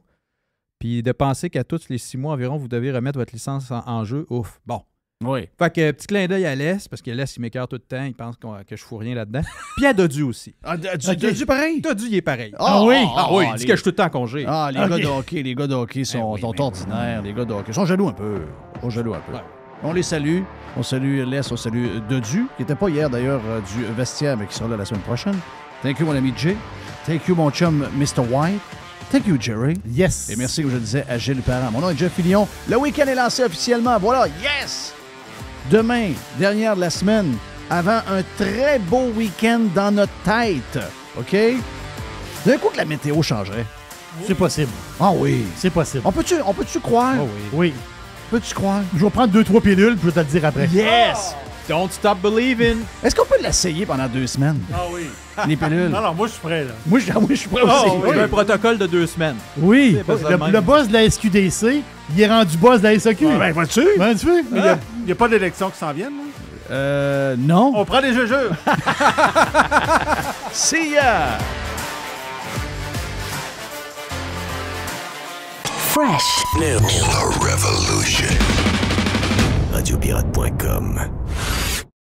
Puis de penser qu'à tous les 6 mois environ, vous devez remettre votre licence en jeu. Ouf. Bon. Oui. Fait que petit clin d'œil à l'Est, parce que l'Est, il m'écœure tout le temps, il pense que je fous rien là-dedans. Puis à Dodu aussi. Dodu pareil? Dodu, il est pareil. Oui? Il dit que je suis tout le temps en congé. Les gars de hockey sont ordinaires. Les gars de hockey sont jaloux un peu. Ouais. On les salue. On salue l'Est, on salue Dodu, qui n'était pas hier d'ailleurs du vestiaire, mais qui sera là la semaine prochaine. Thank you, mon ami Jay. Thank you, mon chum Mr. White. Thank you, Jerry. Yes. Et merci, comme je le disais, à Gilles Parent. Mon nom est Jeff Fillion. Le week-end est lancé officiellement. Voilà, yes! Demain, dernière de la semaine, avant un très beau week-end dans notre tête. OK? D'un coup que la météo changerait. C'est possible. Ah oui. C'est possible. On peut-tu croire? Oh oui. Peux-tu croire? Je vais prendre 2-3 pilules, puis je vais te le dire après. Yes! Don't stop believing. Est-ce qu'on peut l'essayer pendant 2 semaines? Ah oui. Les pilules. Non, moi, je suis prêt, là. Moi, je suis prêt aussi. J'ai un protocole de 2 semaines. Oui. Le boss de la SQDC, il est rendu boss de la SAQ. Ben, vois-tu? Il n'y a pas d'élection qui s'en viennent, là? Non. On prend des jeux. See ya! Fresh. New. The revolution. Radiopirate.com